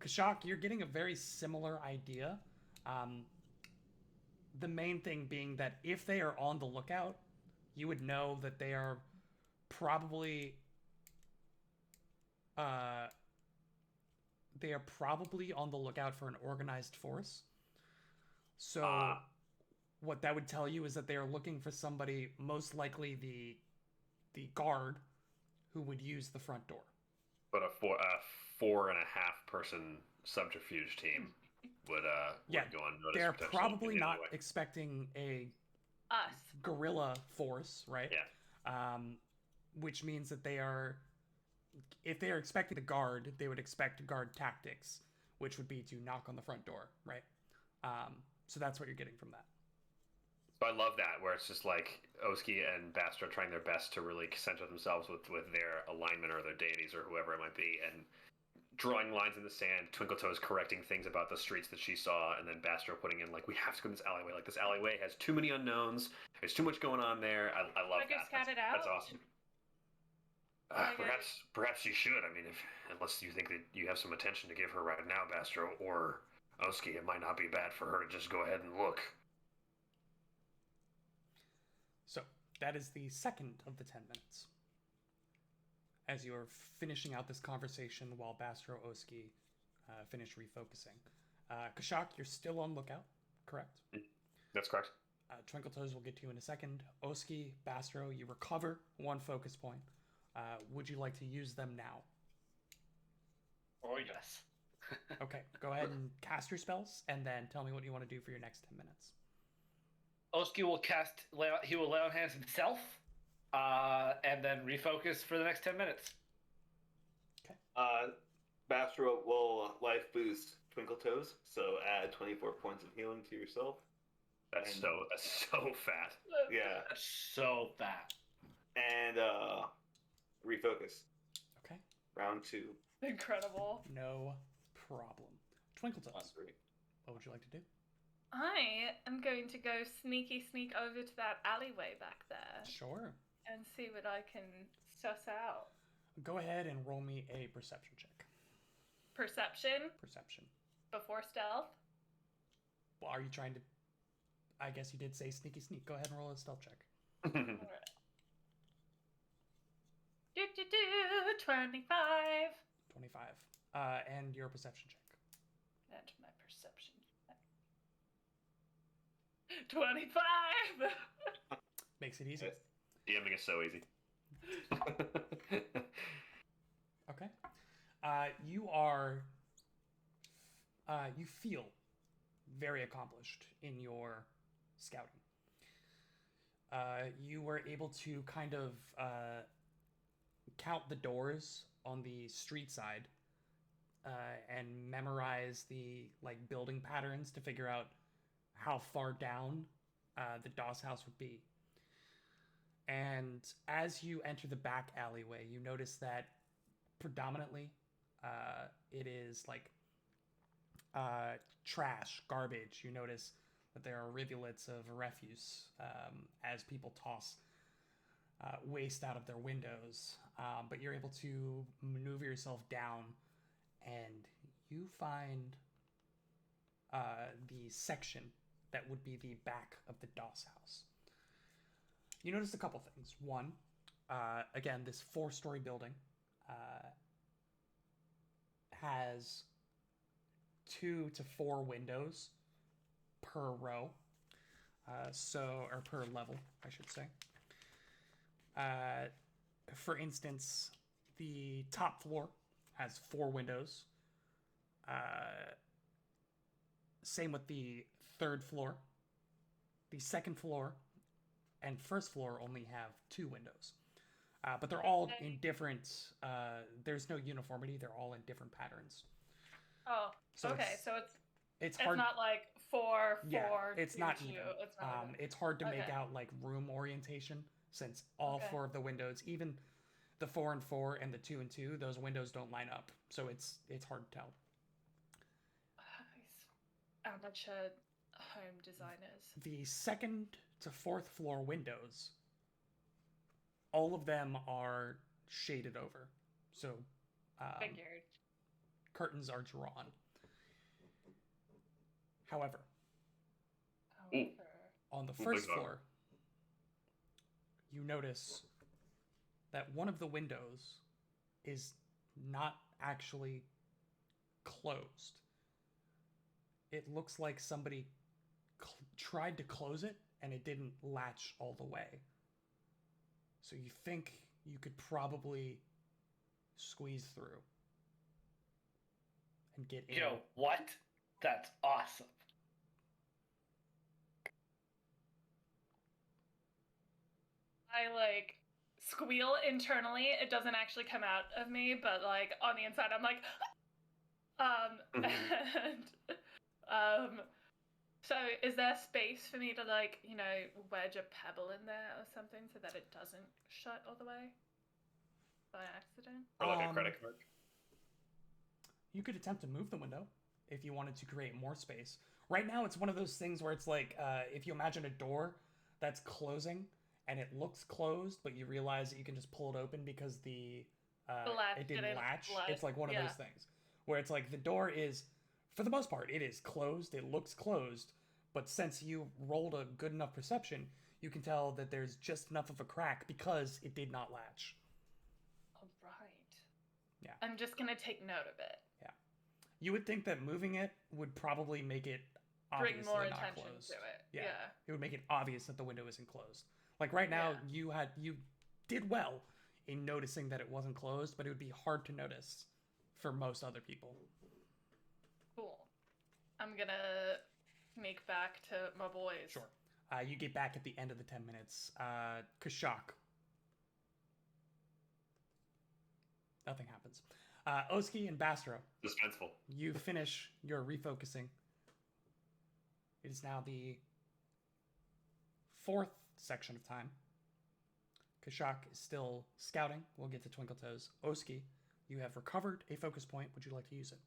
Kashak, you're getting a very similar idea. The main thing being that if they are on the lookout, you would know that they are probably on the lookout for an organized force. So what that would tell you is that they are looking for somebody, most likely the guard, who would use the front door. But a 4.5 person subterfuge team would go unnoticed. They're potentially probably in the not alleyway. expecting a Us. guerrilla force, right? Yeah. Which means that if they are expecting the guard, they would expect guard tactics, which would be to knock on the front door, right? So that's what you're getting from that. So I love that, where it's just like Oski and Bastro trying their best to really center themselves with their alignment or their deities or whoever it might be, and drawing lines in the sand, Twinkle Toes correcting things about the streets that she saw, and then Bastro putting in, like, we have to go in this alleyway. Like, this alleyway has too many unknowns. There's too much going on there. I love Should I go that. scout it out? That's awesome. Perhaps you should. I mean, unless you think that you have some attention to give her right now, Bastro, or Oski, it might not be bad for her to just go ahead and look. So that is the second of the 10 minutes. As you are finishing out this conversation while Bastro Oski finish refocusing. Kashak, you're still on lookout, correct? That's correct. Twinkle Toes will get to you in a second. Oski, Bastro, you recover one focus point. Would you like to use them now? Oh, yes. Okay, go ahead and cast your spells, and then tell me what you want to do for your next 10 minutes. Oski will he will lay on hands himself, and then refocus for the next 10 minutes. Bastro will life boost Twinkle Toes, so add 24 points of healing to yourself. That's so fat. Yeah. That's so bad. And refocus. Okay, Round 2. Incredible. no problem. Twinkle Toes, Last 3. what would you like to do? I am going to go sneak over to that alleyway back there Sure. and see what I can suss out. Go ahead and roll me a perception check. Perception Perception. before stealth. Well, are you trying to... I guess you did say sneaky sneak. Go ahead and roll a stealth check. Alright. 25. 25. And your perception check. And my perception. 25. Makes it easy. Yes. DMing is so easy. Okay. You are... you feel very accomplished in your scouting. You were able to kind of count the doors on the street side and memorize the building patterns to figure out how far down the Doss house would be. And as you enter the back alleyway, you notice that predominantly it is trash, garbage. You notice that there are rivulets of refuse as people toss waste out of their windows. But you're able to maneuver yourself down, and you find the section that would be the back of the Doss house. You notice a couple things. One, again, this 4-story building has 2 to 4 windows per row. Or per level, I should say. For instance, the top floor has 4 windows. Same with the 3rd floor. The 2nd floor and 1st floor only have 2 windows. But they're all in different, there's no uniformity. They're all in different patterns. Oh, So okay. it's- So It's it's hard. not like 4, 4, Yeah, it's 2, not 2. even. It's not even. It's hard to make Okay. out like room orientation since all Okay. 4 of the windows, even the 4 and 4 and the 2 and 2, those windows don't line up. So it's hard to tell. Amateur home designers. The 2nd to 4th floor windows, all of them are shaded over. So Figured. curtains are drawn. However, However, on the Big 1st dog. floor, you notice that one of the windows is not actually closed. It looks like somebody tried to close it and it didn't latch all the way. So you think you could probably squeeze through and get in. Yo, what? That's awesome. I like squeal internally. It doesn't actually come out of me, but like on the inside, I'm like, Mhm. and So is there space for me to like, wedge a pebble in there or something so that it doesn't shut all the way by accident? Or like a Um, credit card. You could attempt to move the window if you wanted to create more space. Right now, it's one of those things where it's like if you imagine a door that's closing and it looks closed, but you realize that you can just pull it open because The latch it didn't didn't latch. latch, It's like one of yeah. those things where it's like the door is, for the most part, it is closed. It looks closed, but since you rolled a good enough perception, you can tell that there's just enough of a crack because it did not latch. All right. Yeah. I'm just gonna take note of it. You would think that moving it would probably make it Bring obviously more not attention closed. to it. Yeah. Yeah. It would make it obvious that the window isn't closed. Like right now, Yeah. you did well in noticing that it wasn't closed, but it would be hard to notice for most other people. Cool. I'm gonna sneak back to my boys. Sure. You get back at the end of the 10 minutes. Kashak. Nothing happens. Oski and Bastro, Dispenseful. you finish your refocusing. It is now the 4th section of time. Kashak is still scouting. We'll get to Twinkle Toes. Oski, you have recovered a focus point. Would you like to use it?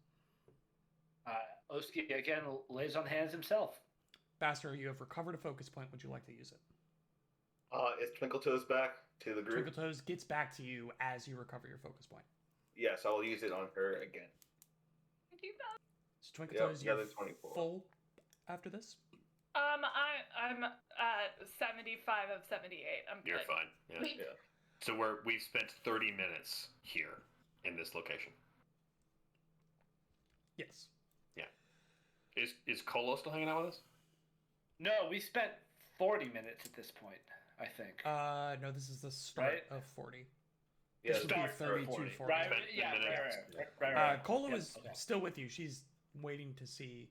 Oski again lays on hands himself. Bastro, you have recovered a focus point. Would you like to use it? Is Twinkle Toes back to the group? Twinkle Toes gets back to you as you recover your focus point. Yes, I'll use it on her again. Can you do that? So Twinkle Yep, Toes, you're another 24. full after this? I'm at 75 of 78. I'm good. You're fine. Yeah. Yeah. So we've spent 30 minutes here in this location. Yes. Is Colo still hanging out with us? No, we spent 40 minutes at this point, I think. No, this is the start Right? of 40. Yeah, This would be start for 32, 40. 40. Right, Spent yeah, the minute. right. Colo Yeah, is okay. still with you. She's waiting to see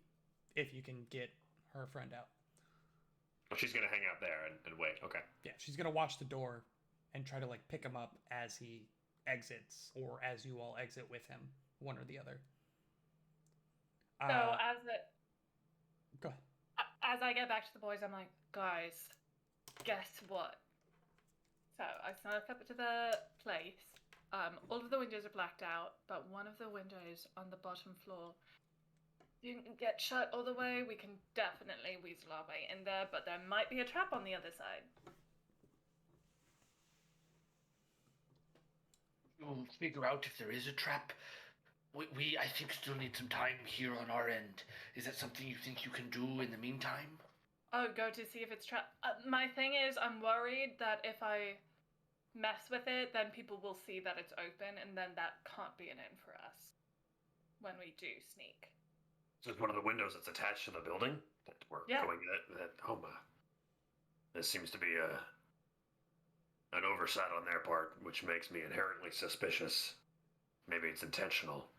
if you can get her friend out. Oh, she's gonna hang out there and wait. Okay. Yeah, she's gonna watch the door and try to like pick him up as he exits or as you all exit with him, one or the other. So Go ahead. as I get back to the boys, I'm like, guys, guess what? So I snuck up to the place. All of the windows are blacked out, but one of the windows on the bottom floor didn't get shut all the way. We can definitely weasel our way in there, but there might be a trap on the other side. We'll figure out if there is a trap. We I think, still need some time here on our end. Is that something you think you can do in the meantime? Oh, go to see if it's trapped. My thing is, I'm worried that if I mess with it, then people will see that it's open, and then that can't be an in for us when we do sneak. This is one of the windows that's attached to the building that we're Yeah. going at home. This seems to be an oversight on their part, which makes me inherently suspicious. Maybe it's intentional.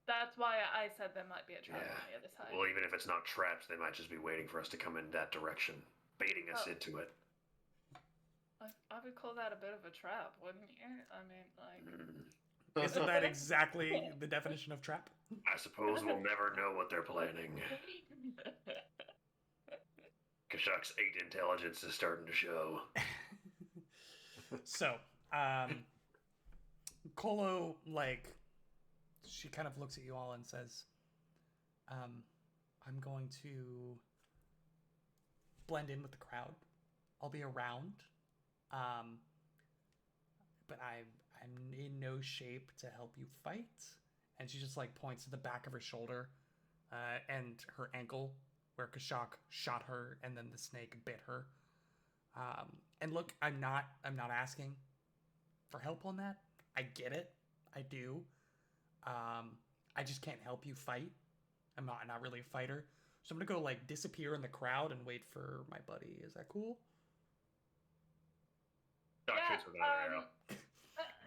That's why I said there might be a trap Yeah. on the other side. Well, even if it's not traps, they might just be waiting for us to come in that direction, baiting us Oh. into it. I would call that a bit of a trap, wouldn't you? I mean, like. Isn't that exactly the definition of trap? I suppose we'll never know what they're planning. Kashuk's 8 intelligence is starting to show. So, Kolo, like, she kind of looks at you all and says, I'm going to blend in with the crowd. I'll be around. But I'm in no shape to help you fight. And she just, like, points to the back of her shoulder and her ankle where Kashak shot her and then the snake bit her. And look, I'm not asking for help on that. I get it. I do. I just can't help you fight. I'm not really a fighter. So I'm gonna go like disappear in the crowd and wait for my buddy. Is that cool? Doc Yeah, shoots with another arrow.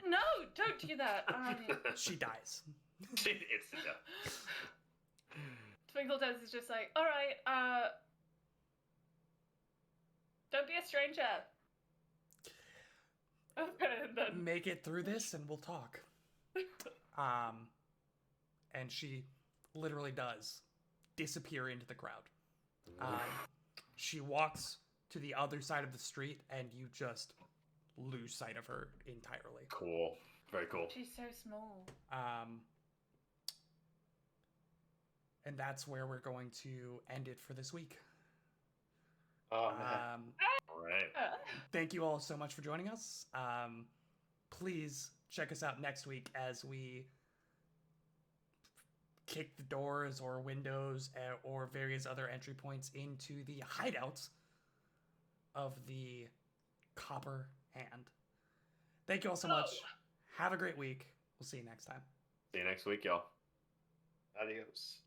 No, don't do that. She dies. It's death. Twinkledoes is just like, all right, don't be a stranger. Okay, and then Make it through this and we'll talk. And she literally does disappear into the crowd. She walks to the other side of the street and you just lose sight of her entirely. Cool. Very cool. she's so small. And that's where we're going to end it for this week. Oh man. All right. Thank you all so much for joining us. Please check us out next week as we kick the doors or windows or various other entry points into the hideouts of the Copper Hand. Thank you all so much. Have a great week. We'll see you next time. See you next week, y'all. Adios.